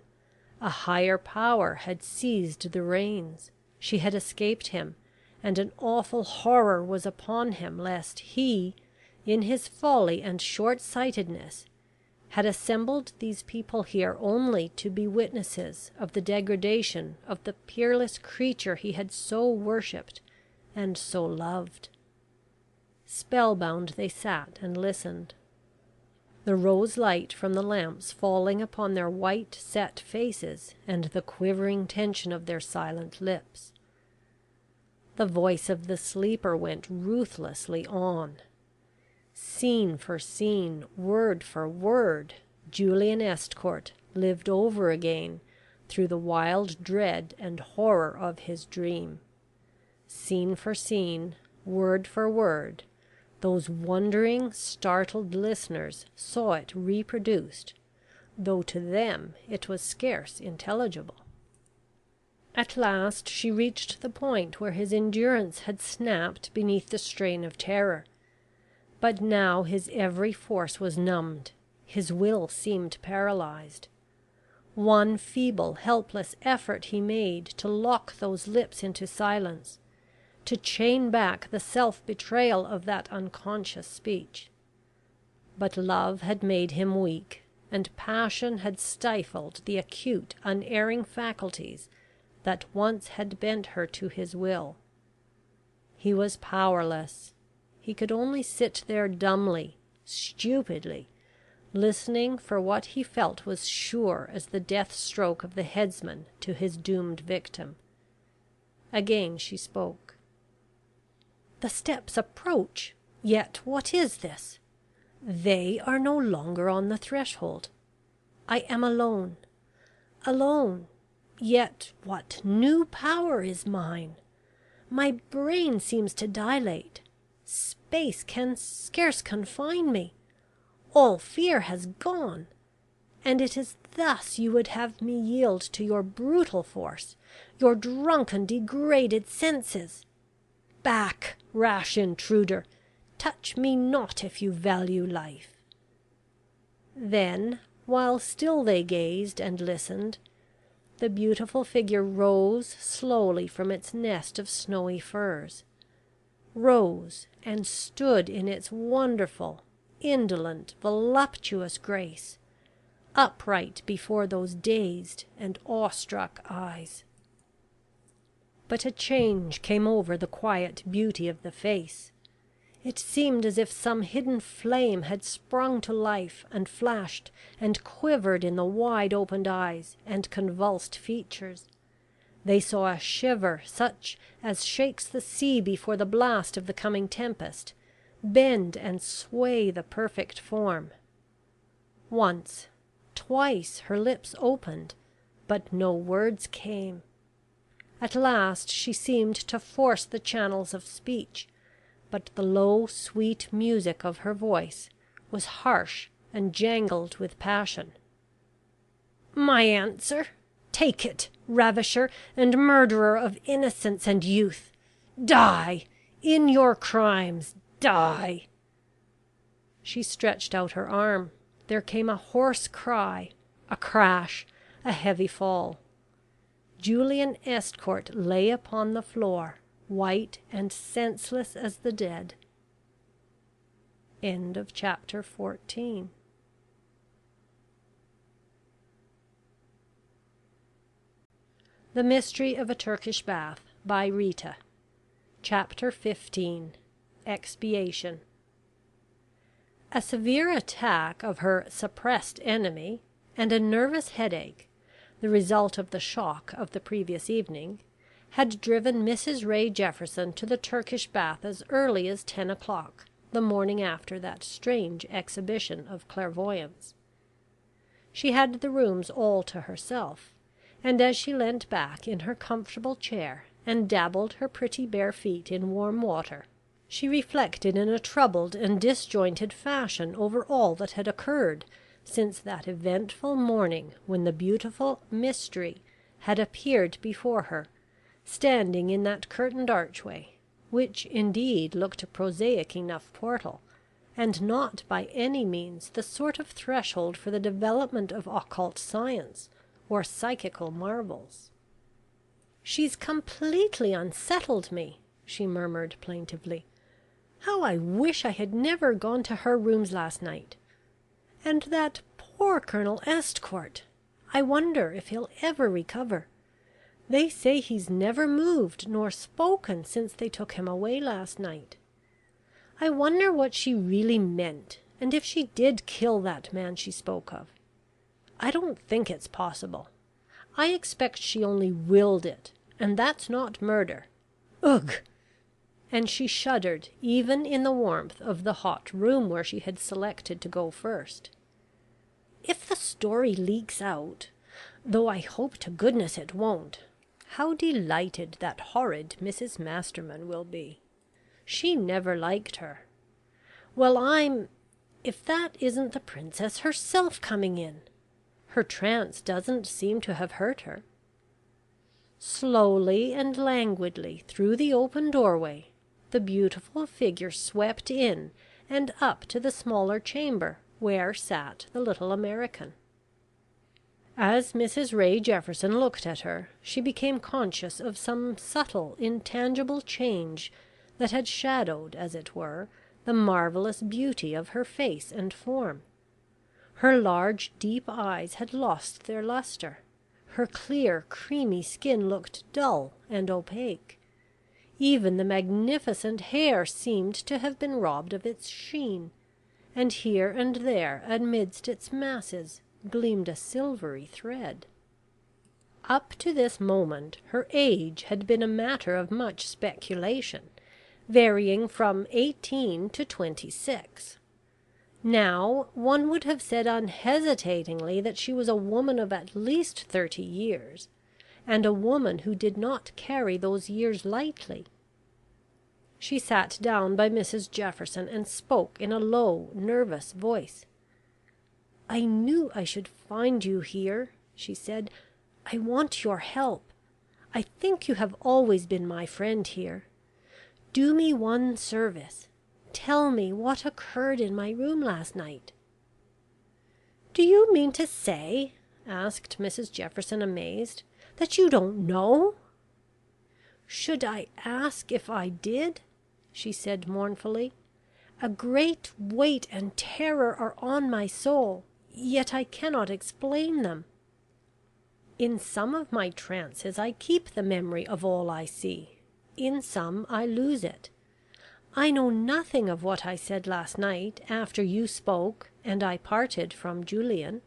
A higher power had seized the reins. She had escaped him, and an awful horror was upon him lest he, in his folly and short-sightedness, had assembled these people here only to be witnesses of the degradation of the peerless creature he had so worshipped and so loved. Spellbound they sat and listened. the rose light from the lamps falling upon their white set faces and the quivering tension of their silent lips. The voice of the sleeper went ruthlessly on. Scene for scene, word for word, Julian Estcourt lived over again through the wild dread and horror of his dream. Scene for scene, word for word, those wondering, startled listeners saw it reproduced, though to them it was scarce intelligible. At last she reached the point where his endurance had snapped beneath the strain of terror. But now his every force was numbed, his will seemed paralyzed. One feeble, helpless effort he made to lock those lips into silence, to chain back the self-betrayal of that unconscious speech. But love had made him weak, and passion had stifled the acute, unerring faculties that once had bent her to his will. He was powerless. He could only sit there dumbly, stupidly, listening for what he felt was sure as the death stroke of the headsman to his doomed victim. Again she spoke. "The steps approach. Yet what is this? They are no longer on the threshold. I am alone. Alone. Yet what new power is mine? My brain seems to dilate. Space can scarce confine me. All fear has gone. And it is thus you would have me yield to your brutal force, your drunken, degraded senses. Back, rash intruder! Touch me not if you value life." Then, while still they gazed and listened, the beautiful figure rose slowly from its nest of snowy furs, rose and stood in its wonderful, indolent, voluptuous grace, upright before those dazed and awestruck eyes. But a change came over the quiet beauty of the face. It seemed as if some hidden flame had sprung to life and flashed and quivered in the wide opened eyes and convulsed features. They saw a shiver such as shakes the sea before the blast of the coming tempest, bend and sway the perfect form. Once, twice her lips opened, but no words came. At last she seemed to force the channels of speech, but the low sweet music of her voice was harsh and jangled with passion. "My answer? Take it, ravisher and murderer of innocence and youth! Die! In your crimes, die!" She stretched out her arm. There came a hoarse cry, a crash, a heavy fall. Julian Estcourt lay upon the floor, white and senseless as the dead. End of chapter 14. The Mystery of a Turkish Bath by Rita. Chapter 15. Expiation. A severe attack of her suppressed enemy, and a nervous headache, the result of the shock of the previous evening, had driven Mrs Ray Jefferson to the Turkish Bath as early as 10 o'clock, the morning after that strange exhibition of clairvoyance. She had the rooms all to herself, and as she leant back in her comfortable chair and dabbled her pretty bare feet in warm water, she reflected in a troubled and disjointed fashion over all that had occurred since that eventful morning when the beautiful Mystery had appeared before her, standing in that curtained archway, which indeed looked a prosaic enough portal, and not by any means the sort of threshold for the development of occult science or psychical marvels. "She's completely unsettled me," she murmured plaintively. "How I wish I had never gone to her rooms last night. And that poor Colonel Estcourt! I wonder if he'll ever recover. They say he's never moved nor spoken since they took him away last night. I wonder what she really meant, And if she did kill that man she spoke of, I don't think it's possible. I expect she only willed it, and that's not murder. Ugh!" And she shuddered even in the warmth of the hot room where she had selected to go first. "If the story leaks out, though I hope to goodness it won't, how delighted that horrid Mrs. Masterman will be. She never liked her. Well, if that isn't the princess herself coming in! Her trance doesn't seem to have hurt her." Slowly and languidly through the open doorway the beautiful figure swept in and up to the smaller chamber where sat the little American. As Mrs Ray Jefferson looked at her, she became conscious of some subtle intangible change that had shadowed, as it were, the marvellous beauty of her face and form. Her large deep eyes had lost their lustre. Her clear creamy skin looked dull and opaque. Even the magnificent hair seemed to have been robbed of its sheen, and here and there amidst its masses gleamed a silvery thread. Up to this moment her age had been a matter of much speculation, varying from 18 to 26. Now one would have said unhesitatingly that she was a woman of at least 30 years, and a woman who did not carry those years lightly. She sat down by Mrs Jefferson and spoke in a low, nervous voice. "I knew I should find you here," she said. "I want your help. I think you have always been my friend here. Do me one service. Tell me what occurred in my room last night." "Do you mean to say," asked Mrs Jefferson, amazed, "that you don't know?" "Should I ask if I did?" she said mournfully. "A great weight and terror are on my soul, yet I cannot explain them. In some of my trances I keep the memory of all I see. In some I lose it. I know nothing of what I said last night after you spoke and I parted from Julian.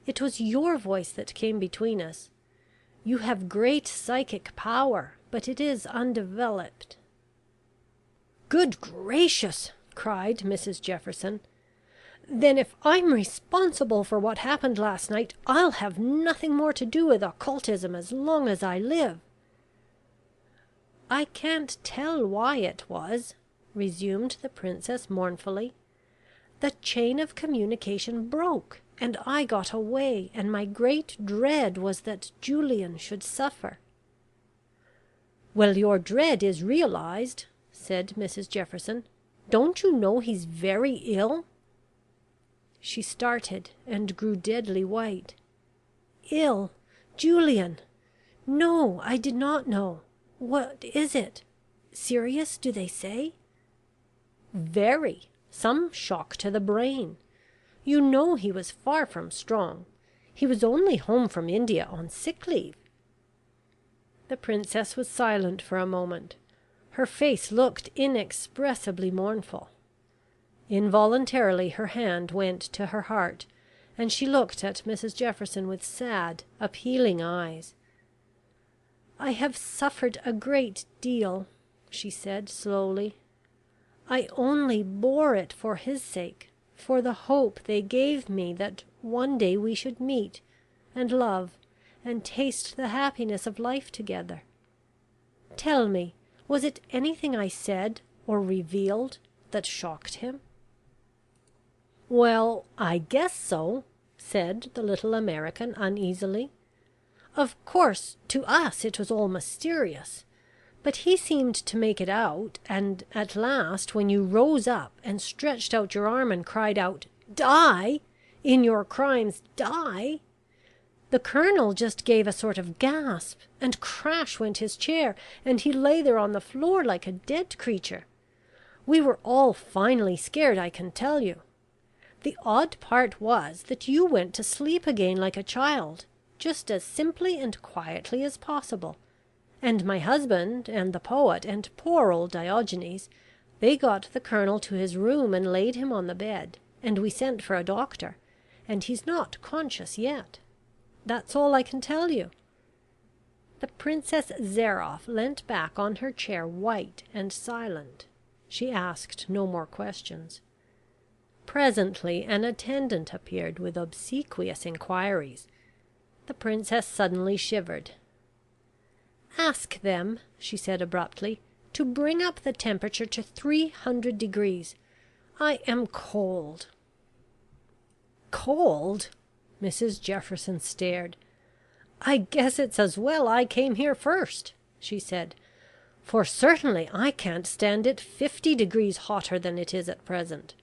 It was your voice that came between us. You have great psychic power, but it is undeveloped." "Good gracious!" cried Mrs Jefferson. "Then if I'm responsible for what happened last night, I'll have nothing more to do with occultism as long as I live." "I can't tell why it was," resumed the princess mournfully. "The chain of communication broke, and I got away, and my great dread was that Julian should suffer." "Well, your dread is realized," said Mrs Jefferson. "Don't you know he's very ill?" She started and grew deadly white. "Ill? Julian? No, I did not know. What is it? Serious, do they say?" "Very. Some shock to the brain. You know he was far from strong. He was only home from India on sick leave." The princess was silent for a moment. Her face looked inexpressibly mournful. Involuntarily her hand went to her heart, and she looked at Mrs Jefferson with sad, appealing eyes. "I have suffered a great deal," she said slowly. "I only bore it for his sake, for the hope they gave me that one day we should meet and love and taste the happiness of life together. Tell me, was it anything I said or revealed that shocked him?" "Well, I guess so," said the little American uneasily. "Of course, to us it was all mysterious. But he seemed to make it out, and at last, when you rose up and stretched out your arm and cried out, 'Die! In your crimes, die!' the Colonel just gave a sort of gasp, and crash went his chair, and he lay there on the floor like a dead creature. We were all finely scared, I can tell you. The odd part was that you went to sleep again like a child, just as simply and quietly as possible, and my husband and the poet and poor old Diogenes, they got the Colonel to his room and laid him on the bed, and we sent for a doctor, and he's not conscious yet. That's all I can tell you." The Princess Zairoff leant back on her chair, white and silent. She asked no more questions. Presently an attendant appeared with obsequious inquiries. The princess suddenly shivered. "Ask them," she said abruptly, "to bring up the temperature to 300 degrees. I am cold." "Cold?" Mrs Jefferson stared. "I guess it's as well I came here first," she said, "for certainly I can't stand it 50 degrees hotter than it is at present.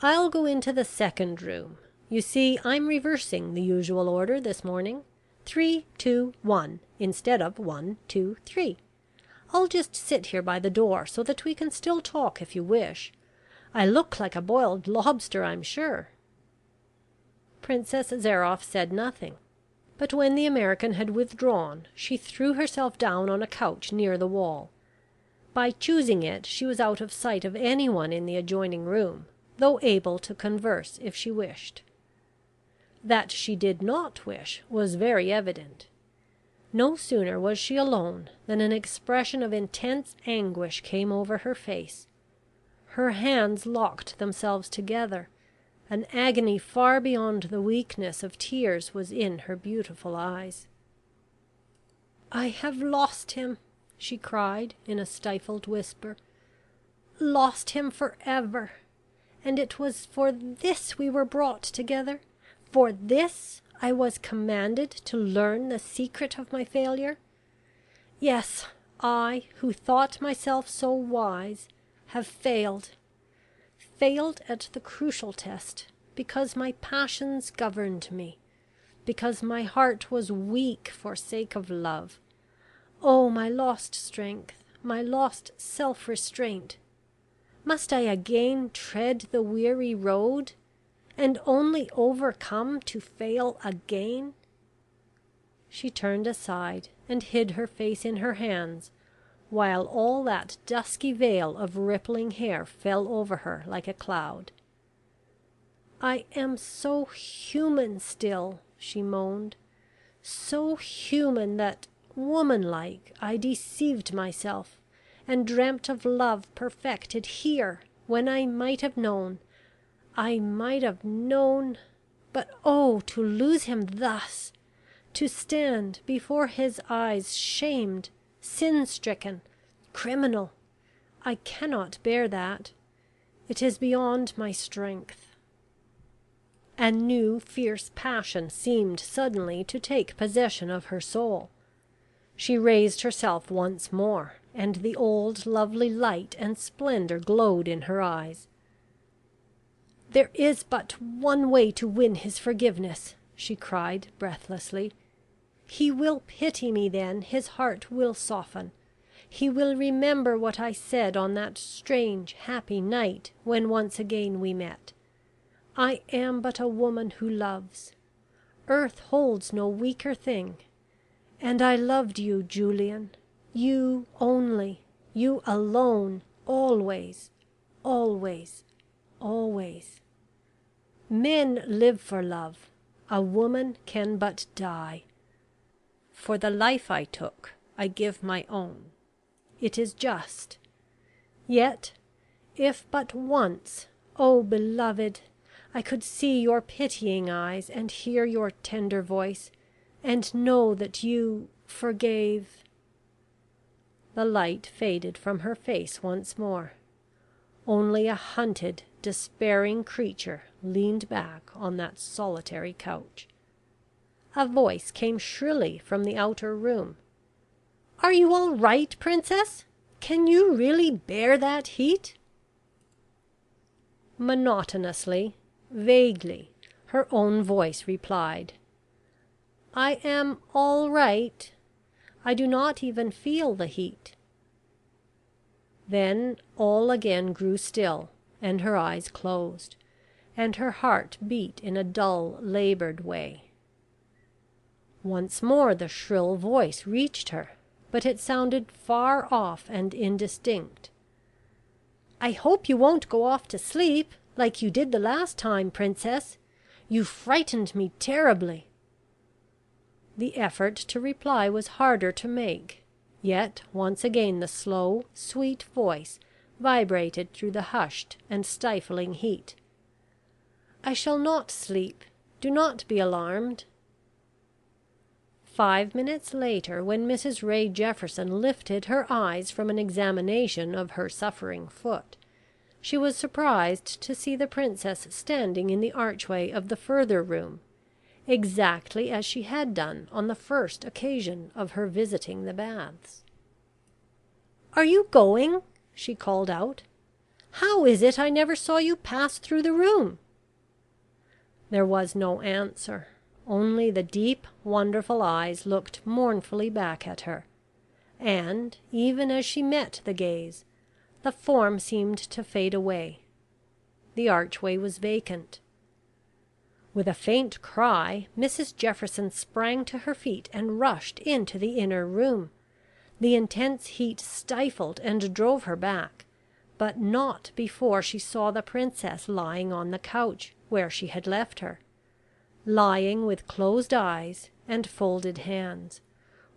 I'll go into the second room. You see, I'm reversing the usual order this morning. 3, 2, 1 instead of 1, 2, 3. I'll just sit here by the door so that we can still talk if you wish. I look like a boiled lobster, I'm sure." Princess Zairoff said nothing, but when the American had withdrawn she threw herself down on a couch near the wall. By choosing it she was out of sight of anyone in the adjoining room, though able to converse if she wished. That she did not wish was very evident. No sooner was she alone than an expression of intense anguish came over her face. Her hands locked themselves together. An agony far beyond the weakness of tears was in her beautiful eyes. "I have lost him," she cried in a stifled whisper. "Lost him for ever. And it was for this we were brought together? For this I was commanded to learn the secret of my failure? Yes, I, who thought myself so wise, have failed. Failed at the crucial test, because my passions governed me, because my heart was weak for sake of love. Oh, my lost strength, my lost self-restraint! Must I again tread the weary road, and only overcome to fail again?" She turned aside and hid her face in her hands, while all that dusky veil of rippling hair fell over her like a cloud. "I am so human still," she moaned, "so human that, woman-like, I deceived myself, and dreamt of love perfected here, when I might have known. But oh, to lose him thus! To stand before his eyes shamed, sin-stricken, criminal! I cannot bear that. It is beyond my strength." A new fierce passion seemed suddenly to take possession of her soul. She raised herself once more, and the old lovely light and splendour glowed in her eyes. "There is but one way to win his forgiveness," she cried breathlessly. "He will pity me then, his heart will soften. He will remember what I said on that strange happy night when once again we met. I am but a woman who loves. Earth holds no weaker thing. And I loved you, Julian. You only, you alone, always, always, always. Men live for love. A woman can but die. For the life I took, I give my own. It is just. Yet, if but once, oh beloved, I could see your pitying eyes and hear your tender voice, and know that you forgave..." The light faded from her face once more. Only a hunted, despairing creature leaned back on that solitary couch. A voice came shrilly from the outer room. "Are you all right, Princess? Can you really bear that heat?" Monotonously, vaguely, her own voice replied, "I am all right. I do not even feel the heat." Then all again grew still, and her eyes closed, and her heart beat in a dull, laboured way. Once more the shrill voice reached her, but it sounded far off and indistinct. "I hope you won't go off to sleep. like you did the last time, Princess. You frightened me terribly." The effort to reply was harder to make, yet once again the slow, sweet voice vibrated through the hushed and stifling heat. "I shall not sleep. Do not be alarmed." 5 minutes later, when Mrs Ray Jefferson lifted her eyes from an examination of her suffering foot, she was surprised to see the Princess standing in the archway of the further room, exactly as she had done on the first occasion of her visiting the baths. "Are you going?" she called out. "How is it I never saw you pass through the room?" There was no answer. Only the deep, wonderful eyes looked mournfully back at her, and, even as she met the gaze, the form seemed to fade away. The archway was vacant. With a faint cry, Mrs Jefferson sprang to her feet and rushed into the inner room. The intense heat stifled and drove her back, but not before she saw the Princess lying on the couch where she had left her, lying with closed eyes and folded hands,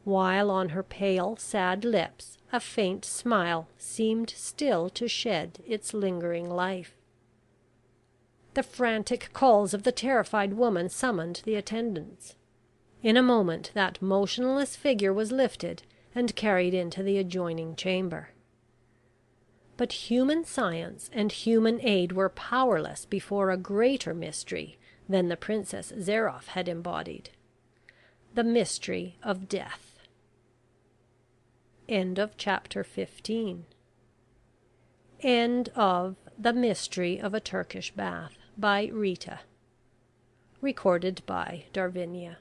while on her pale, sad lips a faint smile seemed still to shed its lingering life. The frantic calls of the terrified woman summoned the attendants. In a moment that motionless figure was lifted and carried into the adjoining chamber. But human science and human aid were powerless before a greater mystery than the Princess Zairoff had embodied: the mystery of death. End of chapter 15. End of The Mystery of a Turkish Bath by Rita. Recorded by Darvinia.